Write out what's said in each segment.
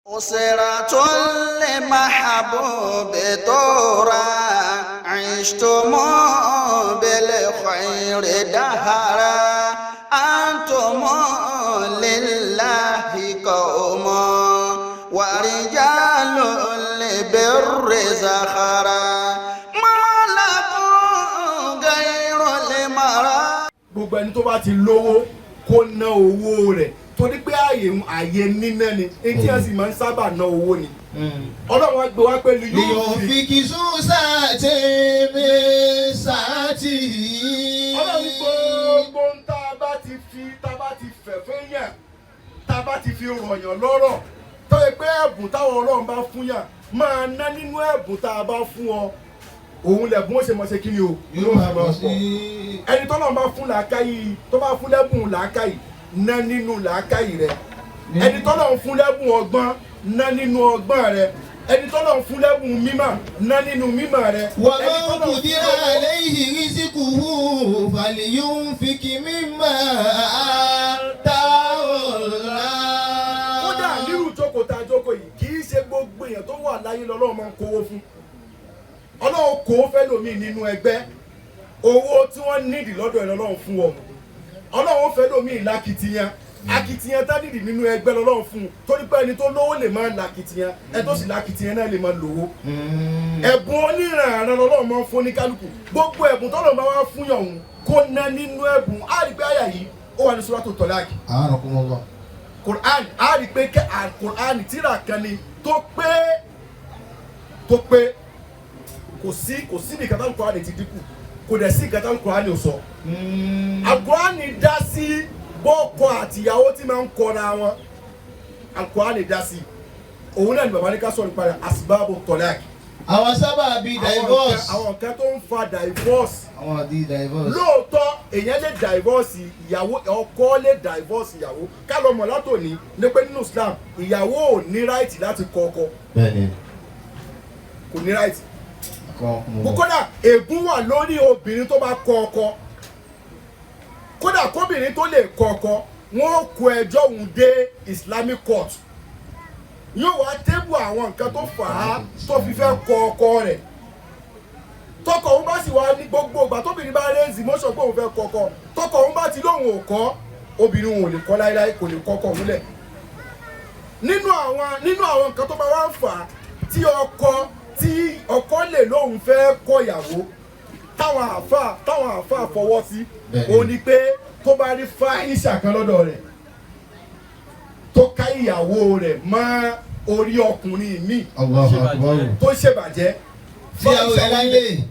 أسرة لمحبوب طورا عشتم بالخير دهرا أنتم لله قوم ورجال لبر زخرا ما لكم غير المرا. gbogbo ẹni tó bá ti lówó kó ná owó rẹ̀ torí pé ààyè níná ni etí ẹ̀ sì máa ń sábà ná owó ni. Ọlọ́run á gbé wá pé yóò fi kìsù sáàtì mi sáàtì. Ọlọ́run gbogbo ń tá a bá ti fẹ̀ fẹ́yàn tá a bá ti fi rọ̀yàn lọ́rọ̀ tó yẹ pé ẹ̀bùn táwọn Ọlọ́run bá fún yàn máa ná nínú ẹ̀bùn tá a bá fún ọ òun lẹ̀bùn ó ṣe mọ̀ ṣe kí ni o yóò máa bọ̀ sí. Ẹni tọ́lọ́run bá fún làákàyè tó bá fún lẹ́bùn làákàyè ná nínú làákàyè rẹ̀. Ẹni tọ́lọ́run fún lẹ́bùn ọgbọ́n ná nínú ọgbọ́n rẹ̀. Ẹni tọ́lọ́run fún lẹ́bùn mímọ̀ ná nínú mímọ̀ rẹ̀. Wa man qudira alayhi rizquhu falyunfiq mimma ataahu Allah. Kódà nírú jókòó tá a jókòó yìí kì í ṣe gbogbo èèyàn tó wà láyé lọ́lọ́run máa ń kówó fún. Ọlọ́run kò fẹ́ lómi nínú ẹgbẹ́ owó tí wọ́n nídìí lọ́dọ̀ ẹ̀ lọ́lọ́run fún ọ. Ọlọ́run fẹ́ lómi lákìtìyàn akitiyan tá nídìí nínú ẹgbẹ́ lọ́lọ́run fún un torí pé ẹni tó lówó lè máa lákìtìyàn ẹ tó sì lákìtìyàn náà lè máa lówó. Ẹ̀bùn oníranran lọ́lọ́run máa ń fún oníkálukú gbogbo ẹ̀bùn tọ́lọ́run bá wá fún yàn kó ná nínú ẹ̀bùn á rí pé àyà yìí ó wà ní Suratu Talaq. Qur'an á rí pé Qur'an tírà kan ni tó pé kò sí ní kàtà Qur'an ti dínkù kò dẹ̀ sí kàtà Qur'an ò sọ. Qur'an dá sí bọ́ọ̀kọ àtìyàwó tí máa ń kọra wọn Qur'an dá sí òun náà ni bàbá ní ká sọ̀rọ̀ nípa asbabu talaq. Àwọn sábà bíi divorce. Àwọn kan tó ń fa divorce. Àwọn bíi divorce. Lóòótọ́ èèyàn lè divorce ìyàwó ọkọ lè divorce ìyàwó ká lọ mọ̀ látòní ní pé nínú Islam ìyàwó ò ní right láti kọ ọkọ. Bẹ́ẹ̀ni. Kò ní right. Kódà ègún wà lórí obìnrin tó bá kọ ọkọ. Kódà kóbìnrin tó lè kọ ọkọ wọn kó ẹjọ́ òun dé Islamic court yóò wá tébù àwọn nǹkan tó fà á tó fi fẹ́ kọ ọkọ rẹ̀ tọkọ òun bá sì wá ní gbogbo ìgbà tóbìnrin bá raise motion pé òun fẹ́ kọ ọkọ tọkọ òun bá ti lóun ò kọ obìnrin òun ò lè kọ láéláé kò lè kọ ọkọ òun lẹ̀. Nínú àwọn nǹkan tó bá wá ń fà á tí ọkọ lè lóun fẹ́ kọ ìyàwó táwọn àáfàá fọwọ́ sí òun ni pé tó bá rí fáìsà kan lọ́dọ̀ rẹ̀ tó ká ìyàwó rẹ̀ mọ́ orí ọkùnrin mi tó ṣèbàjẹ́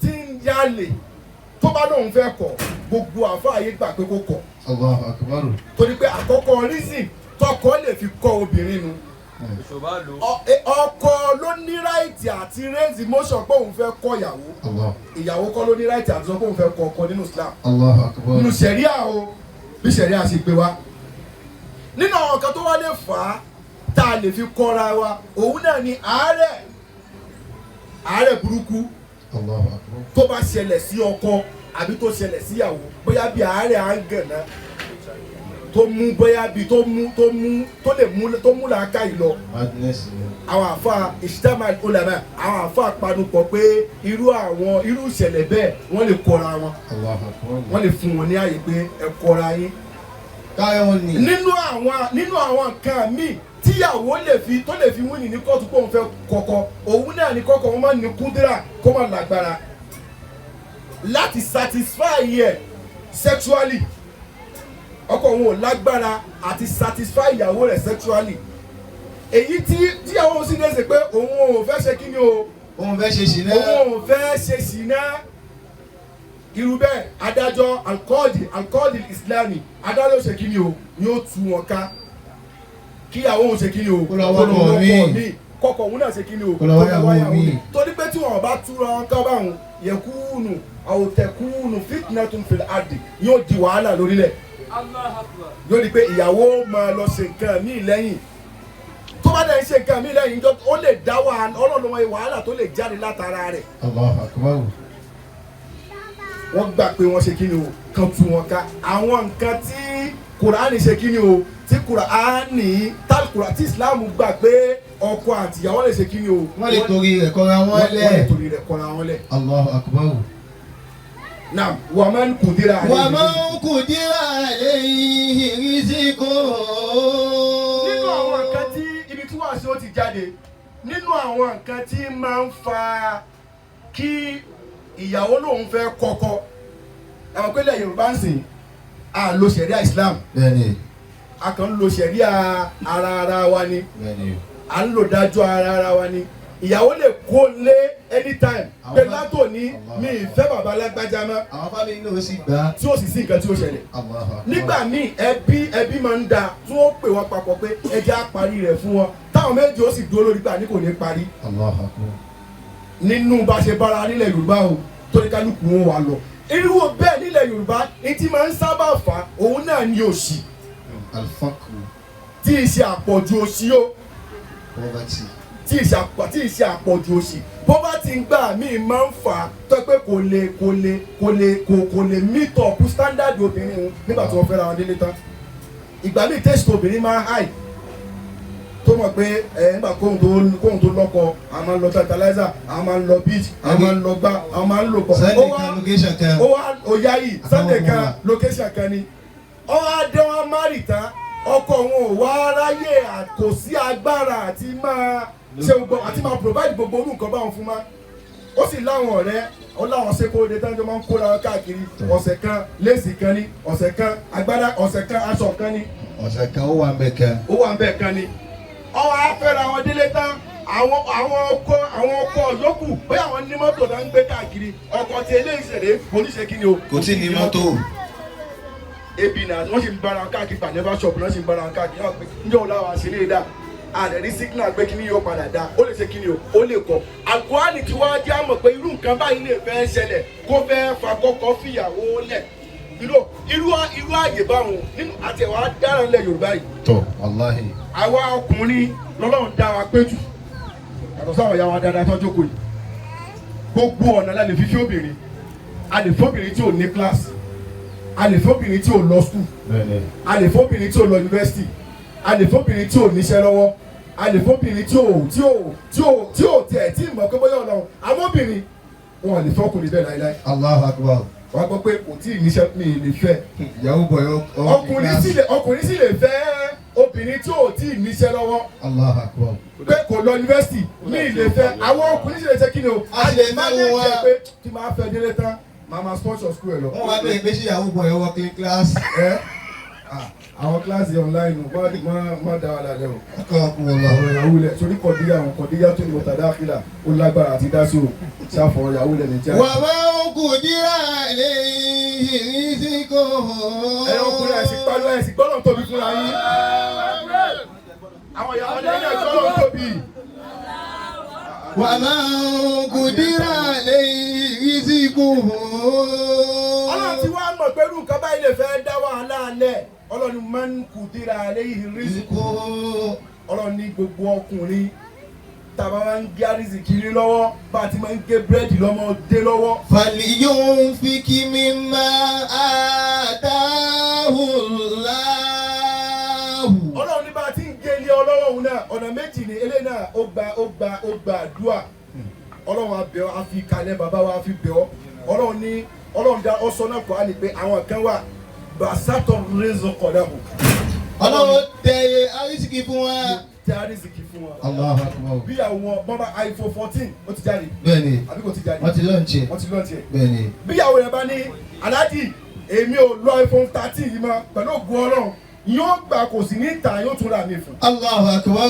tí ń yálè tó bá lóun fẹ́ kọ̀ gbogbo àáfàá yìí gbà pé kó kọ̀ torí pé àkọ́kọ́ reason tọkọ lè fi kọ̀ obìnrin nu ọkọ ló ní ráìtì àti raise motion pé òun fẹ́ kọ̀ ìyàwó kọ́ ló ní ráìtì àti sọ pé òun fẹ́ kọ̀ ọkọ nínú Islam nínú ṣẹ̀ríà o bí ṣẹ̀ríà ṣe gbé wa nínú àwọn kan tó wá lè fà á tá a lè fi kọ́ra wa òun náà ni àárẹ̀ burúkú tó bá ṣẹlẹ̀ sí ọkọ àbí tó ṣẹlẹ̀ síyàwó bóyá bí àárẹ̀ àǹgànná tó mú bóyá bí tó mú làákàyè lọ. Àwọn àfa ìṣítàmà ulama àwọn àfa panupọ̀ pé irú ìṣẹ̀lẹ̀ bẹ́ẹ̀ wọ́n lè kọ́ra wọn wọ́n lè fún wọn ní àyè pé ẹ kọ́ra yín. Nínú àwọn nǹkan míì tíyàwó lè fi wíìnì ní kóòtù pé òun fẹ́ kọ́kọ́ òun náà ní kọ́kọ́ wọn máa ní kúndírà kó máa lágbára láti satisfy yẹ sexually ọkọ òun ò lágbára àti satisfy ìyàwó rẹ̀ sexually èyí tíyàwó sì lè ṣe pé òun ò fẹ́ ṣe kí ni o òun fẹ́ ṣe ṣìnà irú bẹ́ẹ̀ adájọ́ alkọ́ọ̀dì islami adájọ́ ṣe kí ni o ni ó tú wọn ká kíyàwó òun ṣe kí ni o kọ́kọ́ òun náà ṣe kí ni o kọ́kọ́ mi torí pé tí wọn bá túra wọn ká báwọn yẹkúnù àwòtẹ́kùnù fitnatun fil ardi yóò di wàhálà lórílẹ̀ yóò di pé ìyàwó máa lọ ṣe nǹkan míì lẹ́yìn tó bá dẹ̀ ń ṣe nǹkan míì lẹ́yìn ó lè dá wàhálà tó lè jáde látara rẹ̀. wọ́n gbà pé wọ́n ṣe kí ni o kan tú wọn ká àwọn nǹkan tí kùránì ṣe kí ni o tí kùránì tí ìsìláàmù gbà pé ọkọ àti ìyàwó lè ṣe kí ni o wọ́n lè torí rẹ̀ kọ́ra wọn wọ́n lè lẹ̀. torí rẹ̀ kọ́ra wọn lẹ̀. Allahu akbar. Naam wa man qudira alayhi. Wa man qudira alayhi rizquhu. Nínú àwọn nǹkan tí ibi tí wàá ṣe ó ti jáde nínú àwọn nǹkan tí máa ń fa kí ìyàwó lòun fẹ́ kọ́kọ́ àwọn pẹ́lẹ̀ Yorùbá ń sìn à lo ṣẹ̀ríà Islam Bẹ́ẹ̀ni. a kàn ń lo ṣẹ̀ríà ara wa ni Bẹ́ẹ̀ni. à ń lò dájọ́ ara wa ni ìyàwó lè kó lé anytime pé látòní mi ìfẹ́ bàbá lágbájá mọ́ àwọn fámìlì náà sì gbà. tí ó sì sí nǹkan tí ó ṣẹlẹ̀ Allahu akbar. nígbà míì ẹbí máa ń da tí wọ́n pè wọ́n papọ̀ pé ẹjẹ́ á parí rẹ̀ fún wọn táwọn méjì ó sì dúró lórí gbà ní kò ní parí Allahu akbar. nínú bá ṣe bára nílẹ̀ Yorùbá o torí kálukú wọn wà lọ irú bẹ́ẹ̀ nílẹ̀ Yorùbá ní tí máa ń sábà fà òun náà ní òṣì Al-faqr. tí ì ṣe àpọ̀jù òṣì o Poverty. tí ì ṣe àpọ̀jù òṣì poverty ń gbà míì máa ń fà á tó pé kò lè meet up standard obìnrin òun nígbà tí wọ́n fẹ́ ra wọn délé tán ìgbà míì taste obìnrin máa high tó mọ̀ pé nígbà kóhun tó lọ́kọ a máa ń lọ fertilizer a máa ń lọ beach a máa ń lọ gbá a máa ń lò pọ̀ Sunday kan location kan. ó wá òyà yìí Sunday kan location kan ni ó wá dé wọn márì tán ọkọ wọn ò wá ráyè kò sí agbára àti máa ṣe gbogbo àti máa provide gbogbo orú nǹkan báwọn fún ma ó sì láwọn ọ̀rẹ́ ó láwọn sékòóde tánjọ́ máa ń kóra wọn káàkiri ọ̀sẹ̀ kan léèsì kan ní ọ̀sẹ̀ kan agbádá ọ̀sẹ̀ kan aṣọ kan ní ọ̀sẹ̀ kan ó wà ń bẹ̀ kan. ó wà ń bẹ̀ kan ní ọwọ́ afẹ́ra wọn délé tán àwọn ọkọ yòókù bóyá àwọn ní mọ́tò náà ń gbé káàkiri ọkọ tí eléyìí ṣẹlẹ̀ oníṣẹ́ kí ni o. kò tí ní mọ́tò. ebi náà wọ́n sì ń bára wọn káàkiri pàdébà ṣọ́ọ̀bù náà sì ń bára wọn káàkiri náà pé ǹjẹ́ òun láwọn àṣírí dá àdẹ̀rí signal pé kí ni yóò padà dá ó lè ṣe kí ni o ó lè kọ́ àgọ́ánì tí wọ́n á jẹ́ àmọ̀ pé irú nǹkan báyìí lè fẹ́ ṣẹlẹ̀ kó fẹ́ fakọ́kọ́ fìyàwó lẹ̀ irú àyè báwọn nínú àtẹ̀wá dára lẹ̀ Yorùbá yìí. tọ wàláhì. àwa ọkùnrin lọ́lọ́run dá wa pé jù yàtọ̀ sáwọn ìyá wa dáadáa tó jókòó yìí gbogbo ọ̀nà la lè fi fi obìnrin a lè fóbìnrin tí ò ní class a lè fóbìnrin tí ò lọ school a lè fóbìnrin tí ò lọ university a lè fóbìnrin tí ò níṣẹ́ lọ́wọ́ a lè fóbìnrin tí ò tiẹ̀ tí mọ̀ pé bóyá ọ̀nà àwọn obìnrin wọn ò lè fọ́kùnrin bẹ́ẹ̀ láíláí. Allahu akbar. wọ́n á gbọ́ pé kò tí ì níṣẹ́ mi ì lè fẹ́. ìyàwó bọ̀ yọ. ọkùnrin sì lè fẹ́ obìnrin tí ò tí ì níṣẹ́ lọ́wọ́. Allahu akbar. pé kò lọ yunifásitì mi ì lè fẹ́ àwọn ọkùnrin sì lè ṣe kí ni o. a lè má lè wọn. jẹ pé kí n máa fẹ́ délé tán màmá sponsor school ẹ̀ lọ. wọ́n wá bẹ̀rẹ̀ pé ṣé ìyàwó bọ̀ yọ working class. àwọn kíláàsì online má dá wa lálẹ́ o. ọkọ̀ ọkùnrin lọ. àwọn ìyàwó lẹ̀ sórí kọ̀díyà tó ní mọ̀tàdá àkìlà ó lágbára àti dá sí o ṣàfọ̀ ìyàwó lẹ̀ nìjà. wà á máa ń kú díra lè yí sí kò. ẹ̀yin ọkùnrin ẹ̀sìn pálọ́ ẹ̀sìn gbọ́dọ̀ tóbi fúnra yín. àwọn ìyàwó lẹ́yìn ẹ̀ gbọ́dọ̀ tóbi. wà á máa ń kú díra lè yí sí kò. Ọlọ́run ti wá mọ̀ pé irú nǹkan báyìí lè fẹ́ dá wàhálà alẹ́ Ọlọ́run máa ń kú díra alayhi rizquhu Ọlọ́run ní gbogbo ọkùnrin tàbá máa ń gé àrísìkí lé lọ́wọ́ bá a ti máa ń gé búrẹ́dì lọ́mọdé lọ́wọ́. falyunfiq mimma ataahu Allahu. Ọlọ́run ní bá a ti ń gé ilé ọlọ́wọ́ òun náà ọ̀nà méjì ni eléyìí náà ó gba àdúrà Ọlọ́run á bẹ̀ ọ́ á fi kalẹ̀ bàbá wa á fi bẹ̀ ọ́ Ọlọ́run ní Ọlọ́run dá ọsọ náà kọ́ á ní pé àwọn kan wà basatọ̀ rẹ́zọ̀ kọ̀dà hù. Ọlọ́run tẹ àrísìkí fún wa. tẹ àrísìkí fún wa. Allahu Akbar. bí àwọn bọ́mbà iPhone 14 ó ti jáde. bẹ́ẹ̀ni àbí kò ti jáde. wọ́n ti lọ́ọ̀nchì. wọ́n ti lọ́ọ̀chì ẹ̀. bẹ́ẹ̀ni. bí ìyàwó rẹ̀ bá ní aláàjì èmi ò lọ iPhone 13 yìí mọ́ pẹ̀lú ògùn Ọlọ́run yóò gbà kò sí ní ìta yóò tún ra mi fún. Allahu Akbar.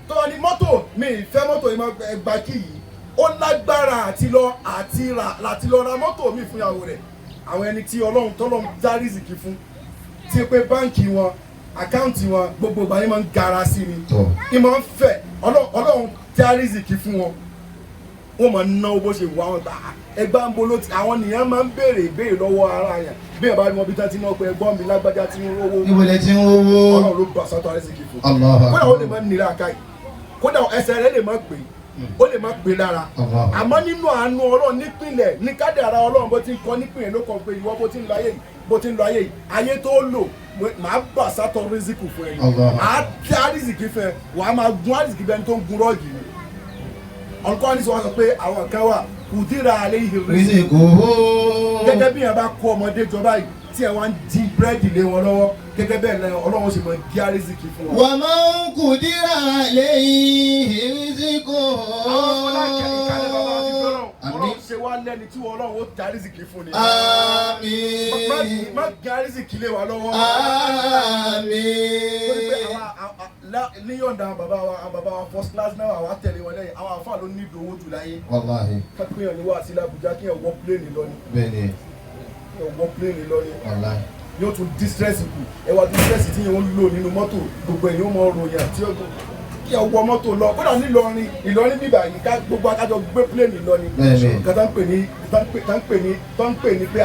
tó wà ní mọ́tò mi ìfẹ́ mọ́tò yìí máa gba kí yìí ó lágbára àti lọ ra mọ́tò mi fún ìyàwó rẹ̀ àwọn ẹni tí Ọlọ́run tọ́lọ́run dá rìsìkì fún tí pé báǹkì wọn àkáǹtì wọn gbogbo ìgbà yẹn máa ń gara sí ni ní máa ń fẹ́ Ọlọ́run dá rìsìkì fún wọn wọ́n máa ń ná owó ṣe wà wọn gbà ẹgbà ń bolo tí àwọn nìyẹn máa ń béèrè lọ́wọ́ ara yẹn bí ẹ̀ bá rí wọn bí tá ti mọ̀ pé ẹgbọ́n mi lágbájá tí ń rówó ìwọlẹ̀ tí ń rówó Ọlọ́run ló gbà sátọ̀ rìsìkì fún kódà ó lè máa ń nira ká yìí kódà ẹsẹ̀ rẹ̀ lè máa pè ó lè má gbé lára àmọ́ nínú àánú Ọlọ́run nípìnlẹ̀ ní kádàrá Ọlọ́run bó ti ń kọ́ nípìnlẹ̀ ló kọ́ pé ìwọ bó ti ń lọ ayé yìí bó ti ń lọ ayé yìí ayé tó lò màá bà sátọ̀ rísíkù fún ẹ màá tí àrísìkì fún ẹ wàá máa gun àrísìkì bẹ́ẹ̀ ni tó ń gun rọ́ọ̀gì ni ọ̀nkọ́ ní sọ wá sọ pé àwọn kan wà kùdíra alẹ́ yìí rísíkù gẹ́gẹ́ bí yẹn bá kó ọmọdé jọ báyìí tí ẹ wá ń di búrẹ́dì lé wọn lọ́wọ́ gẹ́gẹ́ bẹ́ẹ̀ náà Ọlọ́run ṣe mọ̀ kí àrísìkì fún wọn. wà á máa ń kùdíra alẹ́ yìí rísíkù. àwọn ọmọláńkẹ́ ìkàlẹ̀ bàbá àti gbọ́dọ̀ Ọlọ́run ṣe wá lẹ́ni tí Ọlọ́run ó ta àrísìkì fún ni. àmín. má gbé àrísìkì lé wa lọ́wọ́. àmín. níyọ̀ǹda bàbá wa first class náà àwa tẹ̀lé wọn lẹ́yìn àwọn àfáà ló ní ìdòwò jù láyé. wàláhì. kápẹ́yàn ni wá sí l'Abuja kí ẹ̀ wọ́ pléènì lọ ni. bẹ́ẹ̀ni. kí ẹ̀ wọ́ pléènì lọ ni. wàláhì. yóò tún distress kù ẹ wá distress tí yẹn ń lò nínú mọ́tò gbogbo ẹ̀yìn ó mọ ròyìn àti ọgbọ́n kí ẹ wọ mọ́tò lọ kódà nílọrin Ìlọrin bíbà yìí ká gbogbo akájọ gbé pléènì lọ ni. nǹkan tó ń pè ní pé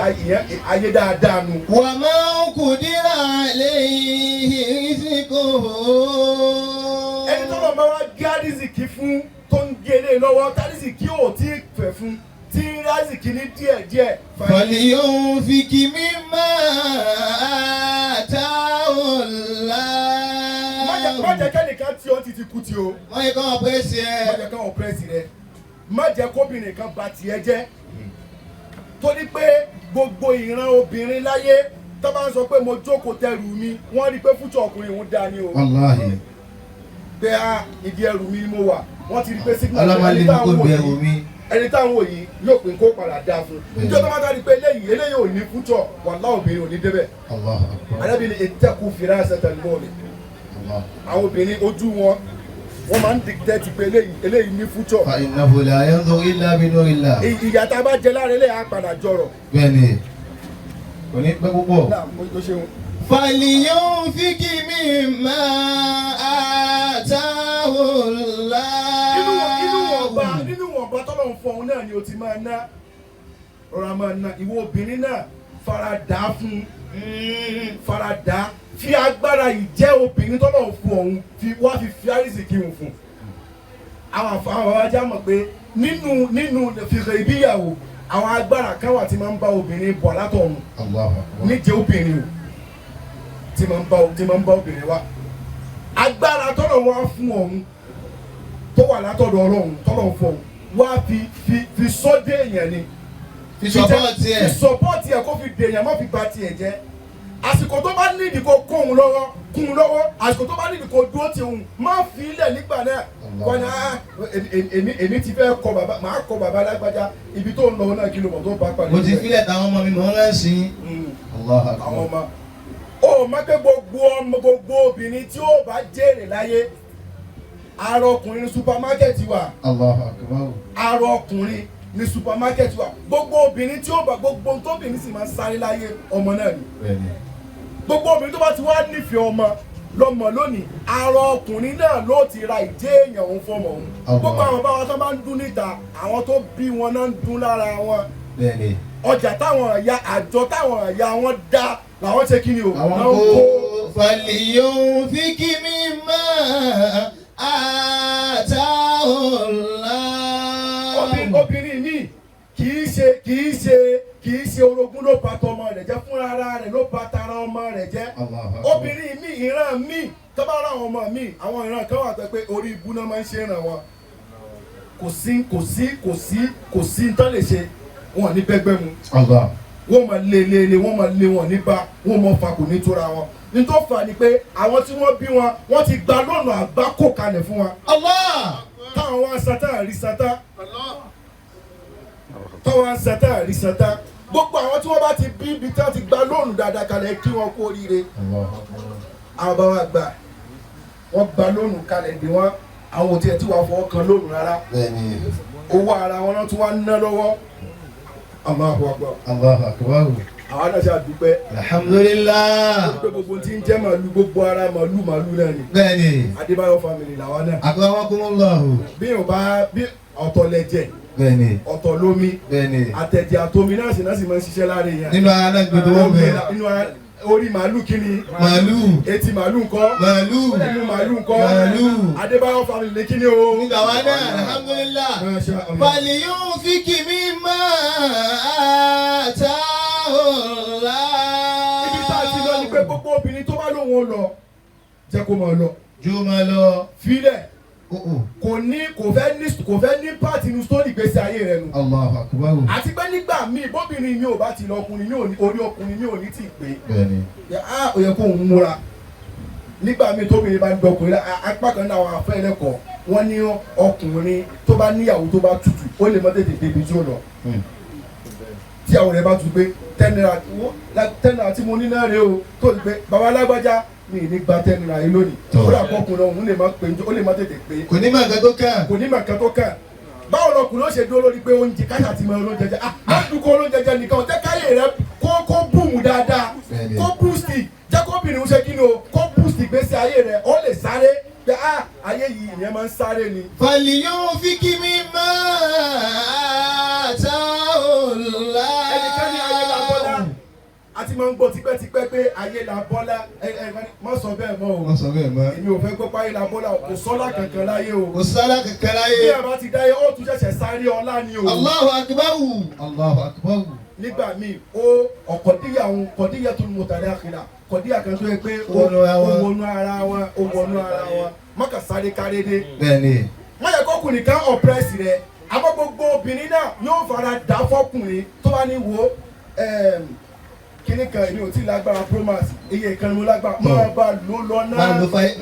ayé dáadáa nu. wà á máa ń kùdíra alẹ́ yìí rísíkù. ẹni tó lọ bá wá gé àrísìkí fún tó ń gélé lọ́wọ́ tárísìkí ò tí ì fẹ̀ fún tí ń rásìkí ní díẹ̀díẹ̀. fàlíyóhùn fi kí mi máa ta ọ̀la. má jẹ́ kẹ́nìkan tí ó ti kú tí o. má jẹ́ káwọn pẹ́ẹ́sì ẹ̀. má jẹ́ káwọn pẹ́ẹ́sì rẹ̀. má jẹ́ kóbìnrin kan bà tiẹ̀ jẹ́. torí pé gbogbo ìran obìnrin láyé tó bá ń sọ pé mo jókòó tẹrù mi wọ́n rí i pé fújọ ọkùnrin òun dá ní o. wàláhì. pé ìdí ẹrù mi ni mo wà wọ́n ti rí i pé signal ọlọ́mọdé ní kò bí ẹrù mi. ẹni táwọn wò yìí yóò pín kó padà dáa fún un níjọ́ tó bá dárí pé eléyìí ò ní fújọ wàláhì obìnrin ò ní débẹ̀. alábìnrin ètẹ́kù firasatan mu'min àwọn obìnrin ojú wọn máa ń dictate pé eléyìí ní fújọ. fa innahu la yanzuru illa bi nurillah. ìyá tá a bá jẹ lára eléyìí á padà jọrọ. bẹ́ẹ̀ni kò ní pẹ́ púpọ̀. fàlìyàn fíkì mi máa àtàwọ̀ la. nínú wọ̀nba tọ́lọ̀ ń fọ òun náà ni o ti máa ná rọra máa ná ìwọ obìnrin náà faradà fún faradà fi agbára ìjẹ́ obìnrin tọ́lọ̀ ń fún òun wá fi àrísìkí òun fún. àwọn ajá mọ̀ pé nínú fìrè ìbíyàwó àwọn agbára kan wà tí máa ń bá obìnrin bọ̀ látọ̀run níjẹ́ obìnrin o tí máa ń bá obìnrin wá agbára tọ́lọ̀ wá fún ọ̀hún tó wà látọ̀dọ̀ Ọlọ́run tọ́lọ̀ fún ọ̀hún wá fi sọ́dé èèyàn ni fi sọ́pọ́ọ̀tì ẹ̀ kó fi dè èèyàn má fi bà tiẹ̀ jẹ́ àsìkò tó bá nídìí kó kún un lọ́wọ́ àsìkò tó bá nídìí kó dúró ti hùn má fi ilẹ̀ nígbà náà wọ́n ní èmi ti fẹ́ kọ bàbá màá kọ bàbá lágbájá ibi tó ń lọ náà kí ló mọ̀ tó bá pàdé. mo ti filẹ̀ táwọn ọmọ mi mọ̀ ń rẹ̀ sí. àwọn ọmọ ó má pé gbogbo obìnrin tí ó bá jèrè láyé arọ ọkùnrin ní supamákẹ́ẹ̀tì wà. arọ ọkùnrin ní supamákẹ́ẹ̀tì wà gbogbo obìnrin tí ó bá gbogbo tóbìnrin sì máa ń sáré láyé ọmọ náà ni. gbogbo obìnrin tó bá ti wá nífẹ̀ẹ́ ọmọ lọ́mọ lónìí arọ ọkùnrin náà ló ti ra ìjẹ́ èèyàn òun fọmọ òun. gbogbo àwọn báwa tó bá ń dún níta àwọn tó bí wọn náà ń dún lára wọn. ọjà táwọn ẹ̀yà àjọ táwọn ẹ̀yà wọn dá làwọn ṣe kí ni o. àwọn kò fàlìyàn fi kí mi máa àtàwọ̀lá. obìnrin mi kì í ṣe orogún ló bà tọmọ rẹ̀ jẹ́ fúnra ara rẹ̀ ló bà tara ọmọ rẹ̀ jẹ́. obìnrin mi ìran mi tó bá ra àwọn ọmọ mi àwọn ìran kan wà pé orí ibú náà máa ń ṣe ràn wọn kò sí ń tán lè ṣe wọn ní bẹ́gbẹ́ mu. wọ́n máa lé wọ́n máa lé wọn nípa wọ́n máa fa kò ní tóra wọn. ní tó fà ní pé àwọn tí wọ́n bí wọn wọ́n ti gba lọ́nà àgbákò kalẹ̀ fún wọn. táwọn wá sátá àrí sátá gbogbo àwọn tí wọ́n bá ti bí ibi tí wọ́n ti gba lóònù dáadáa kalẹ̀ kí wọ́n kú oríire. àwọn bá wa gbà wọ́n gba lóònù kalẹ̀ dé wọn àwọn òtí ẹ̀ tí wọ́n fọwọ́ kan lóònù rárá owó ara wọn náà tún wá ná lọ́wọ́. Allahu Akbar. àwọn náà ṣe àdúpẹ́. alhamdulillah. wọ́n pé gbogbo tí ń jẹ́ màlúù gbogbo ara màlúù náà ni. bẹ́ẹ̀ni. Adebayo family làwọn náà. akramakumullahu. bí ọ̀tọ̀ lẹ̀jẹ̀. bẹ́ẹ̀ni. ọ̀tọ̀ lómi. bẹ́ẹ̀ni. àtẹ̀jẹ̀ àtomi náà sì máa ń ṣiṣẹ́ láre yẹn. nínú ara náà gbẹdọ̀ wọ́n bẹ̀rẹ̀. orí màálù kíni màálù etí màálù ńkọ́ màálù inú màálù ńkọ́ màálù. Adébáyọ̀ family ní kíni o. nígbà wá náà alhamdulillah fàlìyún fíkì mi máa ta ọ̀la. ibi tá a ti lọ ni pé gbogbo obìnrin tó bá lóun ó lọ jẹ́ kó máa lọ. jó máa lọ. filẹ̀ kò fẹ́ ní pàtì inú sítórì gbèsè ayé rẹ nu. Allahu akbar. àti pé nígbà míì bóbìnrin mi ò bá ti lọ ọkùnrin mi ò ní orí ọkùnrin mi ò ní tì pé. bẹ́ẹ̀ni. ó yẹ kó ń múra nígbà míì tóbìnrin bá ń dọkùnrin apá kan náà àwọn afẹ́ ẹlẹ́kọ̀ọ́ wọ́n ní ọkùnrin tó bá níyàwó tó bá tutù ó lè mọ tètè débi tí ó lọ. tí àwọn rẹ̀ bá tún pé 10 naira tí mo ní náà rèé o tó ti pé bàbá alágbájá mi ní gba 10 naira yìí lónìí. ó dà kọkùnrin ọ̀hún lè má pè ó lè má tètè pé. kò ní mọ̀ nǹkan tó kàn. kò ní mọ̀ nǹkan tó kàn. báwo lọkùnrin ó ṣe dúró lórí pé oúnjẹ káyà ti mọ olóúnjẹ jẹ má dúkọ olóúnjẹ jẹ nìkan jẹ́ káyè rẹ kó búùmù dáadáa kó búùsì jẹ́ kóbìnrin ṣe kí ni o kó búùsì gbèsè ayé rẹ ó lè sáré pé ayé yìí ìyẹn máa ń sáré ni. fàlìyún fíkì mi máa ta ọ̀la. ẹnìkan ní ayé la bọ́lá àti máa ń gbọ́ tipẹ́tipẹ́ pé ayé la bọ́lá má sọ bẹ́ẹ̀ mọ́ o. má sọ bẹ́ẹ̀ mọ́. èmi ò fẹ́ gbọ́ pé ayé la bọ́lá kò sọ́lá kankan láyé o. kò sọ́lá kankan láyé. bí ẹ bá ti dáyé ó tún ṣẹ̀ṣẹ̀ sáré ọlá ni o. Allahu akbar. Allahu akbar. nígbà míì kọ̀díyà tó ń mú tàdé àkìlà kọ̀díyà kan tó yẹ pé ó wọnú ara wọn mọ́kà sáré káré dé. bẹ́ẹ̀ni. má yẹ kọ́kùnrin kan ọ̀pẹ́rẹ́sì rẹ̀ àmọ́ gbogbo obìnrin náà yóò fara dà fọ́kùnrin tó bá ní wo kíní kan èmi ò tí lágbára promax iye kan mo lágbára máa bá lò lọ náà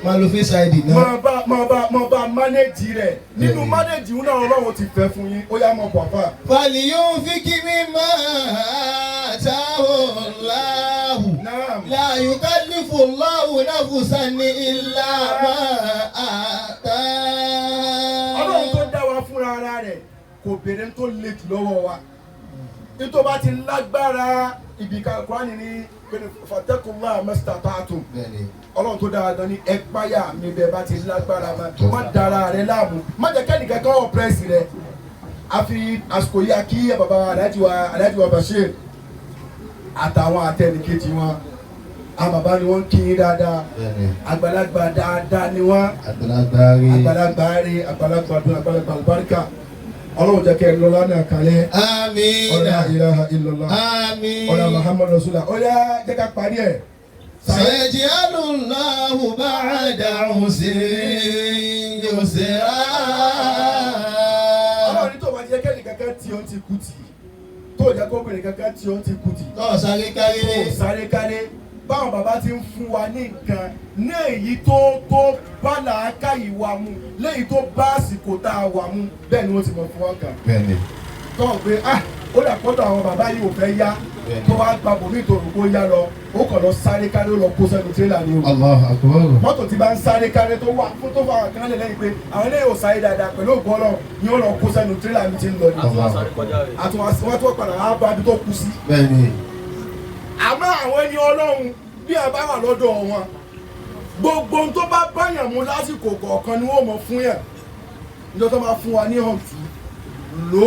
máa lo face id náà máa bá manage rẹ̀ nínú manage náà Ọlọ́run ti fẹ́ fún yín ó yá mọ̀ pàpà. fàlìyún fíkì mi máa ta ọ̀làhù la yukallifu Allahu nafsan illa ma ata. Ọlọ́run tó dá wa fúnra ara rẹ̀ kò béèrè tó le jù lọ́wọ́ wa nítorí bá ti lágbára ibi Kùránì ní fatakullaha mastata'tum. Ọlọ́run tó dára gan ni ẹ páyà mi bẹ́ẹ̀ bá ti lágbára má dára rẹ láàmú má jẹ́ kẹ́ni kankan ọ̀pẹ́rẹ́sì rẹ. a fi àsìkò yìí kí bàbá Alhaji wa Bashir àtàwọn àtẹnìkejì wọn àwọn bàbá ni wọ́n kí yín dáadáa àgbàlagbà dáadáa ni wọ́n àgbàlagbà rí àgbàlagbà dún àgbàlagbà àlùbáríkà. Ọlọ́run jẹ́ kẹ́ ẹ lọ́lá náà kalẹ̀. Àmín. Ọ̀la ilaha illallah. Àmín. Ọ̀la Muhammadu Rasulullah. Ọ̀la jẹ́ ká parí ẹ̀. Sayaj'alullahu ba'da usrin yusra. Ọlọ́run ní tó bá jẹ́ kẹ́ni kankan tí ó ti kú tì. Tó jẹ́ kóbìnrin kankan tí ó ti kú tì. Tó sáré káré. Tó sáré káré. Báwọn bàbá ti ń fún wa ní nǹkan ní èyí tó bá làákà ìwà mu léyìí tó bá àsìkò tá a wà mu bẹ́ẹ̀ ni wọ́n ti mọ̀ fún wọn kàn. Bẹ́ẹ̀ni. Tọ́ pé ó dà pọ́tọ̀ àwọn bàbá yìí ò fẹ́ yá tó wá gba bòmí ìtòrò kó yá lọ ó kàn lọ sáré káré ó lọ kó sẹ́nu tírélà ni o. Allahu akbar. Mọ́tò tí bá ń sáré káré tó wà fún tó fà kán lè lẹ́yìn pé àwọn eléyìí ò sáré dáadáa pẹ̀lú ògbó Ọlọ́run ni ó lọ kó sẹ́nu tírélà mi ti ń lọ ni. Àtúwọ́n tó padà wá bá ibi tó kú sí. Bẹ́ẹ̀ni. Àmọ́ àwọn ẹni Ọlọ́run bí ẹ bá wà lọ́dọ̀ wọn gbogbo tó bá báyàn mu lásìkò kọ̀ọ̀kan ni wọ́n mọ̀ fún yàn níjọ́ tó máa fún wa ní ọ̀tún lò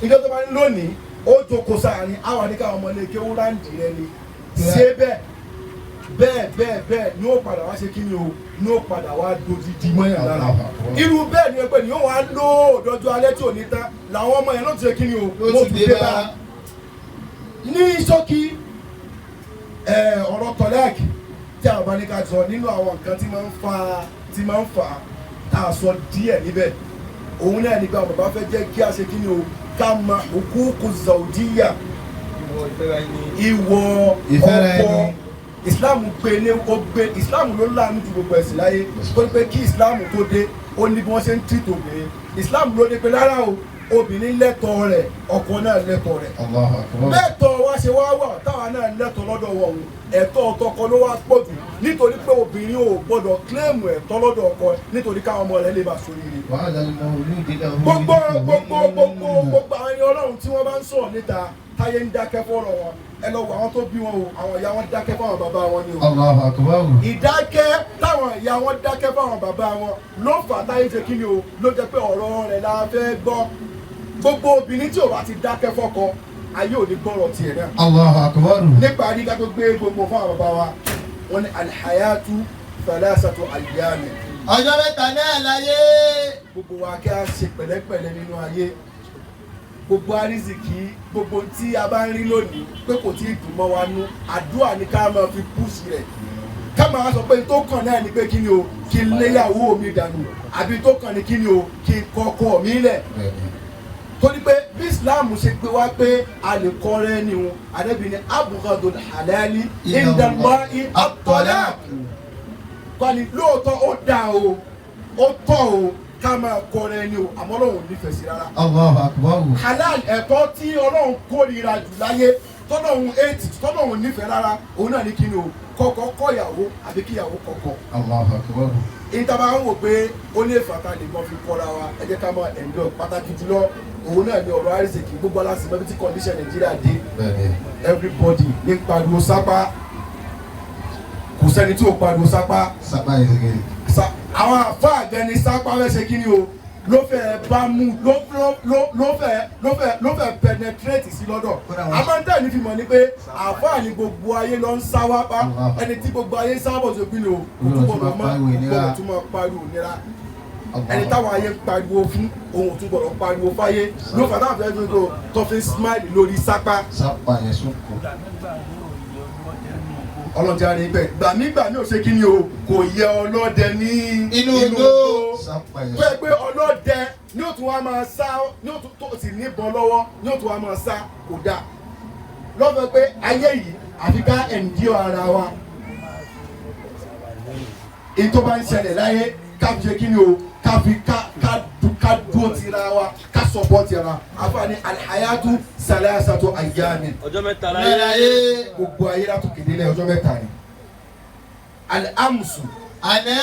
níjọ́ tó bá ní lónìí ó jókòó sáàrin àwọn àdíkà ọmọ ilé kéwú ráǹdì rẹ ni ṣé bẹ́ẹ̀ ni ó padà wá ṣe kí ni o ní ó padà wá dodidi mọ́yàn lára irú bẹ́ẹ̀ ni ẹgbẹ́ ni yóò wá lò dọ́jú alẹ́ tí ò ní tán làwọn ọmọ yẹn ló ti ṣe kí ni o ló ti dé bá ní ṣókí ọ̀rọ̀ tọ́lẹ́ẹ̀kì tí àwọn abáníkà sọ nínú àwọn nǹkan tí máa ń fa tá a sọ díẹ̀ níbẹ̀ òun náà nígbà bàbá fẹ́ jẹ́ kí a ṣe kí ni o ká ma huququ zawjiyya ìwọ ọkọ Islam Islam ló láàánú ju gbogbo ẹ̀sìn láyé tó ní pé kí Islam tó dé ó ní bí wọ́n ṣe ń tìtò obìnrin Islam ló ní pé rárá o obìnrin lẹ́tọ̀ọ́ rẹ̀ ọkọ náà lẹ́tọ̀ọ́ rẹ̀ lẹ́tọ̀ọ́ wá ṣe wá wà táwa náà lẹ́tọ̀ọ́ lọ́dọ̀ wọn o ẹ̀tọ́ ọ̀tọ̀kọ ló wá pọ̀ jù nítorí pé obìnrin ò gbọ́dọ̀ kílẹ̀mù ẹ̀tọ́ lọ́dọ̀ ọkọ nítorí káwọn ọmọ rẹ̀ lè bá sóríire. gbogbo àwọn ẹni Ọlọ́run tí wọ́n bá ń sọ̀rọ̀ níta táyé ń dákẹ́ fọ́rọ̀ wọn ẹ lọ wọ àwọn tó bí wọn o àwọn ìyá wọn dákẹ́ fáwọn bàbá wọn ni o. ìdákẹ́ táwọn ìyá wọn dákẹ́ fáwọn bàbá wọn ló fà táyé ṣe kí ni o ló jẹ́ pé ọ̀rọ̀ rẹ̀ la fẹ́ gbọ́ gbogbo obìnrin tí ò bá ti dákẹ́ fọ́kọ ayé ò ní gbọ́rọ̀ tiẹ̀ náà. Allahu akbar. nípa rí ká tó gbé gbogbo fún àwọn bàbá wa wọ́n ní alhayatu thalathatu ayyami. ọjọ́ mẹ́ta náà láyé. gbogbo wa kí a ṣe pẹ̀lẹ́pẹ̀lẹ́ nínú ayé gbogbo arísìkí gbogbo tí a bá ń rí lónìí pé kò tí ì dùn mọ́ wa nú àdúrà ní ká máa fi púùsì rẹ̀ ká máa sọ pé tó kàn náà ni pé kí ni o kí n léyàwó mi dànù àbí tó kàn ní kí ni o kí n kọ́kọ́ mi lẹ̀ torí pé bí Islam ṣe gbé wá pé a lè kọ́rẹ́ ni wọn àdébí ni abghadul halali indallahi at-talaq kọ́ni lóòótọ́ ó dáa o ó tọ́ o ká máa kọ́rẹ́ ni o àmọ́ Ọlọ́run ò nífẹ̀ẹ́ sí rárá. Allahu akbar. halal ẹ̀tọ́ tí Ọlọ́run kórìíra jù láyé tọ́lọ́run eighty tọ́lọ́run nífẹ̀ẹ́ rárá òun náà ní kí ni o kọ́kọ́ kọ́yàwó àbí kíyàwó kọ́kọ́. Allahu akbar. ìtàbá ń wò pé ó ní ìfàtà lè mọ fi kọ́ra wa ẹ jẹ́ ká máa ẹ̀ńdọ̀ pàtàkì jùlọ òun náà ní ọ̀rọ̀ àrísìkí gbogbo aláṣẹ mẹ́bí tí condition Nàìjíríà dé everybody ní pariwo sápá kò sẹ́ni tí ò pariwo sápá. sápá yìí ṣe àwọn àfáà gan ni sápá fẹ́ ṣe kí ni o ló fẹ́ bá mú ló fẹ́ penetrate sí lọ́dọ̀ amanda ní fi mọ̀ ní pé àfáà ní gbogbo ayé lọ ń sáwá bá ẹni tí gbogbo ayé sábọ̀ tó bí ni o kò túbọ̀ túmọ̀ pariwo nira ẹni táwọn ayé ń pariwo fún ohun tó gbọ́dọ̀ pariwo fáyé ló fà táwọn fẹ́ẹ́ gbé tó fi smile lórí sápá. sápá yẹn sún kù. ọlọ́jà rí bẹ́ẹ̀ gbàmígbàmí ò ṣe kí ni o kò yẹ ọlọ́dẹ ní inú igbó pé ọlọ́dẹ ní òtún wa máa sá ní òtún tó sì níbọn lọ́wọ́ ní òtún wa máa sá kò dáa lọ́fẹ̀ẹ́ pé ayé yìí àfi ká ẹ̀ǹdí ara wa èyí tó bá ń ṣẹlẹ̀ láyé ká fi ṣe kí ni o ká fi ká dúró tira wa ká sọ̀pọ̀ tira àfààní alhayatu salasatu ayyamin. ọjọ́ mẹ́ta láyé gbogbo ayé látò kéde lẹ́ ọjọ́ mẹ́ta ni. al-amsu àná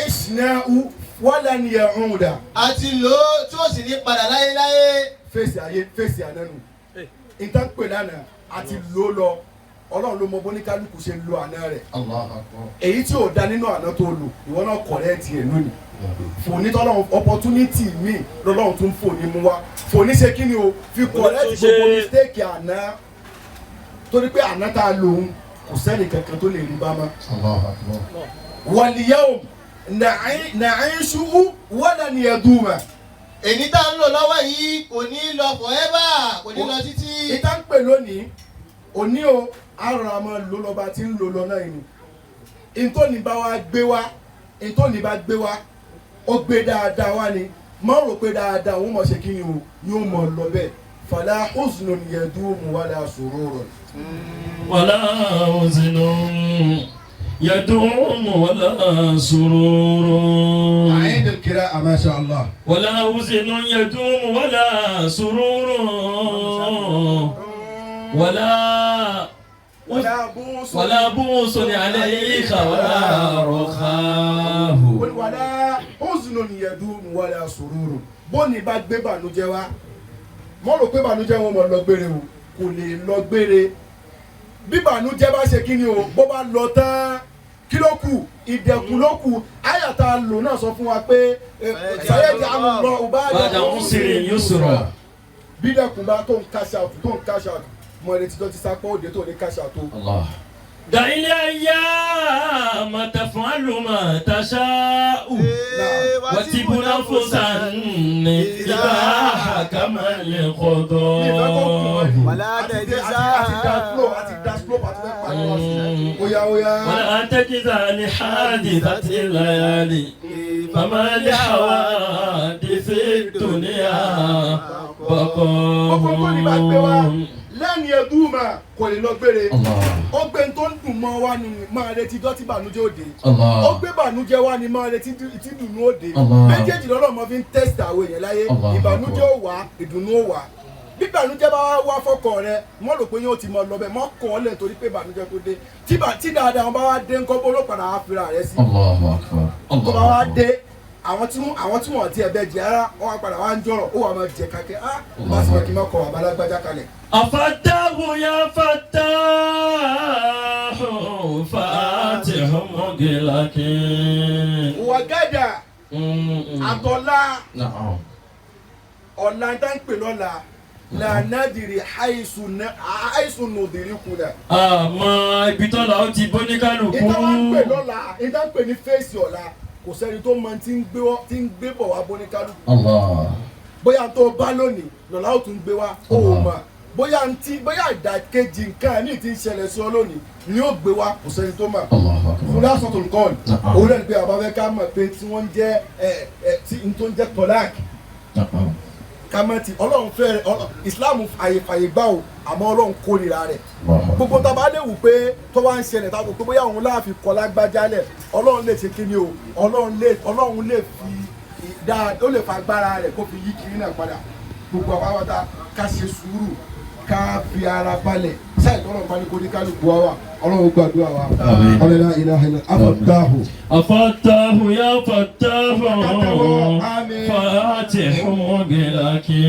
ishnahu walan ya'uda. àti lò ó tí ó sì ní padà láyéláyé. fèsì ayé fèsì àná nù. ìtàn pè lánàá àti lò ó lọ ọlọ́run ló mọ bóníkálukú ṣe lo àná rẹ̀. èyí tí ò da nínú àná tó lò ìwọ náà kọ̀rẹ́ tiẹ̀ lónìí. fòní tọ́lọ́run opportunity mi lọ́lọ́run tún fòní mú wá fòní ṣe kí ni o fi kọ̀rẹ́ ti gbogbo mistake àná torí pé àná tá a lò ń kò sẹ́ni kankan tó lè rí bá mọ́. wal yawm na'ishuhu walan yaduma. èyí tá ń lò lọ́wọ́ yìí kò ní lọ forever kò ní lọ títí. ìta ń pè lónìí òní o àrùn àmọ́ ló lọ́ba tí ń lò lọ náà inú ìtòní bá wa gbé wa ìtòní bá gbé wa ó gbé dáadáa wá ni mọ́ rò pé dáadáa òun mọ̀ ṣe kí ni o yóò mọ̀ lọ bẹ́ẹ̀ fala huznun yadumu wala sururun. wala huznun yadumu wala sururun. أعيد القراءة ما شاء الله. ولا حزن يدوم ولا سرور ولا بوس عليك ولا رخاه. ولا حزن يدوم ولا سرور. bóni bá gbé bànújẹ́ wá mọ́ rò pé bànújẹ́ wọn mọ̀ lọ gbére o kò lè lọ gbére bí bànújẹ́ bá ṣe kí ni o bó bá lọ tán kí ló kù ìdẹ̀kùn ló kù àyàtà lò náà sọ fún wa pé ṣayẹ́dì àwọn ọmọ ọba àdàmú sírí yóò sọ̀rọ̀. bí dẹ̀kùn bá tó ń cash out mọ ẹni tí tó ti sápọ̀ òde tó ní cash out tó. دع الأيام تفعل ما تشاء وتب نفسا إذا حكم القضاء ولا تجزع ولا تجزع لحادثة الليالي فما لحوادث الدنيا بقاء lẹ́ni ẹ̀dùnmá kò lè lọ gbére ó gbé tó ń dùn mọ́ wá ní máa retí dọ́tí bànújẹ́ òde ó gbé bànújẹ́ wá ní máa retí tí dùnú òde méjèèjì lọ́rọ̀ mọ́ fi ń tẹ́sítì àwọn èèyàn láyé ìbànújẹ́ ò wá ìdùnnú ò wá bí bànújẹ́ bá wá fọ́kọ rẹ mọ́ rò pé yóò ti mọ lọ́bẹ̀ mọ́ kọ́ ọ́ lẹ̀ torí pé bànújẹ́ tó dé tí dáadáa wọn bá wá dé ńkọ́ bó ló padà wá fira rẹ sí tó bá wá dé àwọn tí wọ́n ti ẹ̀bẹ̀ jẹ́ ara wọ́n wá padà wá ń jọ̀rọ̀ ó wà máa jẹ kakẹ́ bá sì wọ́n kí n má kọ́ àbálágbájá kalẹ̀. أفتاه يا فتاه فاتح مغلق وغدا àtọ̀lá ọ̀la tá ń pè lọ́la la nadiri haisu nudirikuna. àmọ́ ibi tọ́lá ó ti bó ní kálukú. ìta wá ń pè lọ́la ìta ń pè ní fèsì ọ̀la kò sẹ́ni tó mọ tí ń gbé bọ̀ wá bó ní kálukú. bóyá tó bá lónìí lọ́la ó tún gbé wá ó mọ̀ bóyá ìdàkejì nǹkan ní ti ń ṣẹlẹ̀ sí ọ lónìí ni ó gbé wá kò sẹ́ni tó mọ̀. fúnra sọ̀tún nǹkan òun náà ni pé àbáfẹ́ ká mọ̀ pé tí wọ́n jẹ́ tí n tó ń jẹ́ tọ́láàkì kámẹ́tì ọlọ́run fẹ́ Islam àyèfàyè gbà ó àmọ́ ọlọ́run kórìíra rẹ̀ gbogbo tá a bá dé wù pé tó wá ń ṣẹlẹ̀ tá a wò pé bóyá òun láàfin kọ́ lágbájálẹ̀ ọlọ́run lè ṣe kíni o ọlọ́run lè fi ó lè fa agbára rẹ̀ kó fi yí kiri náà padà gbogbo àpáwọ́tá ká ṣe sùúrù ká fi ara balẹ̀ sáì tọ́lọ̀ bá ní kó ní kálukú wa ọlọ́run gbàdúrà wa ọlọ́lá ilaha illa afatahu. afatahu ya fatahu fatihu mugilaki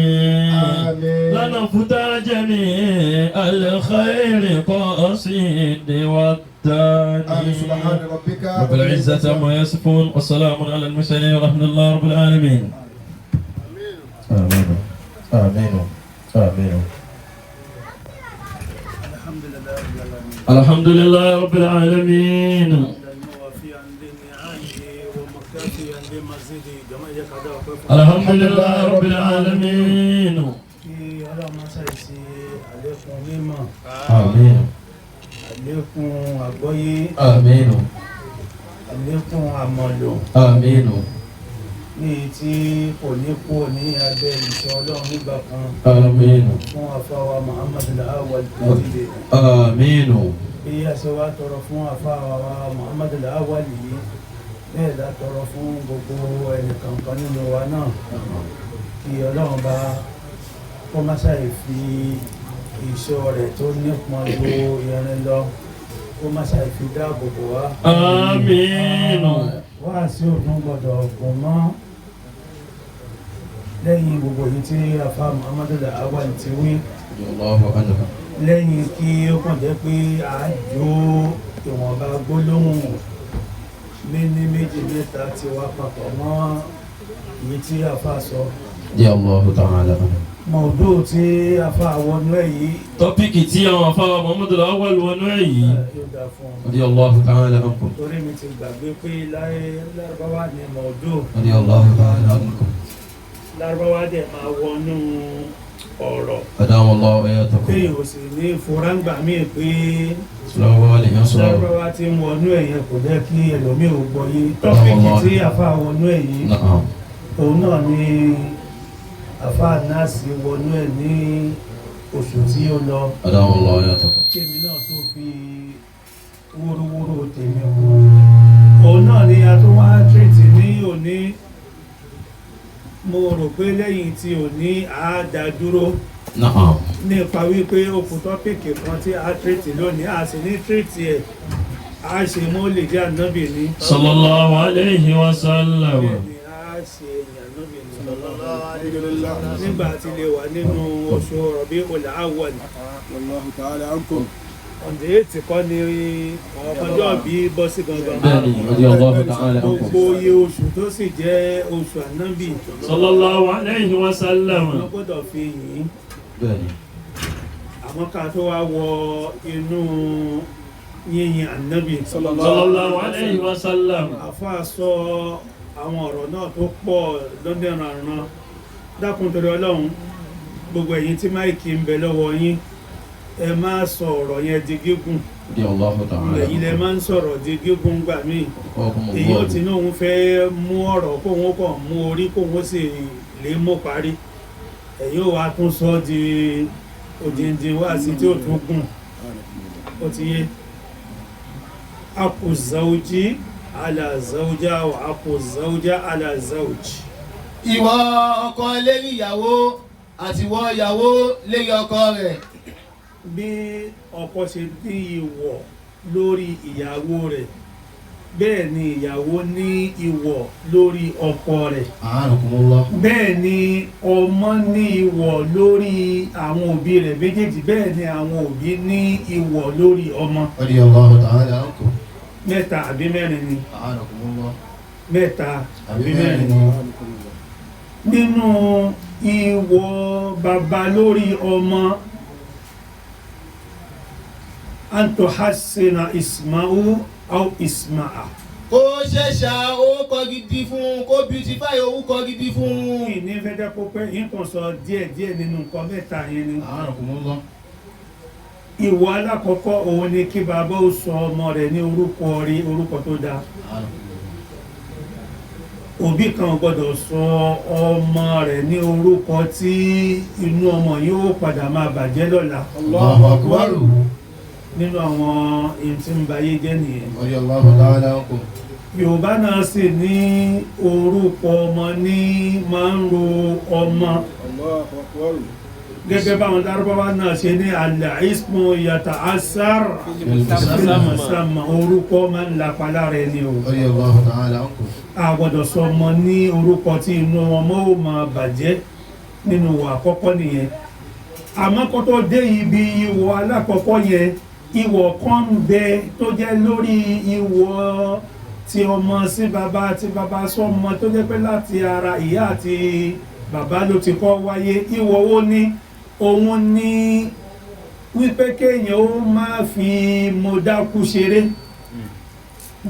lana futa jami alkhairi qasidi والداني سبحان ربك رب العزة عما يصفون والسلام على المرسلين ورحمة الله رب العالمين. آمين آمين آمين. الحمد لله رب العالمين. الحمد لله رب العالمين. آمين. àlékún àgbọ́yé. آمين. àlékún àmọ̀lò. آمين. ní tí kò ní kú ní abẹ́ ìṣọ́ ọlọ́run nígbà kan. آمين. fún àfáwà Muhammadu Awwal Kudile. آمين. bí a ṣe wá tọrọ fún àfáwà Muhammadu Awwal yìí bẹ́ẹ̀ dá tọrọ fún gbogbo ẹnìkankan nínú wa náà kí ọlọ́run bá kó má ṣàì fi ìṣọ́ rẹ̀ tó nípọn lo irin lọ kó má ṣàì fi dáàbò bò wá. آمين. wá sí òdún gbọdọ̀ gùn mọ́ lẹ́yìn gbogbo yìí tí afa Muhammadu Awwal ti wí lẹ́yìn kí ó kàn jẹ́ pé àjò ìwọ̀nba gbólóhùn méní méjì mẹ́ta ti wá papọ̀ mọ́ èyí tí afa sọ. Ya Allah ta'ala. mọ̀ọ́dù tí afa wọnú ẹ̀ yìí. tọ́píkì tí àwọn afáwà Muhammadu Awwal wọnú ẹ̀ yìí. yóò dá fún ọ. Ya Allah ta'ala ankum. torí mi ti gbàgbé pé lárúbáwá ni mọ̀ọ́dù. Ya Allah ta'ala ankum. lárúbáwá dẹ̀ máa wọnú ọ̀rọ̀. Adama Allah ayatakum. pé o sì ní ìfúráǹgbà míì pé Sallallahu alayhi wa sallam. lárúbáwá tí ń wọnú ẹ̀yẹn kò jẹ́ kí ẹlòmíì ò gbọ́ yé. tọ́pìkì tí afa wọnú ẹ̀ yìí Na'am. òun náà ni afa nasi wọnú ẹ̀ ní oṣù tí ó lọ. Adama Allah ayatakum. tèmi náà tó fi wúrúwúrú tèmi kú. òun náà ni a tó wá tírìtì ní òní. mo rò pé lẹ́yìn tí òní àádá dúró Na'am. nípa wípé ó kù tọ́pìkì kan tí a tírìtì lónìí a sì ní tírìtì ẹ̀ a ṣe mọ́lẹ̀ jẹ́ ànábì ní. Sallallahu alayhi wa sallam. bẹ́ẹ̀ni a ṣe ànábì ní. nígbà tí lè wà nínú oṣù Robiul Awwal. Wallahu ta'ala ankum. ọ̀dẹ̀ ètì kọ́ ni ọjọ́ bí bọ́ sí gangan. Bẹ́ẹ̀ni, Ya Allah ta'ala ankum. gbogbo iye oṣù tó sì jẹ́ oṣù ànábì. Sallallahu alayhi wa sallam. wọ́n gbọ́dọ̀ fi yìn. Bẹ́ẹ̀ni. àmọ́ ká tó wá wọ inú yíyin ànábì. Sallallahu alayhi wa sallam. àfa sọ àwọn ọ̀rọ̀ náà tó pọ̀ lọ́dẹ̀rànràn dákun torí ọlọ́run gbogbo ẹ̀yin tí máìkì ń bẹ lọ́wọ́ yín ẹ má sọ ọ̀rọ̀ yẹn di gígùn. Ya Allah ta'ala. ẹ̀yin lẹ máa ń sọ̀rọ̀ di gígùn gbà míì èyí ò tí náà ń fẹ́ mú ọ̀rọ̀ kóhun kàn mú orí kóhun sì lè mú parí ẹ̀yin ò wá tún sọ di òdìndín wá sí tí ó tún gùn ó ti yé akù zawji ala zawja wa akù zawja ala zawji. ìwọ ọkọ lérí ìyàwó àti ìwọ ìyàwó lérí ọkọ rẹ̀. bí ọkọ ṣe ní ìwọ̀ lórí ìyàwó rẹ̀ bẹ́ẹ̀ ni ìyàwó ní ìwọ̀ lórí ọkọ rẹ̀. A'anakumullah. bẹ́ẹ̀ ni ọmọ ní ìwọ̀ lórí àwọn òbí rẹ̀ méjèèjì bẹ́ẹ̀ ni àwọn òbí ní ìwọ̀ lórí ọmọ. Radiyallahu ta'ala ankum. mẹ́ta àbí mẹ́rin ni A'anakumullah. mẹ́ta àbí mẹ́rin ni. nínú ìwọ̀ bàbá lórí ọmọ an tuhassina ismahu aw isma'a. kó ṣẹ̀ṣà orúkọ gidi fún kó beautify orúkọ gidi fún. ní fẹ́jẹ́ kó pé nǹkan sọ díẹ̀ nínú nǹkan mẹ́ta yẹn ni. ìwọ alákọ̀ọ́kọ́ òun ni kí bàbá ó sọ ọmọ rẹ̀ ní orúkọ tó dáa. òbí kan gbọ́dọ̀ sọ ọmọ rẹ̀ ní orúkọ tí inú ọmọ yóò padà máa bàjẹ́ lọ́la. Allahu Akbar. nínú àwọn èyí tí ń bayé jẹ́ nìyẹn. Radiyallahu ta'ala ankum. Yorùbá náà sì ní orúkọ ọmọ ní máa ń ro ọmọ. gẹ́gẹ́ báwọn Lárúbáwá náà ṣe ní al-ismu yata'assar sama orúkọ máa ń lapa lára ẹni o. Radiyallahu ta'ala ankum. a gbọ́dọ̀ sọ ọmọ ní orúkọ tí inú ọmọ ó máa bàjẹ́ nínú ìwà àkọ́kọ́ nìyẹn. àmọ́ kó tó dé ibi ìwọ alákọ̀ọ́kọ́ yẹn ìwọ kan ń bẹ tó jẹ́ lórí ìwọ tí ọmọ sí bàbá àti bàbá sọmọ tó jẹ́ pé láti ara ìyá àti bàbá ló ti kọ́ wáyé. ìwọ wo ni òun ní wípé kéèyàn ó máa fi mọ̀dákú ṣeré.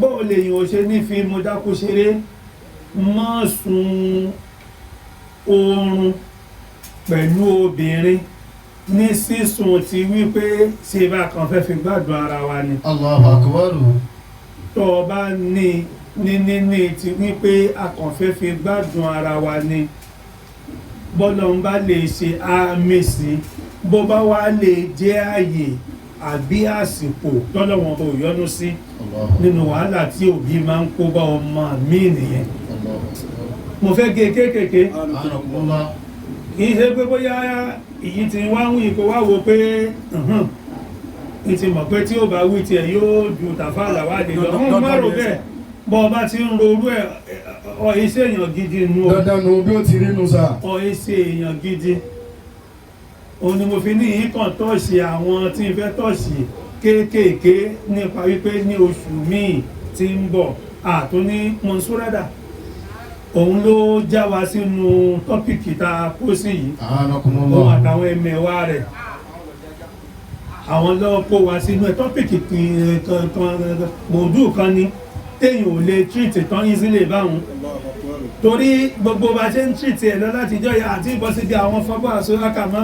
bóò lèyìn ò ṣe ní fi mọ̀dákú ṣeré má sùn oorun pẹ̀lú obìnrin ní sísùn ti wípé ṣe bá kan fẹ́ fi gbádùn ara wa ni. Allahu Akbar. tó o bá ní ti wípé a kàn fẹ́ fi gbádùn ara wa ni bọ́lọ̀ ń bá lè ṣe àmì sí bó bá wá lè jẹ́ àyè àbí àsìkò tọ́lọ́wọ́n bó yọ́nú sí nínú wàhálà tí òbí máa ń kó bá ọmọ mi nìyẹn. mo fẹ́ gé kéékèèké kì í ṣe pé bóyá èyí tí wá ń wí kó wá wo pé ní ti mọ̀ pé tí ó bá wí tiẹ̀ yóò ju tàfàlà wá lè lọ wọ́n má rò bẹ́ẹ̀ bọ́ ọba ti ń rorú ẹ̀ ọ iṣẹ́ èèyàn gidi nu o dandan nu bí ó ti rí nu sá. ọ iṣẹ́ èèyàn gidi òun ni mo fi ní ìkàn tọ́ọ̀ṣì àwọn tí ń fẹ́ tọ́ọ̀ṣì kéékèèké nípa wípé ní oṣù míì tí ń bọ̀ àtúní mọ̀nsúrádà òun ló já wa sínú tọ́pìkì tá a kó sí yìí òun àtàwọn ẹmẹ̀wá rẹ̀ àwọn lọ́wọ́ kó wa sínú ẹ̀ tọ́pìkì mọ̀ọ́dù kan ni téèyàn ò lè tírìtì tán easily báwọn torí gbogbo bá ṣe ń tírìtì ẹ̀ lọ láti jọ ya àti ìbọn síbi àwọn fọ́bọ̀ àṣọ akàmọ́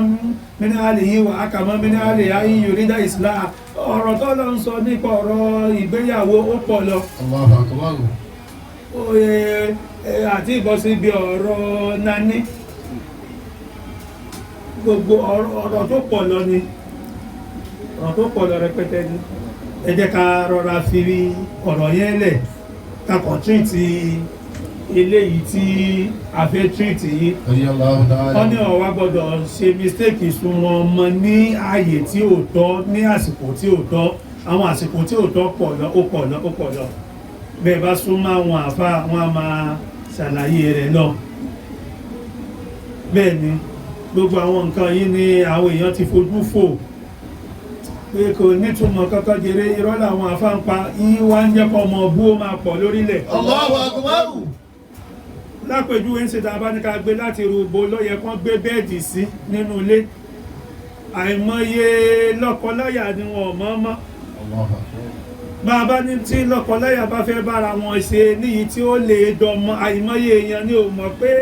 mínírààlì yìí wà akàmọ́ mínírààlì ayé yorùdá islam ọ̀rọ̀ tó lọ ń sọ nípa ọ̀rọ̀ ìgbéyàwó ó pọ̀ lọ àti ìbọn síbi ọ̀rọ̀ nání gbogbo ọ̀rọ̀ tó pọ̀ lọ ni ọ̀rọ̀ tó pọ̀ lọ rẹpẹtẹ ni ẹ jẹ́ ká rọra fi ọ̀rọ̀ yẹn lẹ̀ ká kàn tírìtì eléyìí tí a fẹ́ tírìtì yìí wọ́n ní ọ̀wá gbọ́dọ̀ ṣe mistake sun wọn mọ ní ààyè tí ò tọ́ ní àsìkò tí ò tọ́ àwọn àsìkò tí ò tọ́ pọ̀ lọ bẹ́ẹ̀ bá súnmọ́ àwọn àfa wọn a máa ṣàlàyé rẹ̀ lọ bẹ́ẹ̀ ni gbogbo àwọn nǹkan yìí ni àwọn èèyàn ti fojú fò pé kò nítumọ̀ kankan jèrè irọ́ làwọn àfáǹpa ìwà ń jẹ́ kọ́ ọmọ bú ó máa pọ̀ lórílẹ̀. Allahu Akbar. lápèjúwe ń ṣe tá a bá ní ká gbé láti rúgbó lọ́yẹ kán gbé bẹ́ẹ̀dì sí nínú ilé àìmọye lọ́kọláyà ni wọn ò mọ̀ mọ́ bá a bá ní tí lọ́kọláyà bá fẹ́ bára wọn ṣe níyì tí ó lè dọmọ àìmọye èèyàn ni ò mọ̀ pé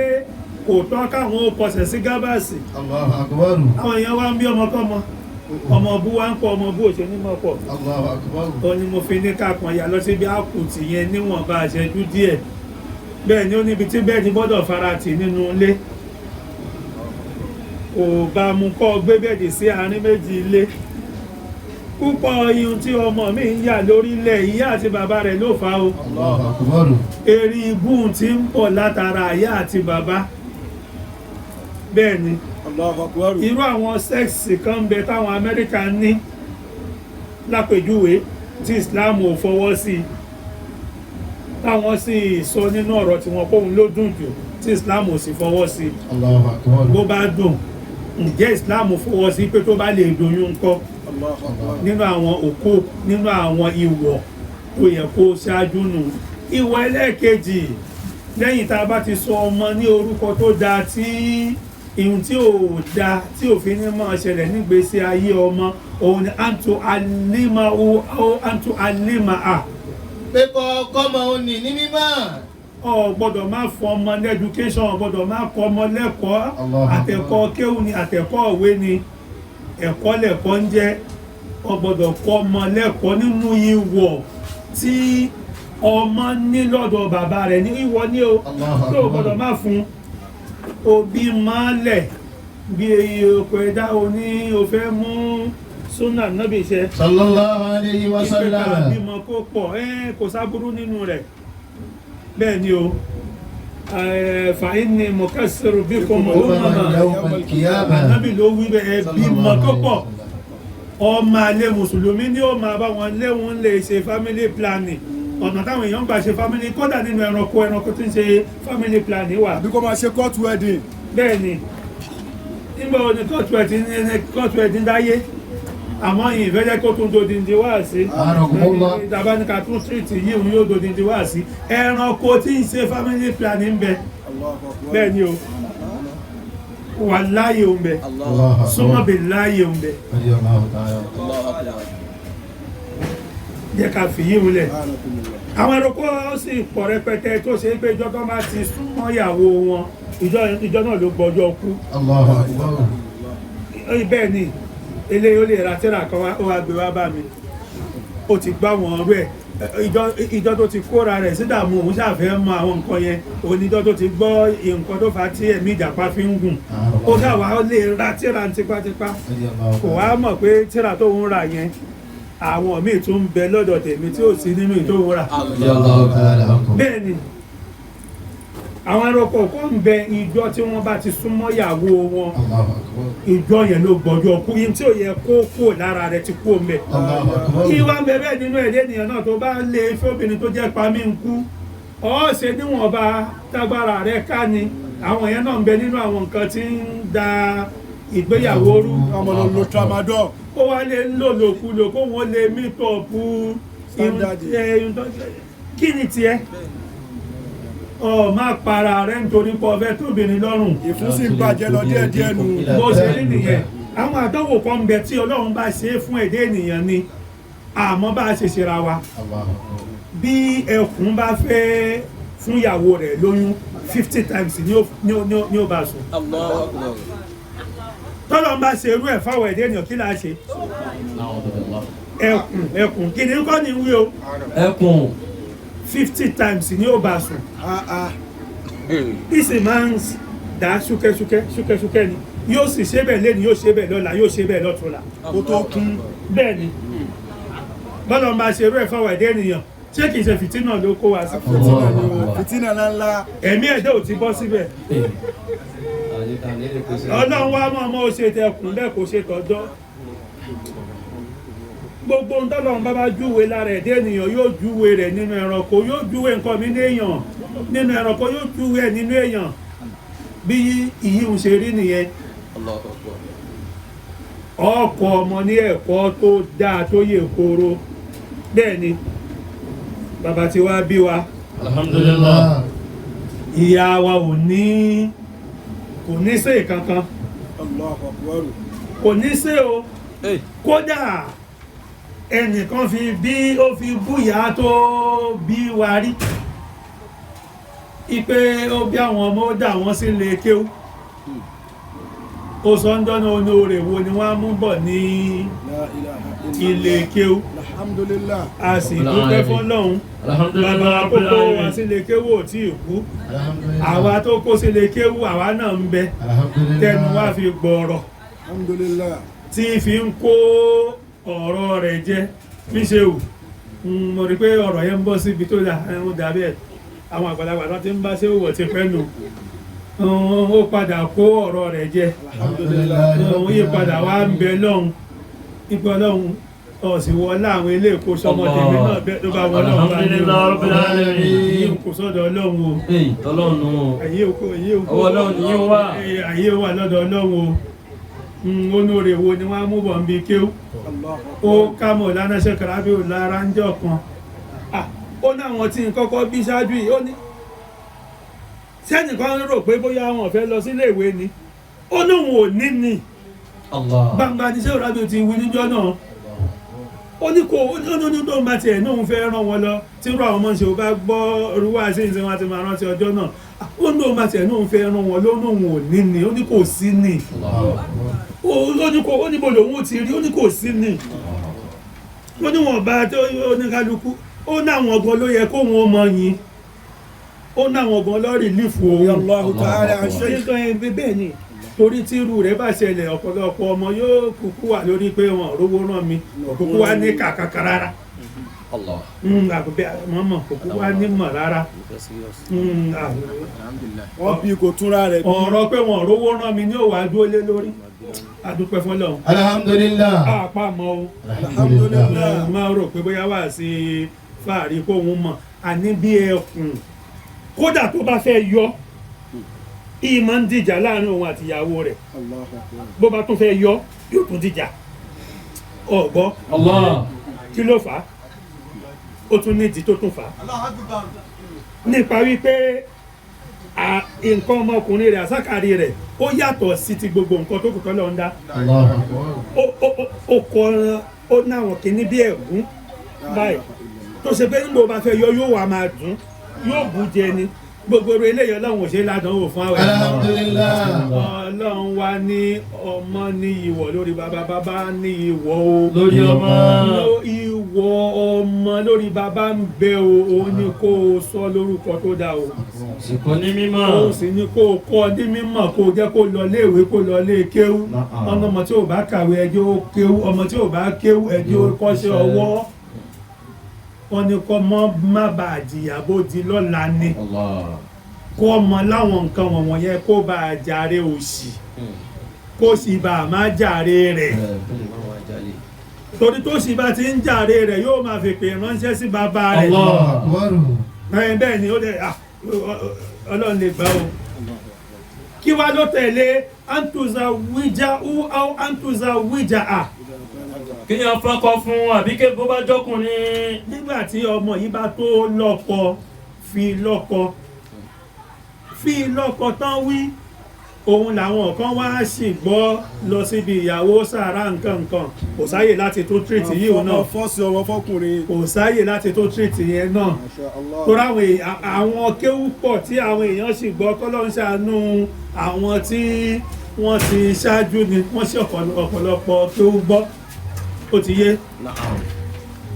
kò tọ́ káwọn ó kọsẹ̀ sí gábàsì Allahu Akbar. àwọn èèyàn wá ń bí ọmọkọ́mọ ọmọ bú wá ń pọ̀ ọmọ bú òṣè ní mọ́ pọ̀ Allahu Akbar. ó ní mo fi ní káàkan yà lọ síbi àkùtì yẹn níwọ̀nba àṣẹjú díẹ̀ bẹ́ẹ̀ ni ó níbi tí bẹ́ẹ̀ ni gbọ́dọ̀ farati nínú ilé kò bá mú kọ́ gbé bẹ́ẹ̀dì sí àárín méjì ilé púpọ̀ ihun tí ọmọ mi ń yà lórílẹ̀ ìyá àti bàbá rẹ̀ ló fà o Allahu Akbar. eri ibú tí ń pọ̀ látara ìyá àti bàbá bẹ́ẹ̀ ni irú àwọn sẹ́ẹ̀sì kan ń bẹ táwọn Amẹ́ríkà ní lápèjúwe tí Islam ò fọwọ́ sí táwọn sì sọ nínú ọ̀rọ̀ tí wọ́n kóhun ló dùn jù tí Islam ò sì fọwọ́ sí Allahu Akbar. bó bá dùn ǹjẹ́ Islam fọwọ́ sí pé tó bá lè doyún ńkọ́ nínú àwọn òkú nínú àwọn ìwọ̀ tó yẹ kó ṣáájú nù ìwọ̀ ẹlẹ́ẹ̀kejì lẹ́yìn tá a bá ti sọ ọmọ ní orúkọ tó dáa tí ìhun tí ò da tí òfin ní máa ṣẹlẹ̀ nígbésí ayé ọmọ òun ni antu alima a. pé kọ́ ọmọ òun ní mímọ́. Ọ gbọ́dọ̀ máa fọ ọmọ ní education, ọ gbọ́dọ̀ máa kọ́ ọmọ lẹ́kọ̀ọ́, àtẹ̀kọ́ kéwù ni àtẹ̀kọ́ òwe ni, ẹ̀kọ́ lẹ̀kọ́ ń jẹ́. Ọ gbọ́dọ̀ kọ́ ọmọ lẹ́kọ̀ọ́ nínú ìwọ̀ tí ọmọ ní lọ́dọ̀ bàbá rẹ̀ ní ìwọ ní o tó gbọ́dọ̀ máa fún òbí máa lẹ̀ bí ọkọ̀ ẹ̀dá oní òfẹ́ mú súnà nábì iṣẹ́ sallallahu alayhi wa sallam. ìpẹ́ta bímọ kó pọ̀ kò sáburú nínú rẹ̀ bẹ́ẹ̀ ni o fàínì mọ̀kásìrò bí kò mọ̀ ó mọ̀mọ̀ ànábì ló wí bẹ́ẹ̀ bímọ tó pọ̀ ọmọ alẹ́ mùsùlùmí ni ó máa bá wọn léwọn lè ṣe family planning ọ̀nà táwọn èèyàn gbà ṣe family kódà nínú ẹranko tí ń ṣe family planning wà. àbí kó máa ṣe court wedding. bẹ́ẹ̀ ni nígbà wo ni court wedding dáyé àmọ́ yìí ìfẹ́jẹ́ kó tún dodindi wá sí ìtàbáníkà tún street yìí òun yóò dodindi wá sí ẹranko tí ń ṣe family planning ń bẹ bẹ́ẹ̀ ni o wà láyé òun bẹ súnmọ́ bẹ láyé òun bẹ jẹ́ ká fi yí wulẹ̀ àwọn ẹranko sì pọ̀ rẹpẹtẹ tó ṣe é pé ìjọ tó bá ti súnmọ́ ìyàwó wọn ìjọ náà ló gbọ́jọ́ kú bẹ́ẹ̀ ni eléyìí ó lè ra tẹ́rà kan ó wá gbé wá bá mi ó ti gbá wọn rẹ̀ ìjọ tó ti kóra rẹ̀ sí dààmú òun ṣàfẹ́ mọ àwọn nǹkan yẹn oníjọ tó ti gbọ́ nǹkan tó fa tí ẹ̀mí ìjàpá fi ń gùn ó ṣàwá ó lè ra tẹ́rà tipátipá kò wá mọ̀ pé tẹ́rà tó ń rà yẹn àwọn míì tún ń bẹ lọ́dọ̀ tèmi tí ò sí nínú ìtòwò rà bẹ́ẹ̀ ni àwọn ẹranko kan ń bẹ ìjọ tí wọ́n bá ti súnmọ́ ìyàwó wọn ìjọ yẹn ló gbọ́jọ́ kú yín tí ò yẹ kó kó lára rẹ̀ ti kú mẹ́ kí wá ń bẹ bẹ́ẹ̀ nínú ẹ̀dẹ́ ènìyàn náà tó bá lè fóbìnrin tó jẹ́ pa mí ń kú ọ́ ṣe níwọ̀n bá tágbára rẹ̀ ká ni àwọn yẹn náà ń bẹ nínú àwọn nǹkan tí ń da ìgbéyàwó rú ọmọ ló lo tramadol kó wá lè lòlòkulò kó wọ́n lè mítọ̀pù kí ni tiẹ̀ má para rẹ̀ nítorí pọ̀ ọ̀fẹ́ tóbìnrin lọ́rùn ìfúnsí ń bàjẹ́ lọ díẹ̀díẹ̀ nù. bó ṣe rí nìyẹn àwọn àdánwò kan ń bẹ tí Ọlọ́run bá ṣe é fún ẹ̀dẹ́ ènìyàn ni àmọ́ bá a ṣe ṣera wa bí ẹkùn bá fẹ́ fún ìyàwó rẹ̀ lóyún 50 times ní ó bá sùn tọ́lọ́ bá ṣe irú ẹ̀ fáwọn ẹ̀dẹ́ ènìyàn kí láà ṣe ẹkùn kí ni kọ́ ni wí o ẹkùn 50 times ní ó bá sùn ìsìn máa ń dá ṣúkẹ́ṣúkẹ́ ni yóò sì ṣe bẹ́ẹ̀ lẹ́ni yóò ṣe bẹ́ẹ̀ lọ́la yóò ṣe bẹ́ẹ̀ lọ́túnla kó tó kún bẹ́ẹ̀ ni bọ́lọ̀ máa ṣe irú ẹ̀ fáwọn ẹ̀dẹ́ ènìyàn ṣé kìí ṣe fìtínà ló kó wa sí fìtínà ńláńlá ẹ̀mí ẹ̀dẹ́ ò ti bọ́ síbẹ̀ Ọlọ́run wá mọ́ ọmọ ó ṣe tẹkùn bẹ́ẹ̀ kò ṣe tọ́jọ́ gbogbo ń tọ́lọ́run bá júwe lára ẹ̀dẹ́ ènìyàn yóò júwe rẹ̀ nínú ẹranko yóò júwe nǹkan mi léèyàn nínú ẹranko yóò júwe ẹ̀ nínú èèyàn bí ìyíhun ṣe rí nìyẹn ọkọ̀ ọmọ ní ẹ̀kọ́ tó dáa tó yè kóró bẹ́ẹ̀ ni bàbá tí wá bí wa alhamdulillah ìyá wa kò ní ṣe kankan kò ní ṣe o kódà ẹnìkan ó fi búyà tó bí wa rí ipe ó bí àwọn ọmọ ó dà wọ́n sí ilé kéwú ó sọ ń dọ́nà onóore wo ni wọ́n mú bọ̀ ní ilé kéwú alhamdulillah a sì dúpẹ́ fọ́lọ́hun bàbá àkókò wọn sí ilé kéwú ò tí ì kú àwa tó kó sí ilé kéwú àwa náà ń bẹ tẹnu wá fi gbọ́rọ̀ alhamdulillah tí fi ń kó ọ̀rọ̀ rẹ̀ jẹ́ níṣẹ́wù mo rí pé ọ̀rọ̀ yẹn ń bọ́ síbi tó dàbí ẹ̀ àwọn àgbàlagbà tó ti ń bá ṣé òwò ti pẹ́ nù ó padà kó ọ̀rọ̀ rẹ̀ jẹ́ ó yí padà wá ń bẹ lọ́hùn ipò ọlọ́hun ọ̀sìn wọlá àwọn ilé èkó sọmọ tèmi náà bẹ́ẹ̀ tó bá wọlé ọ̀hún bá ní èyí kò sọ́dọ̀ ọlọ́hun o ayé wà lọ́dọ̀ ọlọ́hun o onóore wo ni wọ́n mú bọ̀ ń bí kéw ó kámọ̀ lánàṣẹ́ kàrábí ò lára ń jọ kan ó náwọn tí ń kọ́kọ́ bí ṣáájú yìí ó ní sẹ́nìkan rò pé bóyá wọn fẹ́ lọ sílé ìwé ni ó lóun ò ní ni gbangba ní sẹ́wọ̀n Robiu ti wí níjọ́ náà ó ní kò ó ní tó ń bá tiẹ̀ náà ń fẹ́ ràn wọ́n lọ tí irú àwọn ọmọ ṣe ò bá gbọ́ orúwà sí ìsìn wọn àti máa rántí ọjọ́ náà ó ní òun bá tiẹ̀ náà ń fẹ́ ràn wọ́n lọ lóun ò ní ni ó ní kò sí ni ó ní bò lòun ti rí ó ní kò sí ni ó ní wọn bá tó oníkálukú ó ní àwọn ọgbọ́n ló yẹ kóun ó mọ yín ó ní àwọn ọgbọ́n lọ́ọ́ rìlífù òun bẹ́ẹ̀ ni torí tí irú rẹ̀ bá ṣẹlẹ̀ ọ̀pọ̀lọpọ̀ ọmọ yóò kúkú wà lórí pé wọn rówó rán mi kúkú wá ní kàkàkà rárá mọ́mọ́ kúkú wá ní mọ̀ rárá wọ́n bí kò túnra rẹ̀ bí. ọ̀rọ̀ pé wọn rówó rán mi ní òwà dúó lé lórí adúpẹ́ fọ́lọ́run alhamdulillah àpamọ́ o alhamdulillah máa rò pé bóyá wà sí fàárí kó òun mọ̀ àní bí ẹkùn kódà tó bá fẹ́ yọ ìmọ̀ ń dìjà láàrin òun àti ìyàwó rẹ̀ bó bá tún fẹ́ yọ yóò tún dìjà ọ̀gbọ́ kí ló fà á ó tún ní ìdí tó tún fà á nípa wípé nǹkan ọmọkùnrin rẹ̀ àsákàrí rẹ̀ ó yàtọ̀ sí ti gbogbo nǹkan tó kùtọ́ lọ ń dá ó kọ́ ó náwọn kìíní bí ẹ̀gún báyìí tó ṣe pé nígbà bá fẹ́ yọ yóò wà máa dùn yóò bù jẹ ni gbogbo eléyìí ọlọ́run ò ṣe ládánwò fún àwẹ̀ ọlọ́run wá ní ọmọ ní ìwọ̀ lórí bàbá ní ìwọ̀ o lórí ọmọ ìwọ̀ ọmọ lórí bàbá ń bẹ o òun ní kó o sọ lórúkọ tó dáa o sì kọ́ ní mímọ́ o sì ní kó o kọ́ ní mímọ́ kó o jẹ́ kó lọ léèwé kó lọ lé kéwú ọmọ tí ò bá kàwé ẹjọ́ ó kéwú ọmọ tí ò bá kéwú ẹjọ́ ó kọ́ṣẹ́ ọwọ́ wọ́n ní kọ́ mọ́ má bàa jìyà bó di lọ́la ni kó ọmọ láwọn nǹkan wọ̀n yẹn kó bá a jàre òṣì kó sì bá a má jàre rẹ̀ torí tó sì bá ti ń jàre rẹ̀ yóò máa fi pè ránṣẹ́ sí bàbá rẹ̀ bẹ́ẹ̀ ni ó dẹ̀ ọlọ́run lè gbà o kí wá ló tẹ̀lé antuza wíjà antuza wíjà a kí ni ọfọkọ fún àbíké bó bá jọkùnrin nígbà tí ọmọ yìí bá tó lọ́kọ fi lọ́kọ tán wí òun làwọn kan wá sì gbọ́ lọ síbi ìyàwó sàárà nǹkan kò sáyè láti tó tírìtì yìí náà fọ́sí ọmọ fọ́kùnrin kò sáyè láti tó tírìtì yẹn náà tó ráwọn àwọn kéwú pọ̀ tí àwọn èèyàn sì gbọ́ kọ́lọ́ ń ṣàánú àwọn tí wọ́n ti ṣáájú ni wọ́n sì ọ̀pọ̀lọpọ̀ kéwú gbọ́ ó ti yé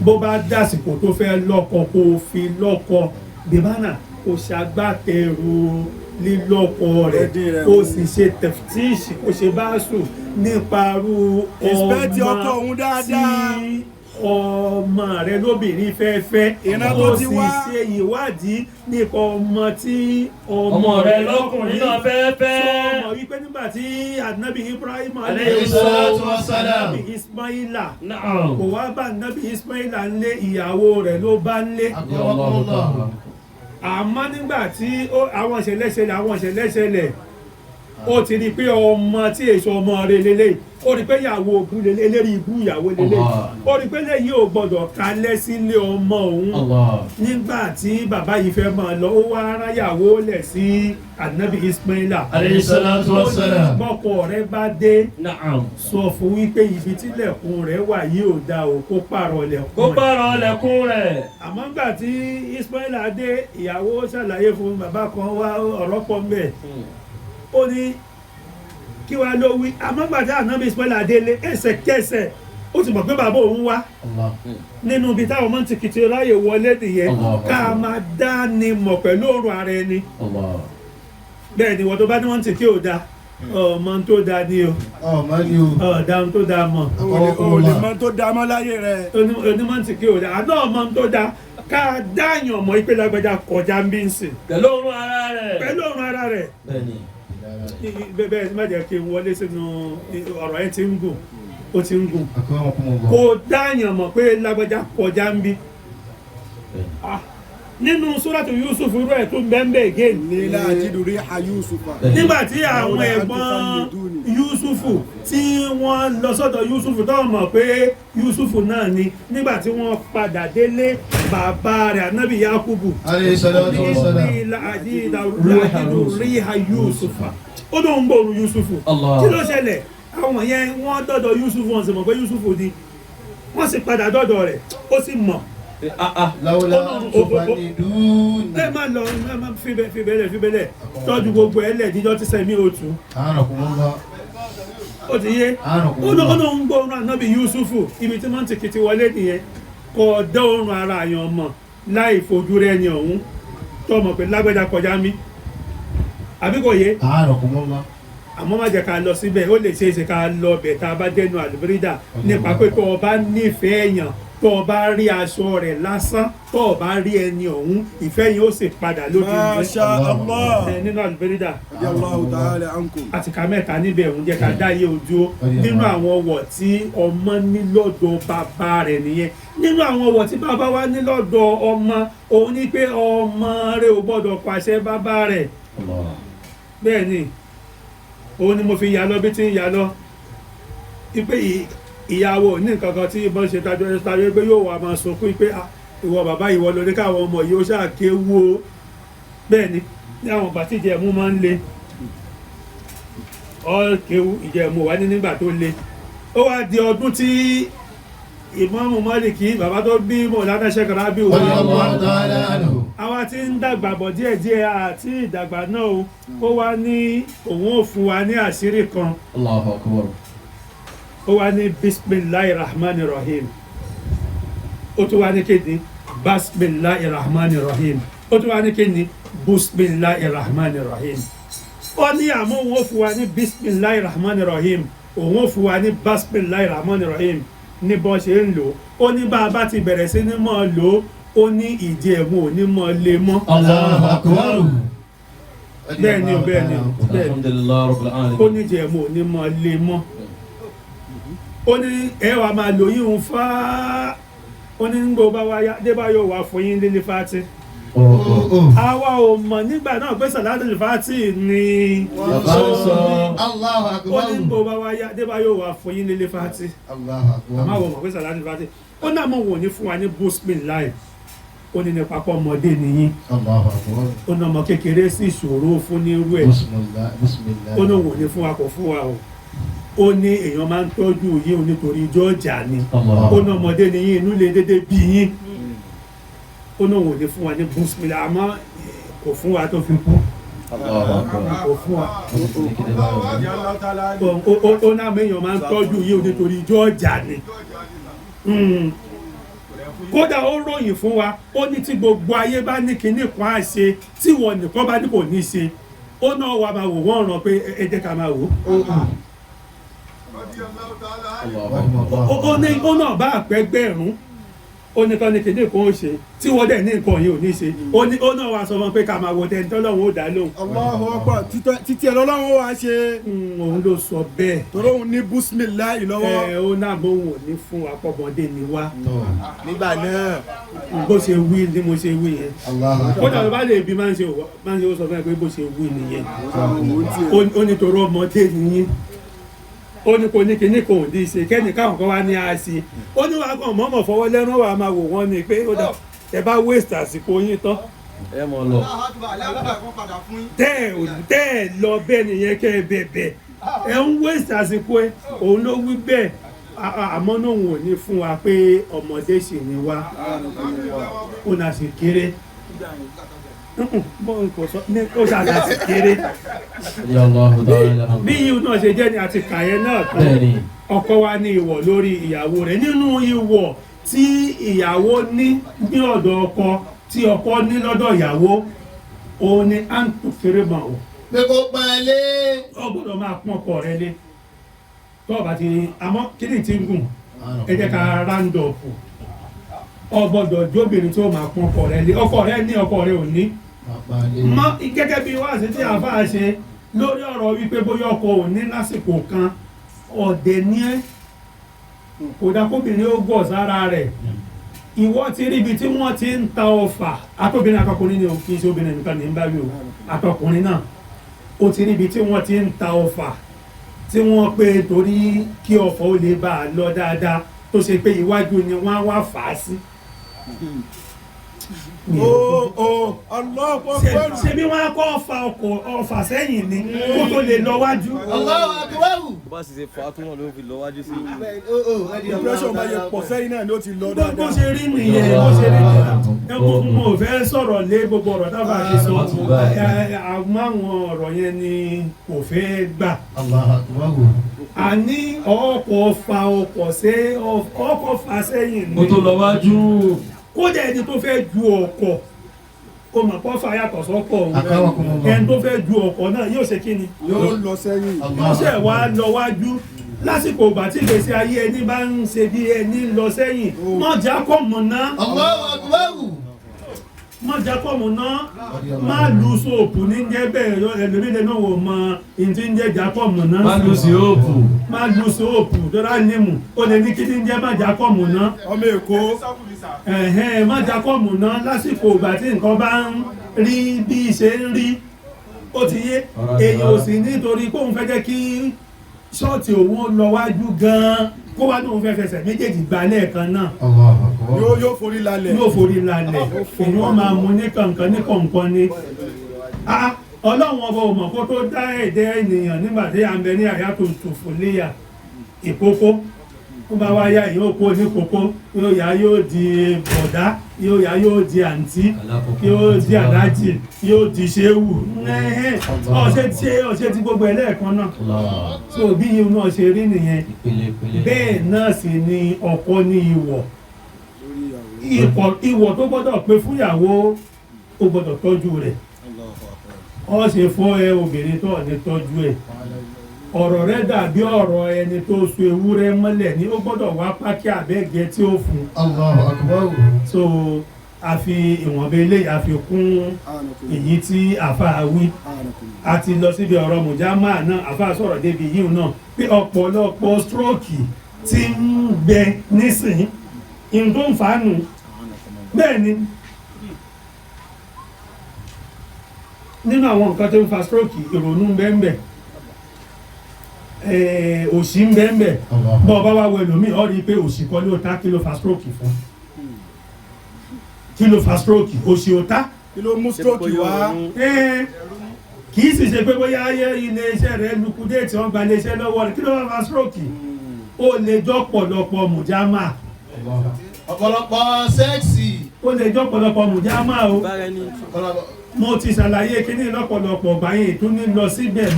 bó bá dásìkò tó fẹ́ lọ́kọ kó fi lọ́kọ bìbánà kó ṣagbátẹrù lílọ́kọ rẹ̀ kó sì ṣe tẹ̀ftíìsì kó ṣe báṣù níparú ọmọ tí ọmọ rẹ̀ lóbìnrin fẹ́fẹ́ ó sì ṣe ìwádìí nípa ọmọ tí ọmọ rẹ̀ lọ́kùnrin náà fẹ́fẹ́ ọmọ wípé nígbà tí ànábì Ibrahim alayhi salatu wassalam ànábì Ismaila kò wá bá ànábì Ismaila ńlé ìyàwó rẹ̀ ló bá ńlé àmọ́ nígbà tí àwọn ìṣẹ̀lẹ̀ ṣẹlẹ̀ ó ti rí pé ọmọ tí èso ọmọ rẹ̀ lélẹ̀ ó rí pé ìyàwó òbú eléri ibú ìyàwó lélẹ̀ ó rí pé lẹ́yìn ò gbọ́dọ̀ kalẹ̀ sílé ọmọ òun nígbà tí bàbá yìí fẹ́ máa lọ ó wá ráyàwó lẹ̀ sí ànábì Ismaila alayhi salatu wassalam gbọ́kọ̀ rẹ̀ bá dé sọ fún wípé ibi tílẹ̀kùn rẹ̀ wà yìí ò dá o kó pààrọ̀ lẹ̀kùn rẹ̀ àmọ́ nígbà tí Ismaila dé ìyàwó ṣàlàyé fún bàbá kan wá ọ̀rọ̀ pọ̀ mẹ́ ó ní kí wá ló wí àmọ́gbàtí ànábì Ismaila délé ẹsẹ̀kẹsẹ̀ ó ti mọ̀ pé bàbá òun wá nínú ibi táwọn mọ́ ti kìtì ráyè wọlé nìyẹn ká máa dá ni mọ̀ pẹ̀lú òrùn ara ẹni bẹ́ẹ̀ ni wọ́n tó bá ní wọ́n ti kí ò dá ọmọ tó dá ní o ọ̀dáhùn tó dá mọ̀ olèmọ́ tó dá mọ́ láyé rẹ̀ onímọ̀ ti kí ò dá àná ọmọ tó dá ká dáyàn mọ̀ ìpè lágbàjá kọjá ń bí ń sìn pẹ̀lú òrùn ara rẹ̀ bẹ́ẹ̀ má jẹ́ kí n wọlé sínú ọ̀rọ̀ ẹ̀ tí ń gùn ó ti ń gùn kò dáyàn mọ̀ pé lágbàjá kọjá ń bí nínú Suratu Yusuf irú ẹ̀ tó bẹ́ẹ̀ again ní láàjídù rí ha Yusufa. nígbà tí àwọn ẹ̀gbọ́n Yusufu tí wọ́n lọ sọ́dọ̀ Yusufu tó mọ̀ pé Yusufu náà ni nígbà tí wọ́n padà délé bàbá rẹ̀ Ànábì Yakubu alayhi salatu wa salam. ní láàjídù rí ha Yusufa ó ló ń gbòòrò Yusufu Allah. kí ló ṣẹlẹ̀ àwọn yẹn wọ́n dọ́dọ̀ Yusufu wọ́n sì mọ̀ pé Yusufu ni wọ́n sì padà dọ́dọ̀ rẹ̀ ó sì mọ̀ lawla tufanidun. ẹ má lọ ẹ má fi bẹ́lẹ̀ tọ́jú gbogbo ẹ lẹ̀ díjọ́ tí sẹ́mi ò tú anakumullah. ó ti yé ó ló ń gbọ́ ọ̀run Ànábì Yusufu ibi tí wọ́n ti kìtì wọlé nìyẹn kò dán ọ̀run ara àyàn mọ̀ láì fojú rẹ̀ ni ọ̀hún tó mọ̀ pé lágbẹ́dá kọjá mi àbí kò yé anakumullah. àmọ́ má jẹ́ ká lọ síbẹ̀ ó lè ṣe é ṣe ká lọ bẹ̀ tá a bá dẹnu àlùbírídà nípa pé tó o bá nífẹ̀ẹ́ èèyàn tó o bá rí aṣọ rẹ̀ lásán tó o bá rí ẹni ọ̀hún ìfẹ́ yìí ó sì padà lójú Masha Allah. nínú àlùbírídà Allahu ta'ala ankum. àti ká mẹ́ta níbẹ̀ òun jẹ́ ká dáyé ojú nínú àwọn ọwọ̀ tí ọmọ ní lọ́dọ̀ bàbá rẹ̀ nìyẹn nínú àwọn ọwọ̀ tí bàbá wa ní lọ́dọ̀ ọmọ òun ní pé ọmọ rẹ̀ ò gbọ́dọ̀ pàṣẹ bàbá rẹ̀ bẹ́ẹ̀ ni òun ni mo fi yà lọ bí tí ń yà lọ ipe ìyàwó ní nǹkan kan tí ìbọn ṣe tajọ pé yóò wà máa sunkún pé ìwọ bàbá ìwọ lórí káwọn ọmọ yìí ó ṣàkéwò bẹ́ẹ̀ ni ní àwọn bàtí ìjẹ̀mú máa ń le ọ̀kéwù ìjẹ̀mú wà ní nígbà tó le ó wá di ọdún tí Ìmáàmù Málíkì bàbá tó bí Mọ̀lánà Sheikh Robiu Allahu ta'ala anhu. àwa tí ń dàgbà bọ̀ díẹ̀díẹ̀ àti ìdàgbà náà ó wá ní òun ò fún wa ní àṣírí kan Allahu akbar. ó wá ní bismillahir rahmanir rahim ó tún wá ní kéde basmillahir rahmanir rahim ó tún wá ní kéde bismillahir rahmanir rahim ó ní àmọ́ òun ò fún wa ní bismillahir rahmanir rahim òun ò fún wa ní basmillahir rahmanir rahim ní bọ́ ṣe ń lò ó ní bá a bá ti bẹ̀rẹ̀ sí ní mọ́ lò ó ní ìdí ẹ̀mú ò ní mọ́ lé mọ́. Allahu akbar. bẹ́ẹ̀ ni bẹ́ẹ̀ ni bẹ́ẹ̀ ni Alhamdulillah rabbil alamin. ó ní ìdí ẹ̀mú ò ní mọ́ lé mọ́ ó ní ẹ wàá máa lò yín ń fá ó ní gbogbo bá wáyá Adébáyọ̀ wà fún yín lílé fati àwa ò mọ̀ nígbà náà pé sàlátùl fati ni Bàbá sọ. Allahu ó akbar. ní gbogbo bá wáyá Adébáyọ̀ wà fún yín lílé fati Allahu akbar. àmọ́ àwọn ọmọ pé sàlátùl fati ó náà mọ̀ wò ní fún wa ní bismillah ó ní nípa pọ̀ ọmọdé nìyí Allahu akbar. ó ní ọmọ kékeré sì ṣòro fún nírú ẹ̀ Bismillah. Bismillah. ó ní wò ní fún wa kò fún wa o ó ní èèyàn máa ń tọ́jú yín nítorí ijó ọjà ni Allah. ó ní ọmọdé ni yín inú lè dédé bí yín ó ní wò ní fún wa ní bismillah àmọ́ kò fún wa tó fi kú Allahu akbar. kò fún wa ó náà méèyàn máa ń tọ́jú yín nítorí ijó ọjà ni kódà ó ròyìn fún wa ó ní tí gbogbo ayé bá ní kinní kan á ṣe tí wọn nìkan bá ní kò ní ṣe ó náà wà máa wò wọ́n ràn pé ẹ jẹ́ ká máa wò ó ní ó náà bá àpẹgbẹ̀rún ó ní kán ní kinní kan ó ṣe tí wọ́n dẹ̀ ní nǹkan yìí ò ní ṣe ó náà wà sọ fún pé ká máa wo tẹ́ni tọ́lọ́run ó dá lóhùn. Allahu akbar. Títí ẹ lọ́lọ́run wá ṣe. òun ló sọ bẹ́ẹ̀. Torí òun ní bismillah lọ́wọ́. ó náà bó wọn ò ní fún wa pọ́bọ̀dé ni wá. Nígbà náà. bó ṣe wí ni mo ṣe wí yẹn. Allahu akbar. kódà ló bá lè bí máa ń ṣe ó sọ fún ẹ pé bó ṣe wí nìyẹn. ó ní torí ọmọdé nìyẹn. ó ní kò ní kíní kò ní ṣe kẹ́ni káwọn kan wá ní àṣì ó ní wàá kàn mọ́mọ́ fọwọ́ lẹ́nu wàá máa wò wọ́n ni pé ó dà ẹ bá waste àsìkò yín tán Ẹ mọ̀ lọ. tẹ́ ẹ lọ bẹ́ẹ̀ nìyẹn kẹ́ ẹ bẹ̀bẹ̀ ẹ ń waste àsìkò ẹ òun ló wí bẹ́ẹ̀ àmọ́ náà wọn ò ní fún wa pé ọmọdé sì ni wá ó náà sì kéré ó ṣàṣà sì kéré Ya Allahu ta'ala. bí yìí náà ṣe jẹ́ ni àti kàyẹ́ náà tó Bẹ́ẹ̀ni. ọkọ wa ní ìwọ̀ lórí ìyàwó rẹ̀ nínú ìwọ̀ tí ìyàwó ní ọ̀dọ̀ ọkọ tí ọkọ ní lọ́dọ̀ ìyàwó òun ni à ń tún kéré mọ̀ ọ́ Pé kó pẹ́lẹ́. ọ gbọ́dọ̀ máa pọ́n ọkọ rẹ lé tó o bá ti àmọ́ kí ni ti ń gùn ẹ jẹ́ ká rándọ̀pù ọ gbọ́dọ̀ jóbìnrin tí ó máa pọ́n ọkọ rẹ lé ọkọ rẹ ní ọkọ rẹ ò ní mọ gẹ́gẹ́ bí wáàsí tí àáfàá ṣe lórí ọ̀rọ̀ wípé bóyá ọkọ ò ní lásìkò kan ọ̀dẹ̀ ní ẹ́ kò dá kóbìnrin ó gọ̀ sára rẹ̀ ìwọ ti rí ibi tí wọ́n ti ń ta ọfà àtọ́bìnrin àtọkùnrin ni o kì í ṣe obìnrin nìkan ní ń bá wí o àtọkùnrin náà o ti rí ibi tí wọ́n ti ń ta ọfà tí wọ́n pé torí kí ọfà ó lè bá a lọ dáadáa tó ṣe pé iwájú ni wọ́n á wá fà á sí. ṣe bí wọ́n á kọ́ ọfà sẹ́yìn ni kó tó lè lọ wájú. Allahu Akbar. bá sì ṣe fà á tó náà ló fi lọ wájú sí. depression máa yẹ pọ̀ sẹ́yìn náà ló ti lọ dáadáa. bó ṣe rí nìyẹn bó ṣe rí nìyẹn ẹkùn mo fẹ́ sọ̀rọ̀ lé gbogbo ọ̀rọ̀ tábà ti sọ àwọn ọ̀rọ̀ yẹn ni kò fẹ́ gbà. Allahu Akbar. àní ọkọ̀ fa ọkọ̀ fa sẹ́yìn Kó tó lọ wájú. kódà ẹni tó fẹ́ ju ọkọ̀ o mọ̀ pọ́ fa yàtọ̀ sọ́kọ̀ òun Akramakumullah. ẹni tó fẹ́ ju ọkọ̀ náà yóò ṣe kí ni yóò lọ sẹ́yìn. yóò ṣe wá lọ wájú lásìkò ìgbà tí ìgbésí ayé ẹni bá ń ṣe bí ẹni lọ sẹ́yìn mọ̀já kọ̀ mọ̀ náà Allahu Akbar. mọ̀já kọ̀ mọ̀ náà má lu sóòpù ní jẹ́ bẹ́ẹ̀ ẹlòmílẹ̀ náà wò mọ ìdí ń jẹ́ jákọ̀ mọ̀ náà Má lu sí òòpù. má lu sóòpù tó rà nímù ó lè ní kí ní jẹ́ má jákọ̀ mọ̀ náà ọmọ èkó má jákọ̀ mọ̀ náà lásìkò ìgbà tí nǹkan bá ń rí bí ṣe ń rí ó ti yé èyàn ò sì nítorí kóun fẹ́ jẹ́ kí ṣọ́ọ̀tì òun lọ wájú gan-an kó wá lóun fẹ́ fẹsẹ̀ méjèèjì gbà lẹ́ẹ̀kan náà Allahu Akbar. yóò forí lálẹ̀. yóò forí lálẹ̀ èyí wọ́n máa mú ní kọ̀ǹkan ní kọ̀ǹkan ni. ọlọ́run ọba ò mọ̀ kó tó dá ẹ̀dẹ́ ènìyàn nígbà tí à ń bẹ ní àyà tó tòfò léyà ìkókó ó bá wá yá yóò kó ní kókó yóò yá yóò di bọ̀dá yóò yá yóò di àǹtí yóò di àdájì yóò di ṣéwù ọ̀ṣẹ́ ti gbogbo ẹlẹ́ẹ̀kan náà so bí yìí náà ṣe rí nìyẹn bẹ́ẹ̀ náà sì ni ọkọ ní ìwọ̀ tó gbọ́dọ̀ pé fúnyàwó ó gbọ́dọ̀ tọ́jú rẹ̀ ó ṣe fún obìnrin tó ní tọ́jú ẹ̀ ọ̀rọ̀ rẹ̀ dàbí ọ̀rọ̀ ẹni tó so ewúrẹ́ mọ́lẹ̀ ní ó gbọ́dọ̀ wá pákí àbẹ́gẹ́ tí ó fún Allahu Akbar. so a fi ìwọ̀nba eléyìí a fi kún èyí tí àfáà wí a ti lọ síbi ọ̀rọ̀ mùjámà náà àfáà sọ̀rọ̀ débi yìí náà pé ọ̀pọ̀lọpọ̀ stroke ti ń gbẹ nísìnyí ìhun tó ń fàánù bẹ́ẹ̀ ni nínú àwọn nǹkan tó ń fa stroke ìrònú bẹ́ẹ̀ òṣì ń bẹ́ẹ̀ bọ́ bá wá wọ ẹlòmíì ó rí i pé òṣì kọ́ ló ta kí ló fa stroke fún kí ló fa stroke òṣì ò ta kí ló mú stroke wá. kì í sì ṣe pé bóyá ayé ilé-iṣẹ́ rẹ̀ lukudéètì wọn gba ilé-iṣẹ́ lọ́wọ́ rẹ̀ kí ló fa stroke ó lè jọ pọ̀lọpọ̀ mùjámà ọ̀pọ̀lọpọ̀ sẹ́ẹ̀sì. ó lè jọ pọ̀lọpọ̀ mùjámà o mo ti ṣàlàyé kíní lọ́pọ̀lọpọ̀ báyìí tó ní lọ síbẹ̀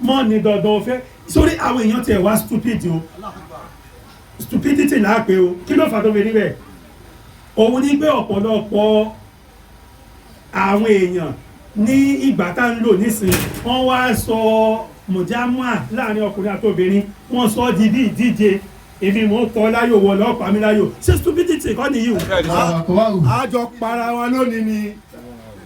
mọ́ ní dandan fẹ́ sórí àwọn èèyàn tiẹ̀ wá stupid o stupidity là á pé o kí ló fà tó fi rí bẹ́ẹ̀ òun ní pé ọ̀pọ̀lọpọ̀ àwọn èèyàn ní ìgbà tá ń lò nísìn wọ́n wá sọ mùjámà láàrin ọkùnrin àti obìnrin wọ́n sọ di bí ìdíje èmi mò ń kọ́ láyò wọ lọ́pàá mi láyò ṣé stupidity kọ́ nìyí o. àjọ para wa lónìí ni.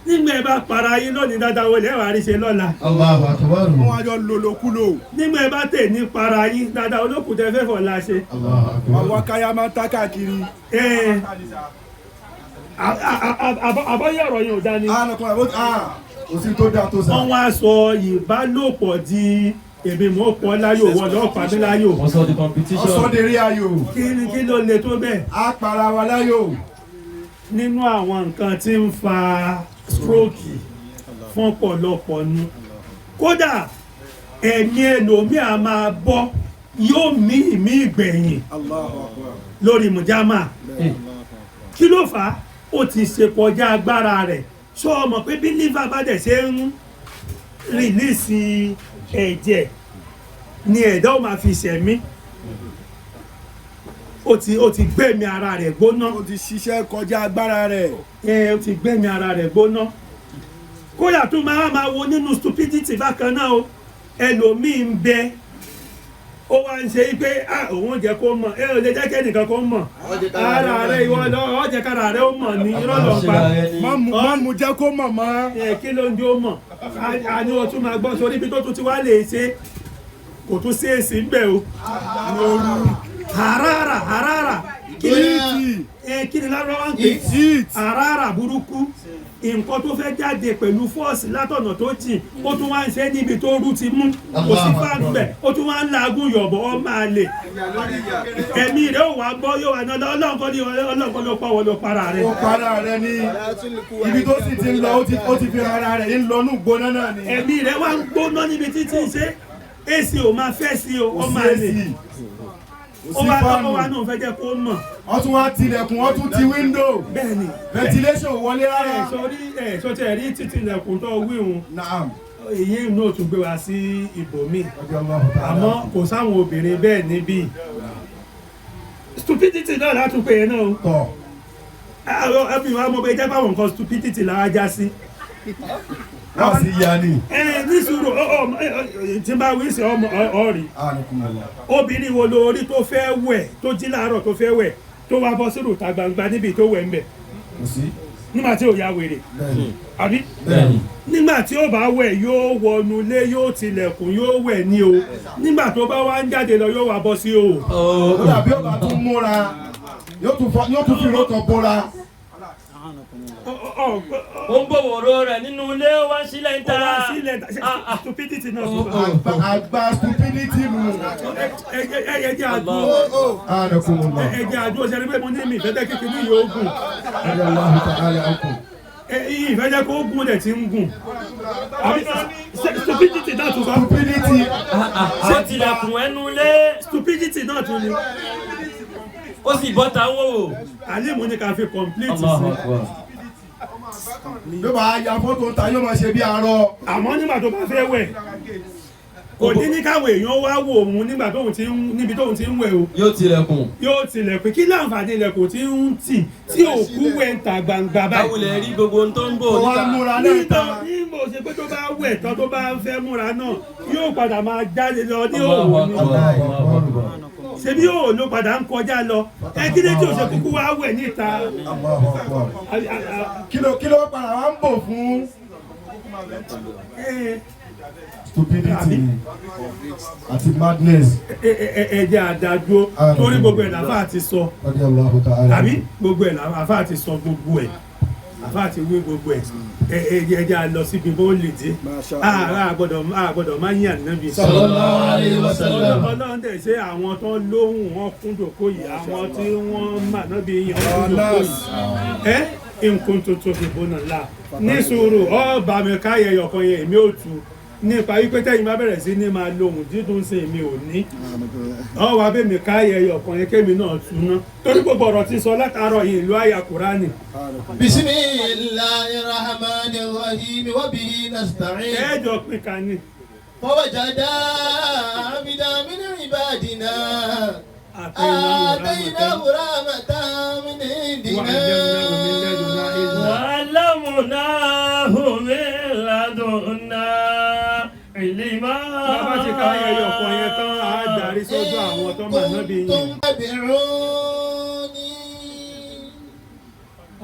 nígbà ẹ bá para yín lónìí dáadáa wọlé ẹ wà rí ṣe lọ́la. Allahu Akbar. wọ́n wá jọ lòlòkulò. nígbà ẹ bá tẹ̀ ní para yín dáadáa olókùn tẹ fẹ́ fọ̀ la ṣe. Allahu Akbar. àwọn akáyá máa ń ta káàkiri. àbáyé ọ̀rọ̀ yẹn ò dání. kò sí tó dáa tó sá. wọ́n wá sọ ìbálòpọ̀ di èmi mò ń kọ́ láyò wọ lọ́pàá mi láyò. Wọ́n sọ di competition. ọ̀sọ́dẹ̀rí ayò. kí ló le tó bẹ́ẹ̀. a para wa láyò. nínú àwọn nǹkan tí ń fa stroke fún ọ̀pọ̀lọpọ̀ nu kódà ẹ̀mí ẹlòmíì a máa bọ́ yóò mí ìmí ìgbẹ̀yìn lórí mùjámà kí ló fà á ó ti ṣe kọjá agbára rẹ̀ sọ ọmọ pé bí liver bá dẹ̀ ṣe ń rìlíìsì ẹ̀jẹ̀ ni ẹ̀dá ó máa fi ṣẹ̀mí ó ti gbẹ̀mí ara rẹ̀ gbóná. ó ti ṣiṣẹ́ kọjá agbára rẹ̀. ó ti gbẹ̀mí ara rẹ̀ gbóná. kódà tó máa wo nínú stupidity bákan náà o ẹlòmíì ń bẹ ó wá ń ṣe pé òun jẹ́ kó mọ̀ ẹ ò lè jẹ́ kẹ́nìkan kó mọ̀ ara rẹ̀ ìwọ lọ ọ jẹ́ kára rẹ̀ ó mọ̀ ní irọ́ lọ pa. má mú jẹ́ kó mọ̀ mọ́. kí ló ń jó mọ̀ àní o tún máa gbọ́ sórí ibi tó tún ti wá lè ṣe kò tún ṣe é sí ń bẹ̀ o. harara kí ni lárúbáwá ń pè àràrà burúkú nǹkan tó fẹ́ jáde pẹ̀lú fọ́ọ̀sì látọ̀nà tó jìn ó tún wá ń ṣe níbi tó rú ti mú kò sí fáànù bẹ̀ ó tún wá ń làágùn yọ̀bọ̀ ọ máa lè ẹ̀mí rẹ̀ ò wá gbọ́ yóò wá náà ọlọ́nkọ́ ló pọ̀wọ́ ló para rẹ̀. ó para rẹ̀ ní ibi tó sì ti ń lọ ó ti fi ara rẹ̀ ń lọ nù gbóná náà ni. ẹ̀mí rẹ̀ wá ń gbóná níbi títí ṣe èsì ò máa fẹ́ sí o ọ máa lè ó wá náà fẹ́ jẹ́ kó mọ̀. wọ́n tún wá tilẹ̀kùn wọ́n tún ti wíńdò. bẹ́ẹ̀ni ventilation wọlé rárá. sọtí ẹ̀rí títí ilẹ̀kùn tó wíhun. naam. èyí náà tún gbé wa sí ibòmíì. àmọ́ kò sáwọn obìnrin bẹ́ẹ̀ níbí. stupidity náà látúpẹ̀ yẹn náà. tọ́. ẹbí wa mọ̀ pé jẹ́ báwọn nǹkan stupidity lára já sí. wọ́n sì yá ni. ní sùúrù tí bá wí sí ọ̀rì obìnrin wo lórí tó fẹ́ wẹ̀ tó jí láàárọ̀ tó fẹ́ wẹ̀ tó wá bọ́ sírù ta gbangba níbi tó wẹ̀ ń bẹ̀ nígbà tí ò ya wèrè àbí nígbà tí ó bá wẹ̀ yóò wọnú ilé yóò tilẹ̀kùn yóò wẹ̀ ní o nígbà tó bá wá ń jáde lọ yóò wá bọ́ sí o. ó dàbí ó bá tún múra yóò tún fi rótọ̀ bóra. ó ń bòwòrò rẹ̀ nínú ilé wá sílẹ̀ ń ta. stupidity náà sọ. àgbà stupidity mu. ẹ̀jẹ̀ àdúró ẹ̀jẹ̀ àdúró ṣe ni pé mo ní mi ìfẹ́ jẹ́ kékeré yìí ó gùn. ìfẹ́ jẹ́ kó gùn dẹ̀ ti ń gùn. stupidity náà tún sọ. stupidity. ṣé tilẹ̀kùn ẹnu ilé. stupidity náà tún ni. ó sì bọ́ ta wò. àlẹ́ mo ní ká fi complete sí. yóò bá ya fọ́tò ta yóò máa ṣe bí arọ. àmọ́ nígbà tó bá fẹ́ wẹ̀ kò ní ní káwọn èèyàn wá wò òun nígbà níbi tóun ti ń wẹ̀ o. yóò tilẹ̀kùn. yóò tilẹ̀kùn kí láǹfààní ilẹ̀kùn tí ń tì tí òkú wẹ̀ ń ta gbangba báyìí. báwo lè rí gbogbo ohun tó ń bò níta. wọ́n múra níta. ní mo ṣe pé tó bá wẹ̀ tán tó bá fẹ́ múra náà yóò padà máa jáde lọ ní òun ni. ṣebí yóò ló padà ń kọjá lọ kí ló tí ò ṣe kúkú wá wẹ̀ níta. kí ló padà wá ń bò fún. stupidity àti madness. ẹ̀jẹ̀ àdájọ́ torí gbogbo ẹ̀ làfà ti sọ àbí gbogbo ẹ̀ làfà ti sọ gbogbo ẹ̀ àfà ti wí gbogbo ẹ̀ ẹ̀jẹ̀ àlọ́ síbi bó lè dé àgbọ̀dọ̀ máa ń yàn nábì. sallallahu alaihi wasallam. ọlọ́run dẹ̀ ṣe àwọn tó lóhùn wọn kún dòkó yìí àwọn tí wọ́n mà nábì yìí wọn kún dòkó yìí nǹkan tuntun ìbò náà la ní sùúrù ọba mi káyẹ ọkàn yẹn èmi ò tu nípa wípé tẹ́yìn bá bẹ̀rẹ̀ sí ní máa lóhùn dídùn sí èmi ò ní ọwọ́ abẹ́ mi káyẹ ọkàn yẹn kémi náà tu ná torí gbogbo ọ̀rọ̀ tí sọ látàárọ̀ yìí ìlú àyà kúránì. bismillahir rahmanir rahim wa bihi nasta'in. ẹ̀ẹ́dọ̀ pín ká ní. wawajada abdan min ibadina آتيناه رحمة من عندنا وعلمناه من لدنا علما. bàbá ti ká ayẹyẹ ọ̀pọ̀ yẹn tán á darí sọ́dọ̀ àwọn tó máa nábì yẹn.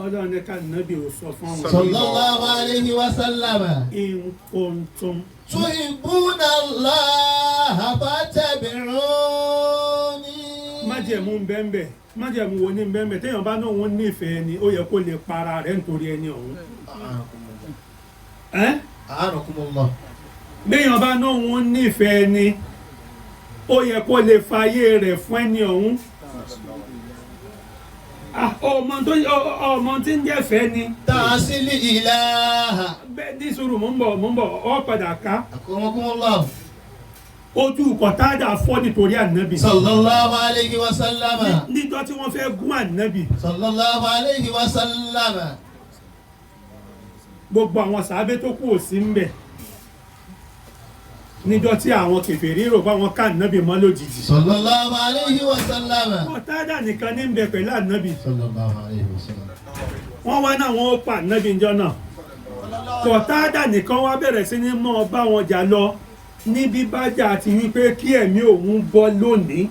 ọlọ́run ní ká nábì ò sọ fún àwọn. sallallahu alaihi wasallam. in kuntum. tuhibbuna Allaha fattabi'uni. májẹ̀mú ń bẹ́ńbẹ́ májẹ̀mú wo ní bẹ́ńbẹ́ téèyàn bá náà wọ́n nífẹ̀ẹ́ ni ó yẹ kó lè para rẹ̀ nítorí ẹni ọ̀hún. A'anakumullah. béèyàn bá náà wọ́n nífẹ̀ẹ́ ni ó yẹ kó lè fàyè rẹ̀ fún ẹni ọ̀hún. ọmọ tí ń jẹ́fẹ̀ẹ́ ni. ta'sil ilaha. bẹ́ẹ̀ ní sùúrù mò ń bọ̀ ọ́ padà ká. Akramakumullah. ojú kọ̀tádà fọ́ nítorí ànábì. sallallahu alaihi wasallam. níjọ́ tí wọ́n fẹ́ gún ànábì. sallallahu alaihi wasallam. gbogbo àwọn sàábé tó kù ò sí ń bẹ̀. níjọ́ tí àwọn kèfèrí rò bá wọn ká ànábì mọ́ lójijì. sallallahu alaihi wasallam. kọ̀tádà nìkan ní ń bẹ pẹ̀lú ànábì. sallallahu alaihi wasallam. wọ́n wá náà wọ́n ó pa ànábì ńjọ́ náà. kọ̀tádà nìkan wá bẹ̀rẹ̀ sí ní mọ́ bá wọn jà lọ. níbi bájà àti wípé kí ẹ̀mí òun bọ́ lónìí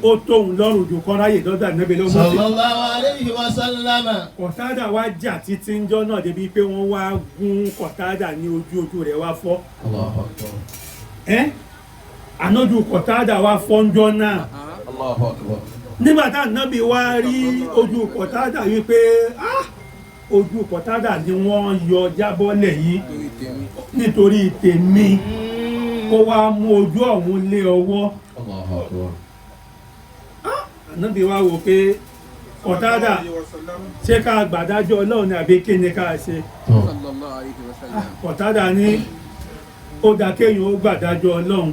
ó tóun lọ́rùn jù kọ́ ráyè lọ́dọ̀ ànábì ló mú sí. sallallahu alaihi wasallam. kọ̀tádà wá jà títí ń jọ́ náà débi pé wọ́n wá gún kọ̀tádà ní ojú rẹ̀ wá fọ́. Allahu akbar. ànájú kọ̀tádà wá fọ́ ń jọ́ náà. Allahu akbar. nígbà tá ànábì wá rí ojú kọ̀tádà wípé ojú kọ̀tádà ni wọ́n yọ jábọ́lẹ̀ yìí nítorí tèmi kó wá mú ojú ọ̀hún lé ọwọ́ ànábì wá wò pé kọ̀tádà ṣé ká gbàdájọ́ ọlọ́run ní àbí kí ni ká ṣe kọ̀tádà ní ó dá kéèyàn ó gbàdájọ́ ọlọ́run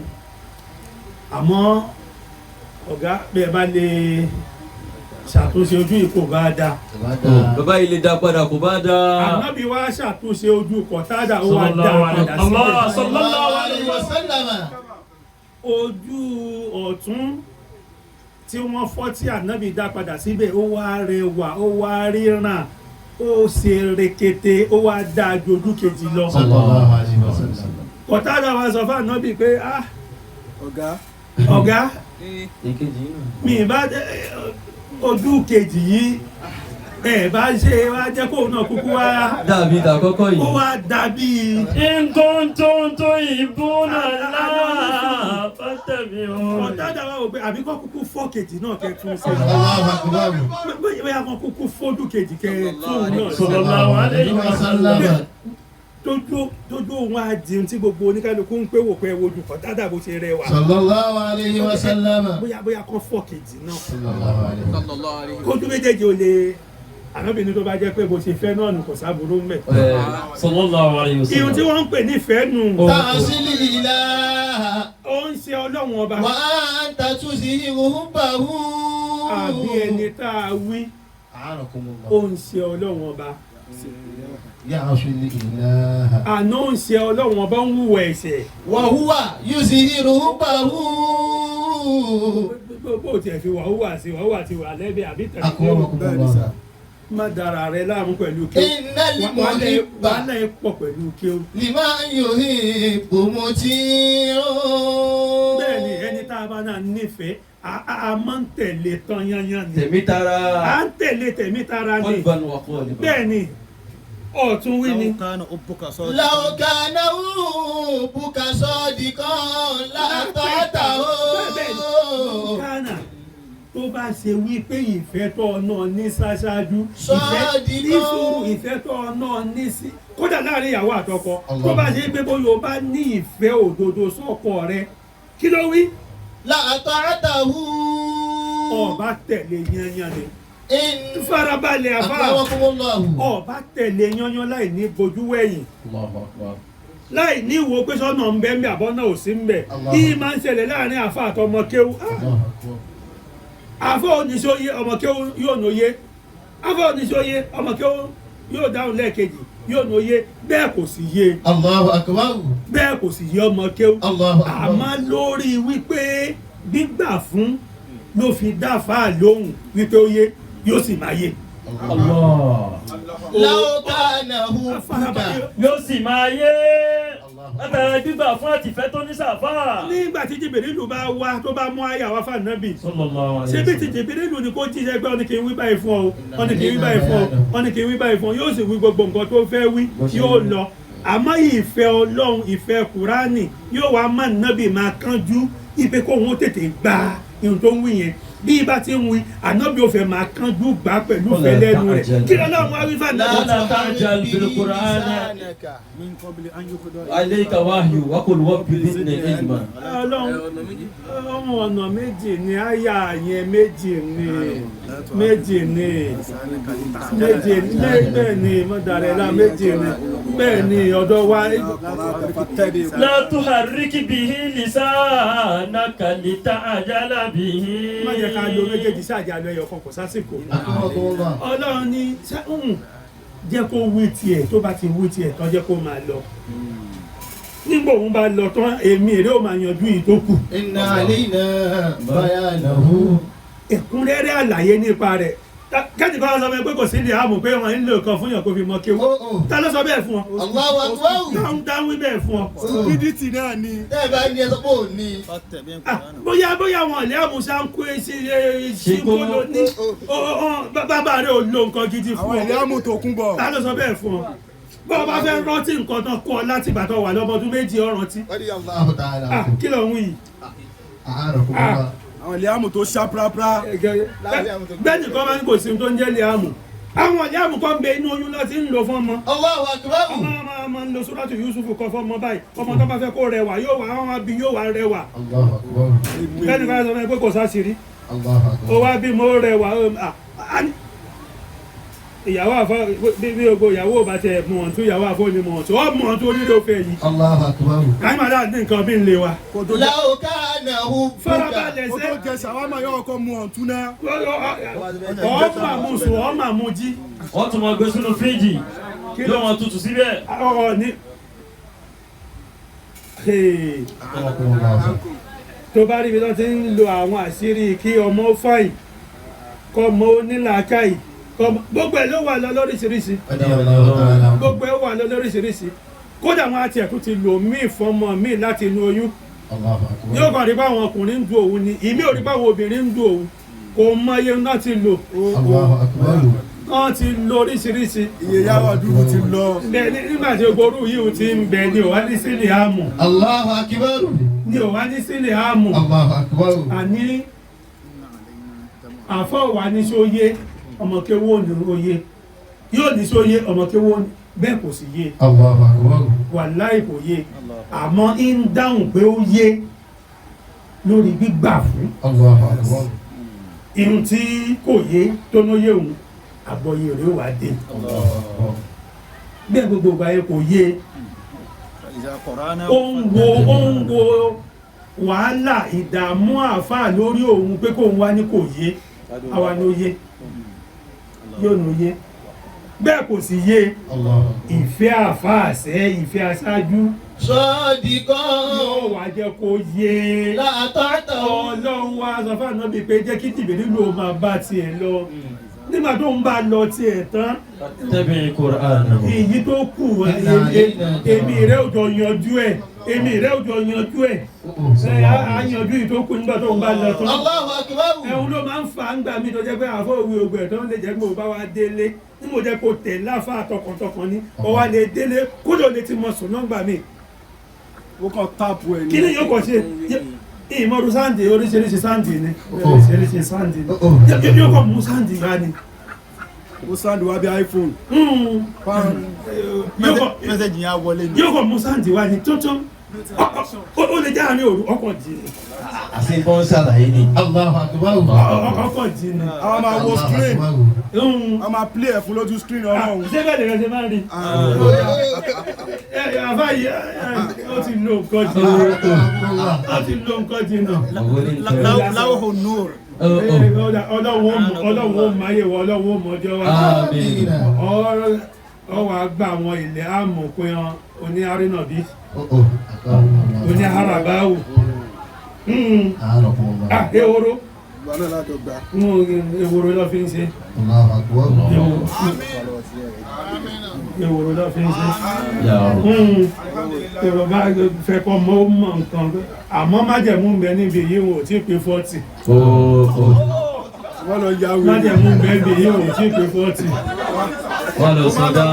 àmọ́ ọ̀gá bẹ́ẹ̀ bá lè ṣàtúnṣe ojú ìkó bá dá bàbá yìí lè dá padà kò bá dá. ànábì wá ṣàtúnṣe ojú kọ̀tádà ó wá dá padà sílẹ̀ sallallahu alaihi wasallam. ojú ọ̀tún tí wọ́n fọ́ tí ànábì dá padà síbẹ̀ ó wá rẹwà ó wá ríran ó ṣe rekete ó wá dá ju ojú kejì lọ. sallallahu alaihi wasallam. kọ̀tádà wá sọ fún ànábì pé ọ̀gá mi bá ojú kejì yìí ẹ bá ṣe wá jẹ́ kó náà kúkú wá dàbí ìtàkọ́kọ́ yìí. ó wá dàbí nǹkan tó ìbúnà náà fátẹ̀mí ọ̀rẹ́. ọ̀tádà wá wò pé àbí kọ́ kúkú fọ́ kejì náà kẹ́ tún ṣe Allahu akbar. bóyá kan kúkú fọ́dù kejì kẹ́ tún náà ṣe sallallahu alaihi wasallam. tójú òun á di tí gbogbo oníkálukú ń pé wò pé wojú Kọ̀tádà bó ṣe rẹwà sallallahu alaihi wasallam. bóyá kan fọ́ kejì náà sallallahu alaihi. kójú méjèèjì ò lè ànábìnrin tó bá jẹ́ pé bó ṣe fẹ́ náà nù kò sábúrú mẹ́. sallallahu alaihi wasallam. ihun tí wọ́n ń pè ní ìfẹ́ nù ta'sil ilaha ó ń ṣe ọlọ́run ọba wa anta tuzihu bahu. àbí ẹni tá a wí a'anakumullah. ó ń ṣe ọlọ́run ọba ya'sil ilaha. àná ń ṣe ọlọ́run ọba ń wúwo ẹ̀ṣẹ̀ wa huwa yuzihiru bahu. bó tiẹ̀ fi wàhùwà sí wàhùwà ti wà lẹ́bẹ̀ àbí tẹ̀lé akramakumullah. má dára rẹ láàmú pẹ̀lú kí innal muhibba wàhálà ẹ̀ pọ̀ pẹ̀lú kí ó. liman yuhibbu muti'u. bẹ́ẹ̀ni ẹni tá a bá náà nífẹ̀ẹ́ a máa ń tẹ̀lé tán yányán ni tèmi tara. à ń tẹ̀lé tẹ̀mí tara ni qalban wa qaliban. bẹ́ẹ̀ni ọ̀tún wí ni law kana hubbuka sadiqan la ta'tahu. kánà tó bá ṣe wí pé ìfẹ́ tó náà ní ṣáṣáájú Sọ́ọ̀dì ní sùúrù ìfẹ́ tó náà ní sí kódà láàrin ìyàwó àtọkọ tó bá ṣe pé bóyá o bá ní ìfẹ́ òdodo sọ́kọ rẹ kí ló wí la ta'tahu. ọba tẹ̀lé yányán ni in farabalẹ̀ àbá akramakumullah. ọba tẹ̀lé yányán láì ní bojú wẹ̀yìn Allahu akbar. láì ní ìwò pé sọ́nà ń bẹ́ ń bẹ́ àbọ̀ náà ò sí ń bẹ̀ kí máa ń ṣẹlẹ̀ láàrin àfa àtọmọ kéwú àfọ oníṣòye ọmọ kéwú yóò nóye àfọ oníṣòye ọmọ kéwú yóò dáhùn lẹ́ẹ̀kejì yóò nóye bẹ́ẹ̀ kò sì yé Allahu akbar. bẹ́ẹ̀ kò sì yé ọmọ kéwú Allahu akbar. àmọ́ lórí wípé gbígbà fún ló fi dáfà lóhùn wípé ó yé yóò sì máa yé. Allah. law kana hubbuka. yóò sì máa yé látara gbígbà fún àtìfẹ́ tó ní sàfà. nígbà tí Jìbìrìlù bá wá tó bá mú àyà wá fànàbì sallallahu alaihi ṣé bí ti Jìbìrìlù ni kò jíṣẹ́ pé ọ́nì kì í wí báyìí fún ọ ọ́nì kì í wí báyìí fún ọ ọ́nì kì í wí báyìí fún ọ yóò sì wí gbogbo nǹkan tó fẹ́ wí yóò lọ àmọ́ ìfẹ́ Ọlọ́run ìfẹ́ Kùránì yóò wá má nábì máa kánjú ìpè kó òun tètè gba ihun tó ń wí yẹn bí ibà ti ń wí ànábì ò fẹ́ máa kánjú gbà pẹ̀lú fẹ́ lẹ́nu rẹ̀ kí Ọlọ́run wá wí fànàbì. ولا تعجل بالقرآن عليك وحي وقل رب زدني علما. Ọlọ́run ọ̀nà méjì ni àyà yẹn méjì ni bẹ́ẹ̀ ni mọ́dàrẹ́lá méjì ni bẹ́ẹ̀ ni ọ̀dọ̀ wa. لا تحرك به لسانك لتعجل به. má jẹ́ ká lo méjèèjì ṣáàjàlọ ẹyọ kan kò sásìkò. Ọlọ́run ní jẹ́ kó wí tiẹ̀ tó bá ti wí tiẹ̀ tán jẹ́ kó máa lọ. nígbà òun bá lọ tán èmi èrè ó máa yanjú yìí tó kù. inna alayna bayanahu. ẹ̀kúnrẹ́rẹ́ àlàyé nípa rẹ̀ kẹ́ni kan sọ pé kò sí ilé àmọ̀ pé wọ́n ń lò kan fún yàn kó fi mọ kéwú. ta ló sọ bẹ́ẹ̀ fún ọ. Allahu akbar. dáhùn bẹ́ẹ̀ fún ọ. stupidity náà ni. tẹ́ ẹ bá ní ẹ sọ pé ò ní. bóyá wọn ilé àmúṣá ń kó ṣíkóló ní bàbá rẹ̀ ò lo nǹkan gidi fún àwọn ọ. ilé àmú tó kún bọ̀. ta ló sọ bẹ́ẹ̀ fún ọ. bọ́ọ̀ bá fẹ́ rántí nǹkan tán kọ́ ọ láti ìgbà tó wà lọ́mọdún méjì ọ rántí. Allahu ta'ala. kí ló ń wí yìí. a'anakumullah. àwọn liamu tó ṣá prapra. bẹ́ẹ̀ nìkan máa ń kò sí tó ń jẹ́ liamu àwọn liamu kan bẹ inú oyún láti ń lò fún ọmọ. Allahu Akbar. ọmọ máa ń lo Suratu Yusufu kan fún ọmọ báyìí ọmọ tó bá fẹ́ kó rẹwà yóò wá àwọn abí yóò wá rẹwà. Allahu Akbar. bẹ́ẹ̀ nìkan sọ fún ẹ pé kò sáṣìírí Allahu Akbar. ó wá bí mo rẹwà ìyàwó àfọ bí ogo ìyàwó bá tẹ mọ̀ tó ìyàwó àfọ ni mọ̀ tó ọ mọ̀ tó nílò fẹ́ yìí. Allahu Akbar. káyọ̀ máa dáa ní nǹkan bí ń lé wa. Law kana hubbuka. farabalẹ̀ kó sẹ́ tó jẹ ṣàwámà yóò kọ́ mu ọ̀tún náà. ọmọ mu sùn ọmọ mu jí. wọ́n tún máa gbé sínú fíríjì yóò máa tutù síbẹ̀. ọ̀rọ̀ ní. tó bá rí ibi tó ti ń lo àwọn àṣírí kí ọmọ fàì kọ́ ọmọ onílàákàyè gbogbo ẹ̀ ló wà lọ lóríṣiríṣi gbogbo ẹ̀ wà lọ lóríṣiríṣi kódà wọn àti ẹ̀kú ti lò míì fọmọ míì láti inú oyún yóò kàn rí báwọn ọkùnrin ń du òun ni ìmí ò rí báwọn obìnrin ń du òun kò mọ iye náà ti lò wọ́n ti lo oríṣiríṣi. iye yàrá dúró ti lọ. bẹ́ẹ̀ni nígbà tí ogorú yìí ti ń bẹ ní òwá ní sílẹ̀ àmù. Allahu Akbar. ní òwá ní sílẹ̀ àmù. Allahu Akbar. àní àfọwà ní sóyé ọmọkéwò ní oyé yóò ní sóyé ọmọkéwò bẹ́ẹ̀ kò sí yé. Allahu Akbar. wàláì kò yé àmọ́ ń dáhùn pé ó yé lórí gbígbà fún. Allahu Akbar. irun tí kò yé tó ló yé òun àgbọ̀yé rẹ̀ wà dé. bẹ́ẹ̀ gbogbo ìgbà yẹn kò yé ó ń wo wàhálà ìdààmú àáfàá lórí òun pé kóun wá ní kò yé àwa ló yé yóò ló yé bẹ́ẹ̀ kò sì yé ìfẹ́ àáfàá àṣẹ ìfẹ́ aṣáájú Sadiqan. yóò wá jẹ́ kó yé La ta'tahu. ọlọ́run wá sọ fún ànábì pé jẹ́ kí tìbí nílò máa bá tiẹ̀ lọ nígbà tó ń bá lọ tiẹ̀ tán tẹ́bí Qur'an. èyí tó kù èmi rẹ̀ ò jọ yanjú ẹ̀ èmi rẹ̀ ò jọ yanjú ẹ̀ á yanjú èyí tó kù nígbà tó ń bá lọ tán Allahu Akbar. ẹ̀hún ló máa ń fa ń gbà mí tó jẹ́ pé àfọ òwe ògbẹ̀ tó ń lè jẹ́ pé mo bá wa délé ní mo jẹ́ kó tẹ̀ láfa tọkàntọkàn ní ọ wa lè délé kódò lè ti mọ sùn náà gbà mí ó kàn táàpù ẹ̀ ní. kí ni yóò kàn ṣe ìmọ̀rún sáǹdì oríṣiríṣi sáǹdì ni oríṣiríṣi sáǹdì ni yóò kàn mú sáǹdì wá ni. ó sáǹdì wá bí iPhone. mẹ́sẹ̀jì yẹn á wọlé ni. yóò kàn mú sáǹdì wá ni tuntun ó lè jẹ́ àárín òru ọkọ̀ jí ni. Àṣẹ bọ́n ṣàlàyé ni. Allahu Akbar. ọkọ̀ jí ni. àwọn máa wo screen a máa play ẹ̀ fún lójú screen ọlọ́run. ṣé bẹ́ẹ̀ lè ṣe máa ń rí. àbá yìí ó ti lo nǹkan jí ó ti lo nǹkan jí náà. láwọ̀ nùr. ọlọ́wọ́ máyé wọ ọlọ́wọ́ mọ́jọ́ wa ọwọ́ àgbà àwọn ilẹ̀ àmọ̀ pé oní arínàbí oní harabawu ehoro ìgbà náà láti gbà. ehoro ló fi ń ṣe ehoro ló fi ń ṣe èrò bá fẹ́ kọ́ mọ́ mọ́ nǹkan àmọ́ májẹ̀mú ń bẹ níbi yìí wọn ò tí ì pé 40 wọ́n lọ ya wèrè. májẹ̀mú ń bẹ níbi yìí wọn ò tí ì pé 40 wọ́n lọ sọ́dá.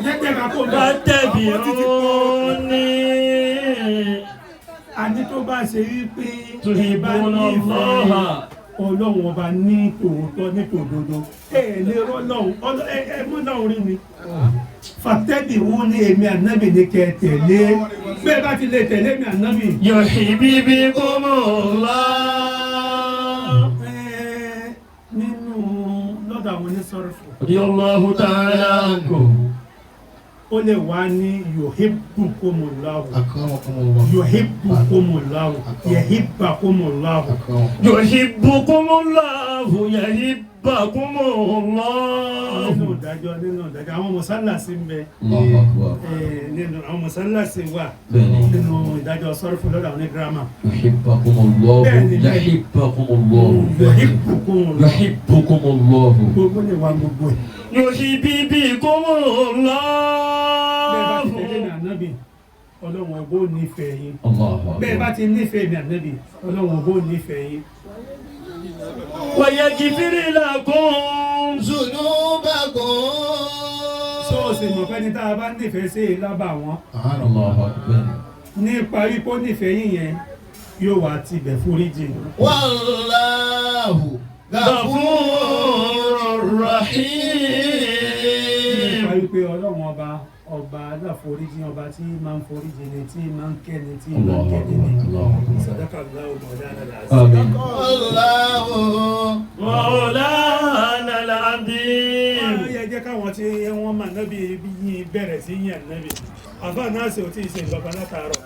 jẹ́jẹ́ ká kó bá tẹ̀bí òun ní. àní tó bá ṣe wípé Tuhibuna Allah. ọlọ́run ọba ní tòótọ́ ní tòdodo lè rọ́lọ́run mú náà rí ni fàtẹ́bì wọ́n ní èmi ànábì ní kẹ́ tẹ̀lé bẹ́ẹ̀ bá ti lè tẹ̀lé mi ànábì. Yuhibbukumullah. nínú lọ́dọ̀ àwọn onísọ̀rọ̀fọ̀ Radiyallahu ta'ala ankum. ó lè wá ní yuhibbukumullahu Akramakumullah. yuhibbukumullahu yuhibbukumullahu. Yuhibbukumullahu yuhibbukumullah. nínú ìdájọ́ àwọn mọ̀sálàsí ń bẹ Allahu Akbar. nínú àwọn mọ̀sálàsí wà Bẹ́ẹ̀ni. nínú ìdájọ́ sọ́rọ̀fọ̀ lọ́dọ̀ àwọn onígírámà. Yuhibbukumullah. Yuhibbukumullah. Yuhibbukumullah. gbogbo lè wá gbogbo ẹ̀. Yuhibbukumullah. bẹ́ẹ̀ bá ti tẹ̀lé mi ànábì ọlọ́run ọgbó nífẹ̀ẹ́ yín. Allahu Akbar. bẹ́ẹ̀ bá ti nífẹ̀ẹ́ mi ànábì ọlọ́run ọgbó nífẹ̀ẹ́ yín. Wa yaghfir lakum. Zunubakum. sọ́ọ̀sì mọ̀ pé ní tá a bá nífẹ̀ẹ́ sí lábà wọn Allahu Akbar. nípa wípé ó nífẹ̀ẹ́ yín yẹn yóò wá tibẹ̀ foríjì. Wallahu ghafurur rahim. nípa wípé ọlọ́run ọba aláforíjì ọba tí máa ń foríjì ni tí máa ń kẹ́ni tí máa ń kẹ́ni ni. Sadaqa Allahu mawlana al-azim. Àmín. Wallahu mawlana al-azim. ẹ jẹ́ káwọn tí wọ́n máa nábì yín bẹ̀rẹ̀ sí yín ànábì. àbá náà sì ò tí ì ṣe ìjọba látàárọ̀.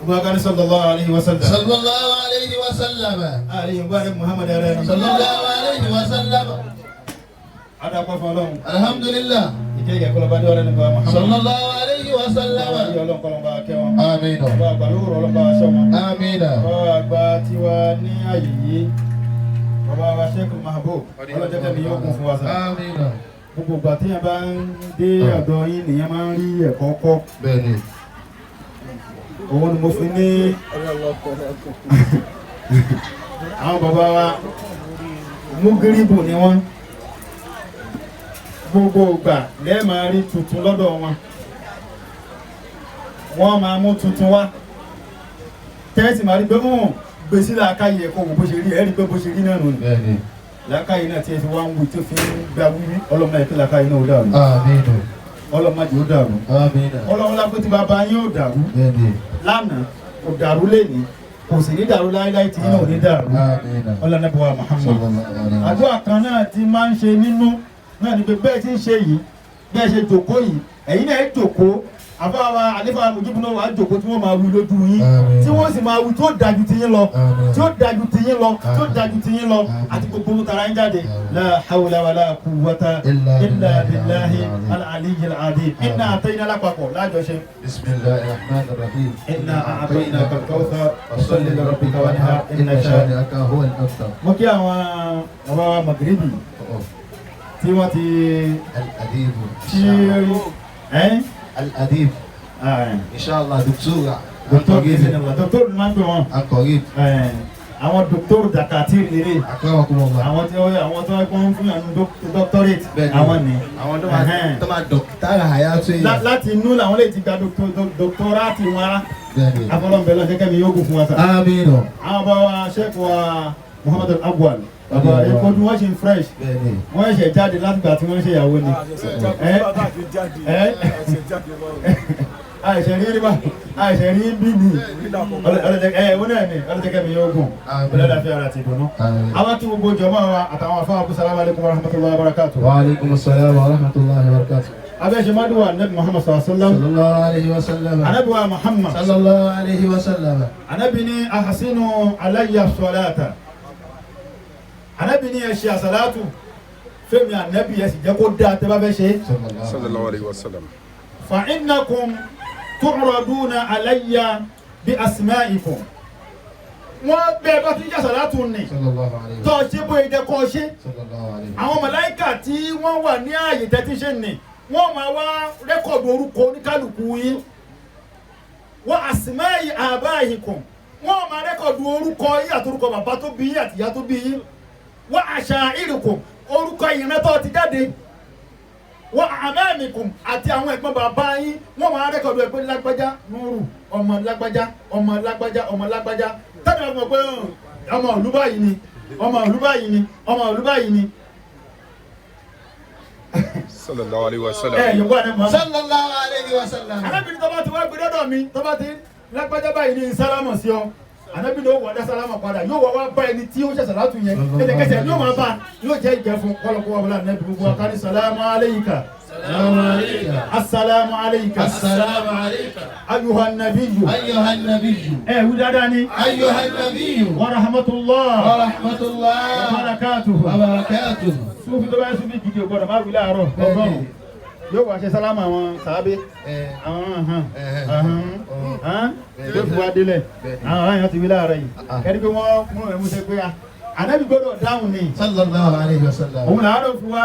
Muhammad sallallahu alaihi wasallam. sallallahu alayhi wa sallam. Alaihi Mubarak Muhammad alaihi. Sallallahu alayhi wa sallam. Ada apa falong? Alhamdulillah. Ike ya kalau badi orang Nabi Muhammad. Sallallahu alayhi wa sallam. Ya Allah kalau ba ke wọn. Amin. Ba gba loro Ọlọ́run ba so wọn. Amin. Ba gba tiwa ní ààyè yìí. Baba wa Sheikh Mahbub. Ọlọ́run jẹ́ kẹ́mi yóò kún fún wa sa. Amin. Gbogbo ìgbà tí yẹn bá ń dé ọ̀dọ̀ yín nìyẹn máa ń rí ẹ̀kọ́ kọ́. Bẹ́ẹ̀ni. Òun ni mo fi ní àwọn bàbá wa múgíríbù ni wọ́n. Gbogbo ìgbà lẹ́ẹ̀ máa rí tuntun lọ́dọ̀ wọn. Wọ́n máa mú tuntun wá. Tẹ́sí máa rí pé wọ́n gbèsè làákàyè ẹ̀kọ́ wò bó ṣe rí ẹ̀rí pé bó ṣe rí náà nù. Bẹ́ẹ̀ni. Làákàyè náà tí ẹ fi wá ń wù tó fi ń gba wíwí ọlọ́mọ ẹ̀kẹ́ làákàyè náà ó dàrú. Amin. Ọlọ́mọ jù ó dàrú. Amin. Ọlọ́mọ lápẹ́ tí bàbá yín ó dàrú. Bẹ́ẹ̀ni. Lánàá kò dàrú lénìí kò sì ní dàrú láíláí tí yín ò ní dàrú. Amin. Ọlọ́nàbọ̀wá Muhammad. Sallallahu alayhi wa sallam. Àdúrà kan náà ti máa ń ṣe nínú náà ni pé bẹ́ẹ̀ tí ń ṣe yìí bẹ́ẹ̀ ṣe jòkó yìí ẹ̀yin náà jòkó àbáwa àlefa mojibu náà wà á jòkó tí wọ́n máa wí lójú yín tí wọ́n sì máa wí tó dájú ti yín lọ tí ó dájú ti yín lọ tí ó dájú ti yín lọ àti gbogbo mú tara ń jáde la hawla wala quwwata illa billahi al-aliyyil azim inna atayna lápapọ̀ lájọṣe. Bismillahir rahmanir rahim. inna a'tainaka al-kawthar fasalli li rabbika wanhar inna shani'aka huwal abtar. mo kí àwọn bàbá wa magrebi tí wọ́n ti Al-adib. tí Al-adib. Inshallah doctora. dókítà máa ń pè wọ́n Al-qarib. àwọn dókítà dakatir lére Akramakumullah. àwọn tí wọ́n fún yàn doctorate àwọn ni àwọn tó máa dọ̀kítàrà àyàtò èèyàn. láti inú làwọn lè ti gba doctorate wọn ara Bẹ́ẹ̀ni. afọlọ́nbẹ lọ kẹ́kẹ́ mi yóò gùn fún wa sa. Àmín. àwọn bá wa Sheikh wa Muhammad al-Awwal bàbá ẹ̀kọ́ bí wọ́n ṣe ń fresh Bẹ́ẹ̀ni. wọ́n ṣe jáde látìgbà tí wọ́n ṣe ìyàwó ni àìṣẹ̀ rí bá àìṣẹ̀ rí bí mi wọ́n náà ni ọlọ́jẹ́kẹ́ mi yóò gùn ọlọ́dàfẹ́ ara ti dùnú. àwọn tí gbogbo jọmọ́ wa àtàwọn afáwọn kú salamu alaikum wa rahmatullahi wa barakatuh. Wa alaikum assalam wa rahmatullahi wa barakatuh. abẹ́ṣe mọ́dúnwà nabi Muhammad sallallahu Sallallahu alayhi wa sallam. anabi wa Muhammad Sallallahu alayhi wa sallam. anabi ni ahsinu alayya salata anabi ni ẹ ṣe àsàlátù fẹ́mi anabi ẹ sì jẹ́ kó dáa tẹ́ bá fẹ́ ṣe. Sallallahu alayhi wa sallam. fa innakum tu'raduna alayya bi asma'ikum wọ́n bẹ́ẹ̀ bá ti ń jẹ́ àsàlátù ni Sallallahu alayhi wa tọ́ ṣe bóyá jẹ́ kọ́ ṣe. sallallahu alayhi wa àwọn màláíkà tí wọ́n wà ní ààyè tẹ́tí ṣe ni wọ́n máa wá rẹ́kọ̀dù orúkọ oníkálukú yín wa asma'i abaikum wọ́n máa rẹ́kọ̀dù orúkọ yín àtorúkọ bàbá tó bí yín àtìyá tó bí yín wa asha'irikum orúkọ ìran tó ti jáde wa amamikum àti àwọn ẹ̀gbọ́n bàbá yín wọ́n máa rẹ́kọ̀dù ẹ̀ pé lágbájá nuru ọmọ lágbájá ọmọ lágbájá ọmọ lágbájá tẹ́lẹ̀ ọmọ pé ọmọ ìlú báyìí ni ọmọ ìlú báyìí ni ọmọ ìlú báyìí ni. Sallallahu alayhi wa sallam. Yorùbá ni mo. sallallahu alayhi wa sallam. Anábìrin tó bá ti wá gbé dọ́dọ̀ mi tó bá ti lágbájá báyìí ní sálámọ̀ sí ọ. Anábìrin ó wọ̀ dá sálámọ̀ padà yóò wá wá bá ẹni tí ó ṣe sàlátù yẹn. Kẹ̀kẹ́ yóò máa bá yóò jẹ́ ìjẹ́ fún kọ́lọ́kọ́ wa wọlé ànábì gbogbo akárí sàlámù alayka. Assalamu alayka. Assalamu alayka. Ayyuhan nabiyyu. Ayyuhan nabiyyu. Wí dáadáa ni. Ayyuhan nabiyyu. Wa rahmatullah. Wa rahmatullah. Wa barakatuhu. Wa barakatuh. Sufi tó bá yẹ sufi gidi o gbọ́dọ̀ má wí láàárọ̀ ọgọ́rùn yóò wá ṣe sálámù àwọn sàábé àwọn yóò fi wá délẹ̀ àwọn àyàn ti wí láàárọ̀ yìí kẹ́ni pé wọ́n mú ẹ̀mú ṣe pé ànábì gbọ́dọ̀ dáhùn ni Sallallahu alayhi wa sallam. òun làárọ̀ fún wa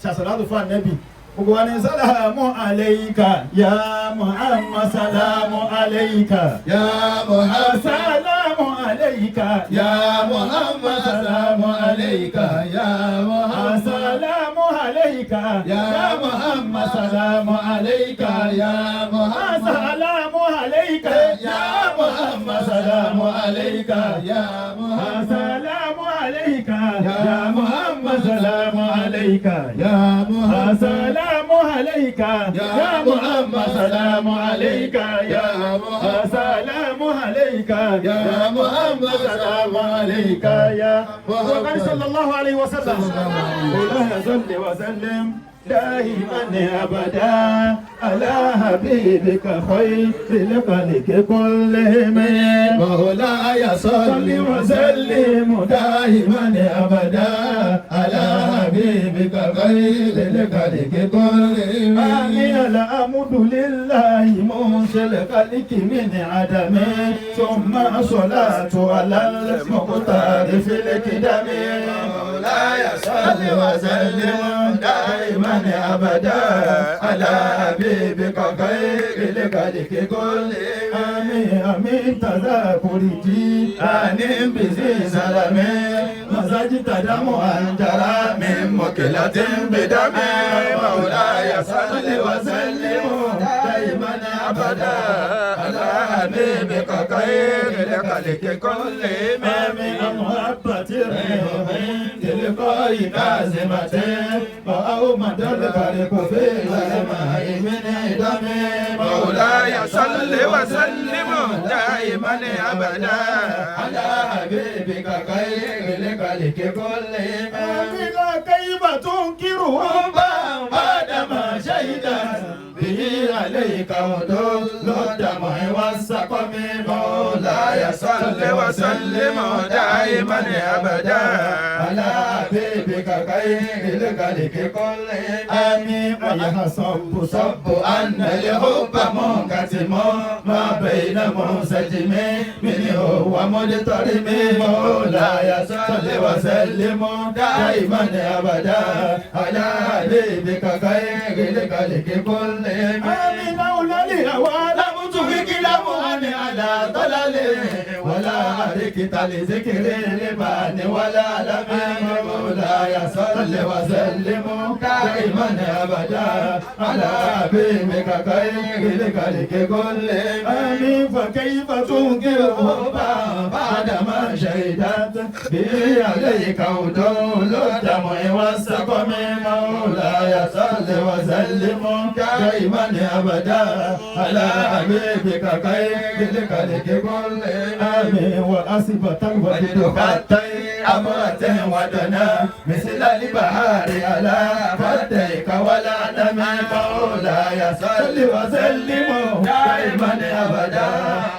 ṣàṣàlátù fún ànábì gbogbo wa ní sálámù alayka ya Muhammad sálámù alayka Ya Muhammad. sálámù alayka Ya Muhammad. Salamu alayka. Ya Muhammad. sálámù alayka. عليك يا محمد سلام عليك يا محمد سلام عليك يا محمد سلام عليك يا محمد سلام عليك يا محمد سلام عليك يا محمد سلام عليك يا محمد سلام عليك يا محمد سلام عليك يا محمد سلام عليك يا محمد صلى الله عليه وسلم مولاي صل وسلم دائما ابدا على حبيبك خير الخلق كلهم مولاي صل وسلم دائما ابدا على حبيبك خير الخلق كلهم امين الحمد لله منشئ الخلق من عدم ثم صلاة على المختار في القدم مولاي صل وسلم دائما أبدا على حبيبك خير الخلق كلهم آمين آمين تذاكرتي آمين بذي سلام مسجد دم أنجرى من مكلة بدم مولاي صل وسلم دائما أبدا على حبيبك خير الخلق كلهم آمين محبة الرحيم تلقاء كازمة أو مدى الفرق في الماء من دم مولاي صل وسلم دائما أبدا على حبيبك خير الخلق كلهم آمين كيف تنكرهم بعدما شهدت به عليك ودل الدمع والسقم مولاي صل وسلم دائما أبدا على حبيبك خير الخلق كلهم آمين أيها صب أن الحب منكتم ما بين منسجم منه ومضطرم مولاي صل وسلم دائما أبدا على حبيبك خير الخلق كلهم آمين أولى الهوى لم تفك لم أن على ضلال ولا أركت لذكر لبان ولا لم مولاي صل وسلم دائما أبدا على حبيبك خير الخلق كلهم آمين فكيف تنكره بعد ما شهدت به عليك ودول الدمع والسقم مولاي صل وسلم دائما أبدا على حبيبك خير الخلق كلهم آمين وأصبت الوجد حتى أمرت ودنا مثل البحار على فديك ولا نمي مولاي صل وسلم دائما أبدا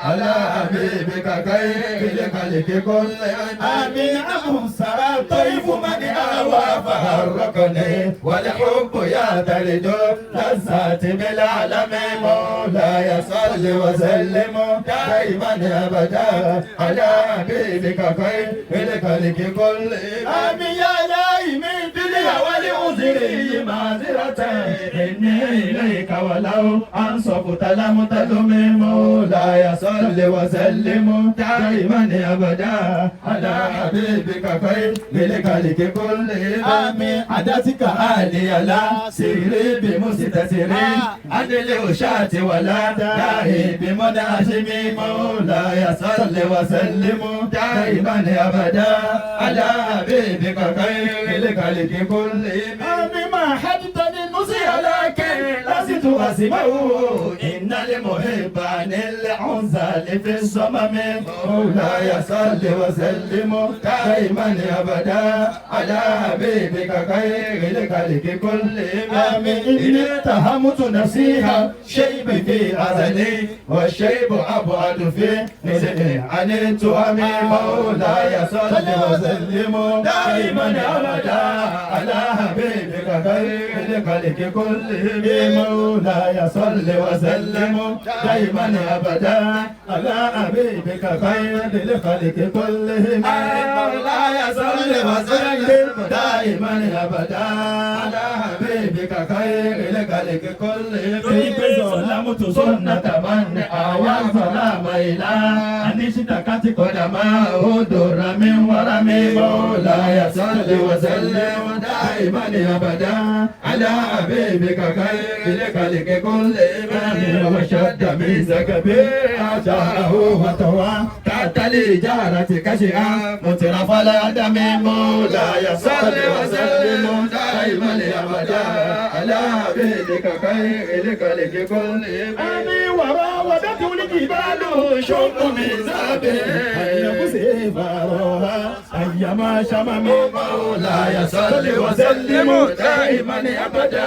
على حبيبك خير الخلق كلهم آمين أبو سرى طيف من أهوى فهرقني والحب يدرج لذات بالعالم مولاي صل وسلم دائما أبدا على حبيبك خير الخلق كلهم آمين يا إلهي من دنيا ولعذري معذرة إني إليك ولو أنصفت لم تلم مولاي صل وسلم دائما أبدا على حبيبك خير الخلق كلهم آمين عدتك آلي لا سيري بمستسري عن الوشاة ولا داهي بمناشم مولاي صل وسلم دائما أبدا على حبيبك خير الخلق كلهم آمين ما حدثني النصيحة لكن لست أسمعه إن المحب عن العنزال في الصمم مولاي صل وسلم دائما أبدا على حبيبك خير الخلق كلهم آمين إن اتهمت نفسيها شيب في أزلي والشيب أبعد في نزلي عن التهم مولاي صل وسلم دائما أبدا على حبيبك خير الخلق كلهم مولاي صل وسلم دائما أبدا على حبيبك خير الخلق كلهم مولاي صل وسلم دائما أبدا على حبيبك خير الخلق كلهم في ظلمت سنة من أوى ظلام إلى أن دكت قدماه درا من ورم مولاي صل وسلم دائما أبدا على حبيبك خير الخلق كل إمام وشد من زكبير أشاره وطوى تحت الإجارة كشئا مترف الأدم مولاي صل وسلم دائما أبدا على حبيبك خير الخلق كل إمام وراودته الجبال شق من زابه يبسي فاروها أيما شمم مولاي صل وسلم دائما أبدا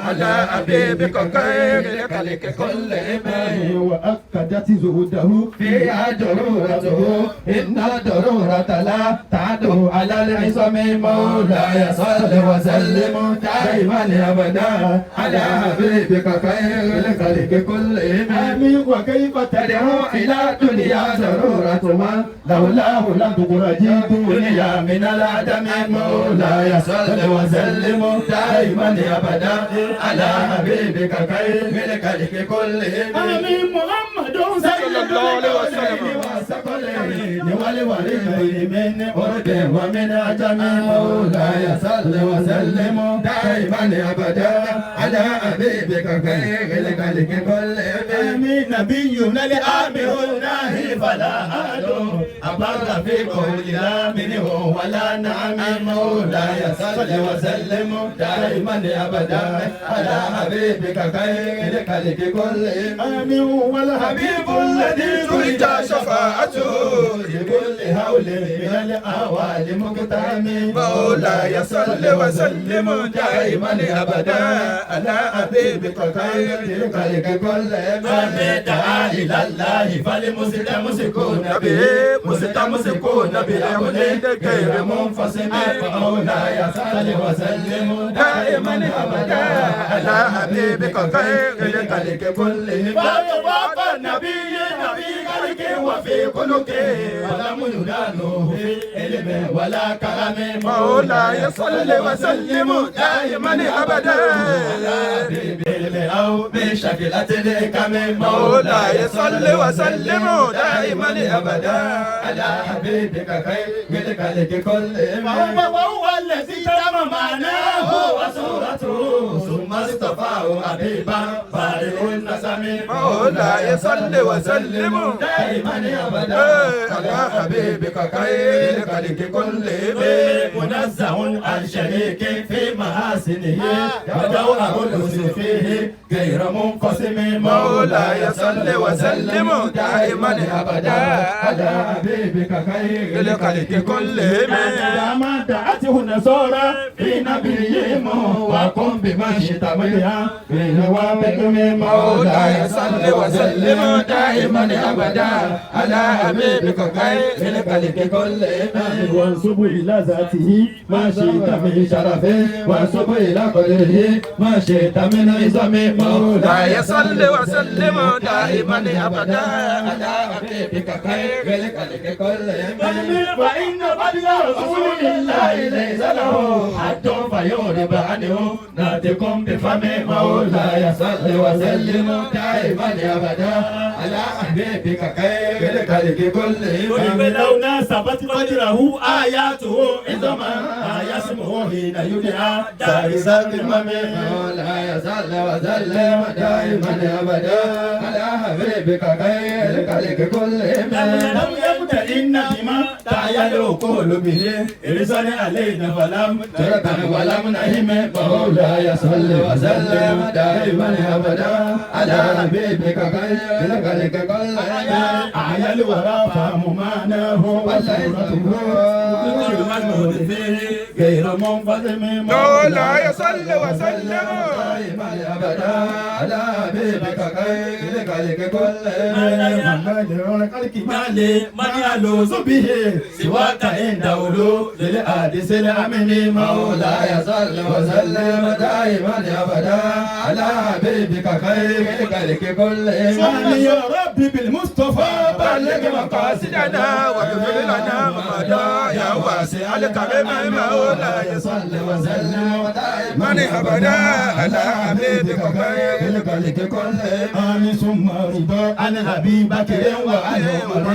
على حبيبك خير الخلق كل إمام وأكدت زهده فيها ضرورته إن الضرورة لا تعدو على العصم مولاي صل وسلم دائما أبدا على حبيبك خير الخلق كل إمام وكيف تدعو إلى دنيا ضرورة من لولاه لم تخرج دنيا من العدم مولاي صل وسلم دائما أبدا على حبيبك خير الخلق كل إمام محمد صلى الله عليه وسلم والولي من أرض ومن عجم مولاي صل وسلم دائما أبدا على حبيبك خير الخلق كل إمام نبينا الآمر الناهي فلا أدو أبر في قول لا منه ولا نعم مولاي صل وسلم دائما أبدا على حبيبك خير الخلق كل إمام والحبيب الذي ترجى شفاعته لكل هول من الأهوال مقتحم مولاي صل وسلم دائما أبدا على حبيبك خير الخلق كل إمام دعا إلى الله فالمستمسكون به مستمسكون بأمر غير منفصل مولاي صل وسلم دائما أبدا على حبيبك خير الخلق كل إمام النبي نبي خلق وفي خلقه ولم يدانه في علم ولا كرم مولاي صل وسلم دائما أبدا على حبيبك أو بشكلة الكم مولاي صل وسلم دائما أبدا على حبيبك خير الخلق كل إمام وهو الذي تم معناه وصورته ثم اصطفاه حبيبا فارغ النسم مولاي صل وسلم دائما أبدا على حبيبك خير الخلق كل إمام منزه عن شريك في محاسنه ودوره الحسن فيه غير منقسم مولاي صل وسلم دائما أبدا على حبيبك خير الخلق كل إمام ما دعته النصارى في نبيهم وقم بما شئت منها في نوابهم مولاي صل وسلم دائما أبدا على حبيبك خير الخلق كل إمام وانسب إلى ذاته ما شئت من شرفه وانسب إلى قدره ما شئت من عظم مولاي صل وسلم دائما أبدا على حبيبك خير الخلق كل إمام فإن فضل رسول الله ليس له حد فيغرب عنه ناتكم بفم مولاي صل وسلم دائما أبدا على حبيبك خير الخلق كل إمام لو ناسبت قدره آياته عظما يسمه حين يدعى دارس الإمام مولاي صل وسلم دائما أبدا على حبيبك خير الخلق كل إمام لم يبتئن بما تعيلوا كل به إرسل علينا فلم تركن ولم نهم مولاي صل وسلم دائما أبدا على حبيبك خير الخلق كل إمام أعيا الورى فهم معناه وصورته غير منفصل مولاي صل وسلم دائما أبدا على حبيبك خير الخلق كل إمام محمد الخلق مالي من يلوذ به سواك عند أولو للحادث الأمن مولاي صل وسلم دائما أبدا على حبيبك خير الخلق كل إمام يا ربي بالمصطفى بلغ مقاصدنا واغفر لنا ما مضى يا واسع واسع الكرم مولاي صل وسلم من أبدا على حبيبك خير الخلق كلهم آمين ثم رضا عن أبي بكر وعن عمر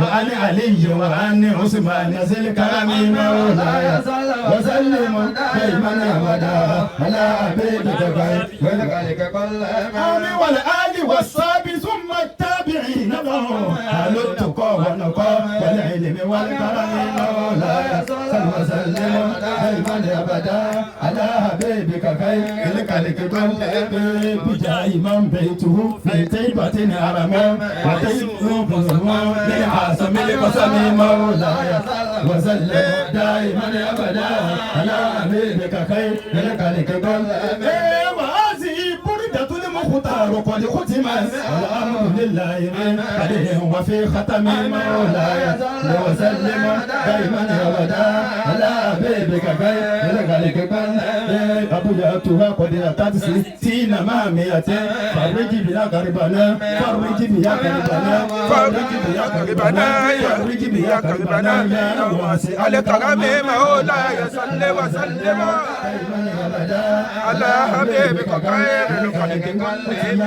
وعن علي وعن عثمان ذي الكرم مولاي صل وسلم دائما أبدا على حبيبك خير الخلق كلهم آمين والآل والصحب ثم التابعين لهم أهل التقى والنقى والعلم والكرم مولاي صل وسلم دائما أبدا على حبيبك خير الخلق كلهم بجاه من بيته في طيبة أرما وطيبه بظلم لعاصم القسم مولاي صل وسلم دائما أبدا على حبيبك خير الخلق كلهم وهذه بردة المختار قد ختمت والأمر لله من قدره وفي ختم مولاي صل وسلم دائما أبدا على حبيبك خير الخلق كلهم أبوياتها قد أتت 60 مامية فرج بها قربنا فرج بها قربنا فرج بها قربنا فرج بها قربنا يا واسع الكرم مولاي صل وسلم على حبيبك خير الخلق كلهم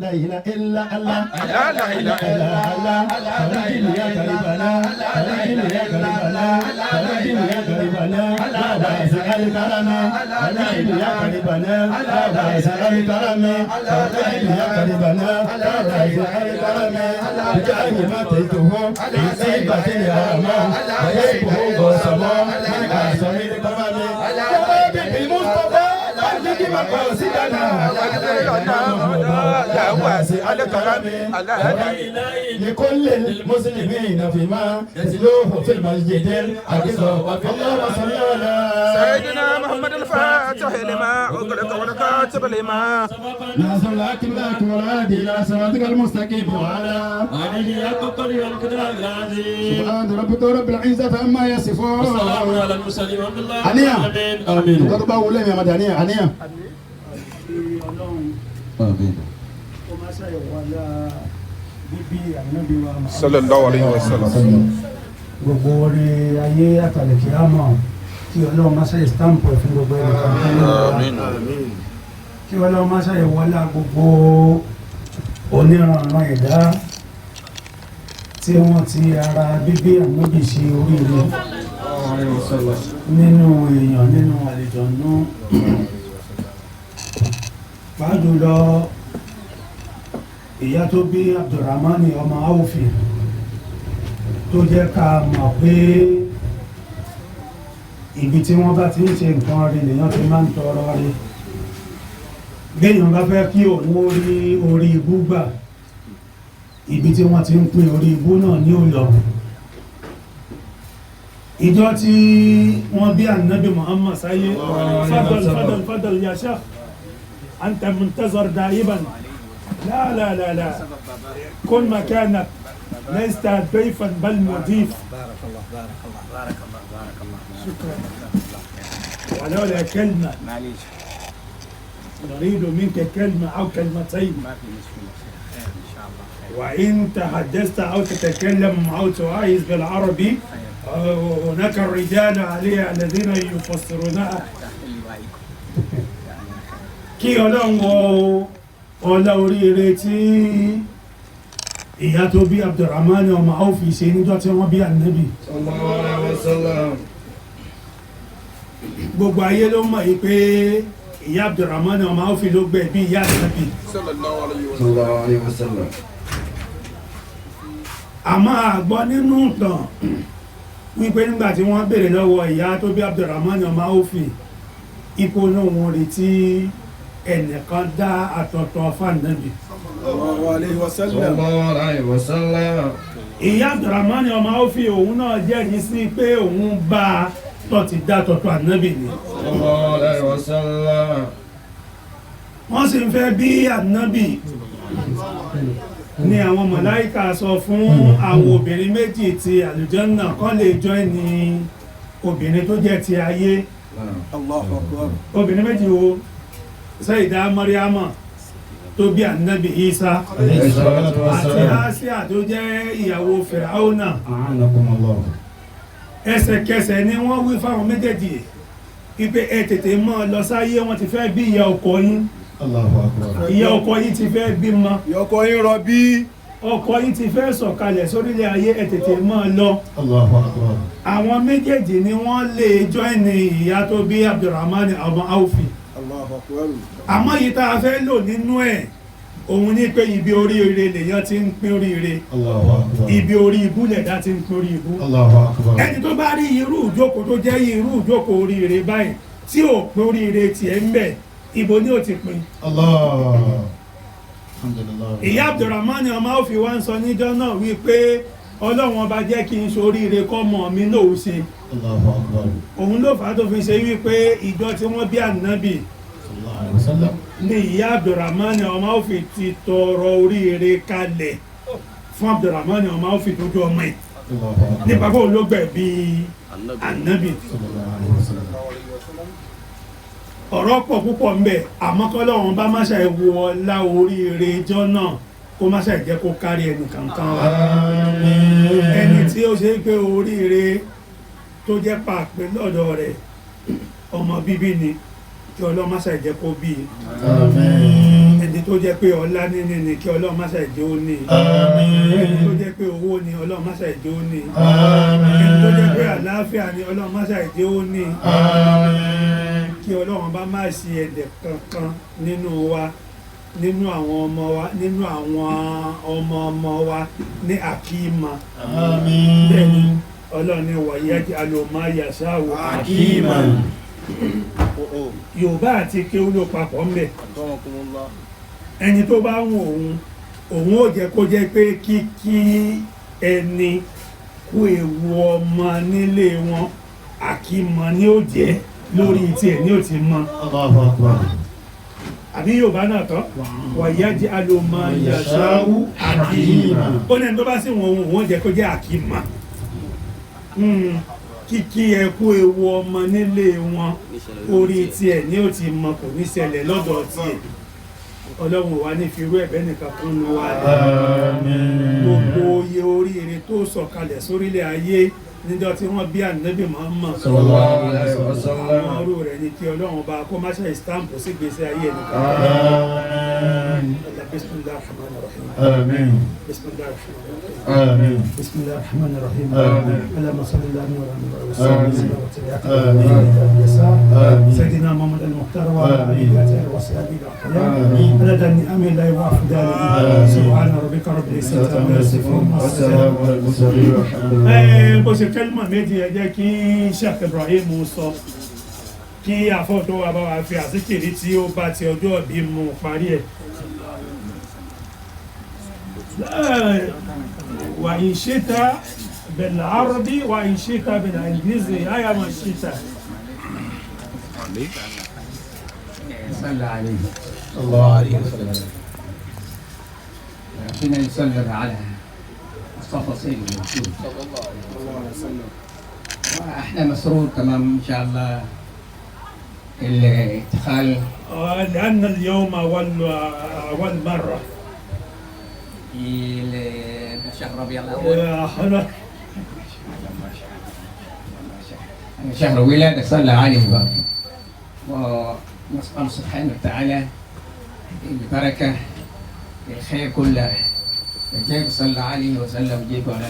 لا اله الا الله لا اله الا الله فرج بها قربنا فرج بها قربنا فرج بها قربنا يا واسع الكرم فرج بها قربنا يا واسع الكرم فرج بها قربنا يا واسع الكرم بجاه ما تيته في سيبة الهرم ويسبه بصما من أعظم الكرم بالمصطفى فرج مقاصدنا يا واسع الكرم لكل المسلمين فيما يتلوه في المسجد الأقصى وفي الرسول سيدنا محمد الفاتح لما أغلق والكاتب لما ناصر الأكبر والهادي إلى صراطك المستقيم وعلى آله حق قدره والقدر العظيم سبحان ربك رب العزة عما يصفون والسلام على المرسلين والحمد لله آمين آمين ضربة ولا يا مدنية آمين sallallahu alayhi wa sallam. gbogbo orí ayé àtàlẹ̀kí àmọ́ kí ọlọ́run máa ṣe stamp fún gbogbo ẹnìkan kí ọlọ́run máa ṣe wọlá gbogbo oníranran ẹ̀dá tí wọ́n ti ara bíbí ànábì ṣe oríire nínú èèyàn nínú àlejànú pàdùlọ ìyá tó bí Abdulrahman ọmọ Awfi tó jẹ́ ká mọ̀ pé ibi tí wọ́n bá ti ń ṣe nǹkan rí lèyàn ti máa ń tọrọ rí béèyàn bá fẹ́ kí òun rí orí ibú gbà ibi tí wọ́n ti ń pín orí ibú náà ní òlọ ìjọ tí wọ́n bí Ànábì Muhammad sáyé fadal ya Sheikh anta muntazar da'iban لا لا لا لا كن مكانك لست ضيفا بل مضيف بارك الله بارك الله بارك الله بارك الله شكرا ولولا كلمة معليش نريد منك كلمة أو كلمتين ما في مشكلة إن شاء الله وإن تحدثت أو تتكلم أو تعايز بالعربي هناك الرجال عليها الذين يفسرونها كي يقولون ọlá oríire tí ìyá tó bí Abdulrahman ọmọ Awfi ṣe níjọ́ tí wọ́n bí Ànábì sallallahu alaihi wasallam gbogbo ayé ló mọ̀ yí pé ìyá Abdulrahman ọmọ Awfi ló gbẹ̀ bí ìyá Ànábì sallallahu alaihi wasallam àmọ́ àgbọ́ nínú ìtàn wípé nígbà tí wọ́n béèrè lọ́wọ́ ìyá tó bí Abdulrahman ọmọ Awfi ipò náà wọ́n retí ẹnìkan dá àtọ̀tọ̀ fànàbì sallallahu alaihi wasallam ìyá Abdulrahman ọmọ Awfi òun náà jẹ́rìí sí pé òun bá tọ́ ti dá àtọ̀tọ̀ ànábì ni sallallahu alaihi wasallam wọ́n sì ń fẹ́ bí ànábì ni àwọn màláíkà sọ fún àwọn obìnrin méjì ti àlùjánnà kán lè jọ ní obìnrin tó jẹ́ ti ayé Allahu Akbar obìnrin méjì wo Sayyida Maryama tó bí Ànábì Isa àti Asiya tó jẹ́ ìyàwó Fìràúnà ẹsẹ̀kẹsẹ̀ ni wọ́n wí fáwọn méjèèjì wípé ẹ tètè mọ́ lọ sáyé wọ́n ti fẹ́ bí ìyá ọkọ yín Allahu Akbar. ìyá ọkọ yín ti fẹ́ bímọ ìyọkọ yín rọbí. ọkọ yín ti fẹ́ sọ̀kalẹ̀ sórílẹ̀ ayé ẹ tètè mọ́ lọ. Allahu Akbar. àwọn méjèèjì ni wọ́n lè jọ́ìnì ìyá tó bí Abdulrahman ọmọ Awfi Allahu Akbar. àmọ́ yìí tá a fẹ́ lò nínú ẹ̀ òun ní pé ibi oríire lèyàn ti ń pín oríire Allahu Akbar. ibi orí ibú lẹ̀dá ti ń pín orí ibú Allahu Akbar. ẹni tó bá rí irú ìjókòó tó jẹ́ irú ìjókòó oríire báyìí tí ò pín oríire tiẹ̀ ń bẹ̀ ibo ni ó ti pín. Allah. Alhamdulillah. ìyá Abdulrahman ọmọ Awfi wá ń sọ níjọ́ náà wípé ọlọ́run ọba jẹ́ kí n ṣoríire kọ́mọ mi náà ó ṣe Allahu Akbar. òun ló fà á tó fi ṣe wípé ìjọ tí wọ́n bí ànábì Sallallahu alaihi wasallam. ní ìyá Abdulrahman ọmọ Awfi ti tọrọ oríire kalẹ̀ fún Abdulrahman ọmọ Awfi tó jọ ọmọ ẹ̀ Allahu Akbar. nípa kó ló gbẹ̀ bí ànábì. Sallallahu alaihi wasallam. ọ̀rọ̀ pọ̀ púpọ̀ ń bẹ àmọ́ kọ́lọ́run bá máṣà wo ọlá oríire ijọ́ náà kó máṣà jẹ́ kó kárí ẹnì kankan wa ẹni tí ó ṣe é pé oríire tó jẹ́ pàpẹ́ lọ́dọ̀ rẹ̀ ọmọ bíbí ni kí Ọlọ́run máṣà jẹ́ kó bí i ẹni tó jẹ́ pé ọlá níní ni kí Ọlọ́run máṣà jẹ́ ó ní ẹni tó jẹ́ pé owó ni Ọlọ́run máṣà jẹ́ ó ní ẹni tó jẹ́ pé àlàáfíà ni Ọlọ́run máṣà jẹ́ ó ní kí Ọlọ́run bá má ṣe ẹ̀dẹ̀ kankan nínú wa nínú àwọn ọmọ wa nínú àwọn ọmọ wa ní àkímà bẹ́ẹ̀ ni Ọlọ́run ní wàyájí alòmá yàṣáwò àkímà Yorùbá àti kéwú ló papọ̀ ńbẹ̀ ẹni tó bá wù òun ó jẹ́ kó jẹ́ pé kíkí ẹni kú ewu ọmọ nílé wọn àkímà ni ó jẹ́ lórí tí ẹ̀ ní ò ti mọ́ Allahu Akbar. àbí Yorùbá náà tọ́ wàyájí alòmá yàṣáwò àkímà ó ní ẹni tó bá sì wọ́n jẹ́ kó jẹ́ àkímà kíkí ẹkú ewu ọmọ nílé wọn orí tiẹ̀ ní ò ti mọ kò ní ṣẹlẹ̀ lọ́dọ̀ tiẹ̀ Ọlọ́run wa ní fi irú ẹ̀bẹ̀ nìkan kan nu wa gbogbo iye oríire tó sọ̀kalẹ̀ sórílẹ̀ ayé níjọ́ tí wọ́n bí ànábì Muhammad Sallallahu alaihi wasallam. àwọn ọrú rẹ̀ ní kí Ọlọ́run bá kó má ṣe ìstáǹpù sí gbèsè ayé nìkan. Bismillahir Rahmanir Rahim. Amin. Bismillahir Rahmanir Rahim. Amin. Bismillahir Rahmanir Rahim. Amin. Allahumma salli ala Muhammad wa Amin. sallim. Amin. سيدنا محمد المختار وعلى آمين. آله وصحبه الأخيار آمين. عدد النعم لا يوافق ذلك سبحان ربك رب العزة عما يصفون والسلام على المرسلين والحمد لله. bó ṣe kẹ́lìmọ̀ méjì ẹ jẹ́ kí Sheikh Ibrahim sọ kí àfọ́tò wa bá wa fi àsìkiri tí ó bá ti ọjọ́ ìbí mu parí ẹ̀. wà in shi'ta bil arabi wà in shi'ta bil inglizi àyà mà shi'ta. صلى عليه الله عليه وسلم. ربنا يسلم على مصطفى سيد الوجود واحنا مسرور تمام ان شاء الله الادخال لأن اليوم أول مرة في شهر ربيع الاول شهر ولادة صلى عليه بقى ونسأل سبحانه وتعالى البركة الخير كله جيب صلى عليه وسلم جيب على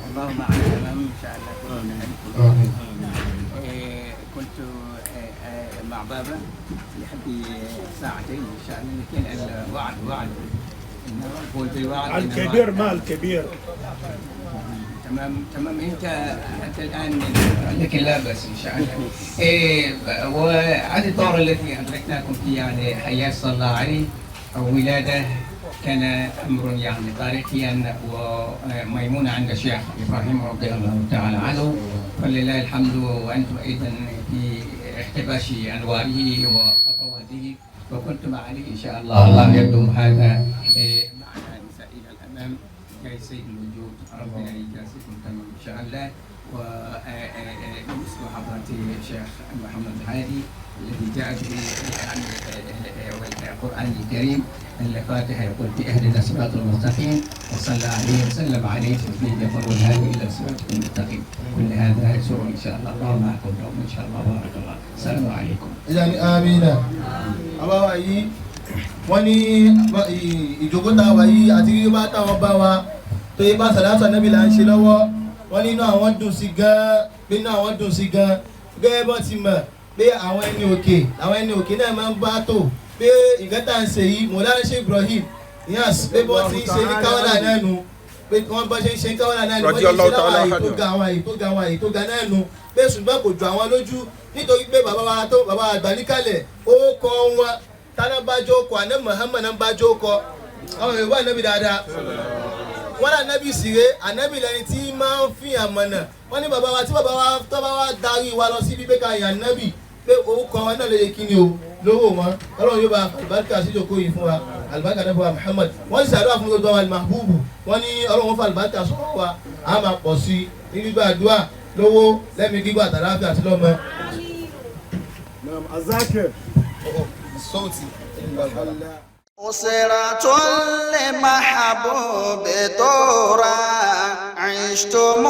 اللهم على تمام ان شاء الله كنت مع بابا لحد ساعتين ان شاء الله لكن الوعد قول بالوعد الكبير ما الكبير تمام انت حتى الان لكن لا بس ان شاء الله. وهذه الدورة التي ادركناكم فيها يعني حياة صلى الله عليه او ولاده كان امر يعني تاريخيا وميمون عند الشيخ ابراهيم رضي الله تعالى عنه فلله الحمد وانتم ايضا في احتباس انواره وخطواته وكنتم عليه ان شاء الله. الله يقدم هذا معنا نساء الى الامام جاي سيد الوجود ربنا يجازيكم تمام ان شاء الله. ومثل حضرة الشيخ محمد HADi الذي جاء به القرآن الكريم الفاتحة يقول اهدنا الصراط المستقيم وصلى عليه وسلم عليه تسليما يقول والهادي الى الصراط المستقيم. كل هذا يسر ان شاء الله. الله معكم دوما ان شاء الله. بارك الله. السلام عليكم. يعني آمين. àbáwá yìí wọ́n ní ìjókòó tá a wà yìí àti bí bá táwọn bá wa tó yẹ bá sàlátù ànábì là ń ṣe lọ́wọ́ wọ́n ní inú àwọn dùn sí gan-an pé inú àwọn dùn sí gan-an gẹ́gẹ́ bọ́ ti mọ̀ pé àwọn ẹni òkè náà máa ń bá tò pé nǹkan tá à ń ṣe yìí Mọ̀lánà Sheikh Ibrahim yas pé bọ́ ti ń ṣe ní káwọ́là náà nu pé wọ́n bọ́ ṣe ń ṣe ní káwọ́là náà nu wọ́n ti ṣe láwọn àyè tó ga àwọn àyè tó ga náà nu pé ṣùgbọ́n kò jọ àwọn lójú nítorí pé bàbá àgbà níkàlẹ̀ ó kọ wọn tánà bá jókòó àná Muhammad náà bá jókòó àwọn Yorùbá ànábì dáadáa wọn là ànábì sire ànábì lẹni tí máa ń fi àmọ̀nà wọn ní bàbá wa tí bàbá wa tó bá wa darí wa lọ sí bíbélì kan yàn ànábì pé orúkọ wọn náà lè kí ni o lówó wọn Ọlọ́run yóò bá àlùbáríkà sí ìjókòó yìí fún wa àlùbáríkà náà fún wa Muhammad wọn sì ṣàdúrà fún gbogbo àwọn àlùmáhùbù wọn ní Ọlọ́run fún àlùbáríkà sọ̀rọ̀ wa a máa pọ̀ sí ní gbígbà àdúrà lówó lẹ́mìí gbígbà àtàláfíà àti lọ́mọ. Azakir. صوتي أسرة لمحبوب طورا عشتم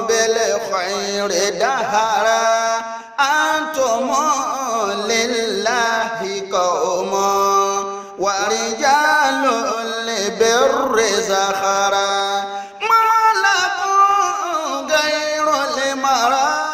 بالخير دهرا أنتم لله قوم ورجال لبر زخرا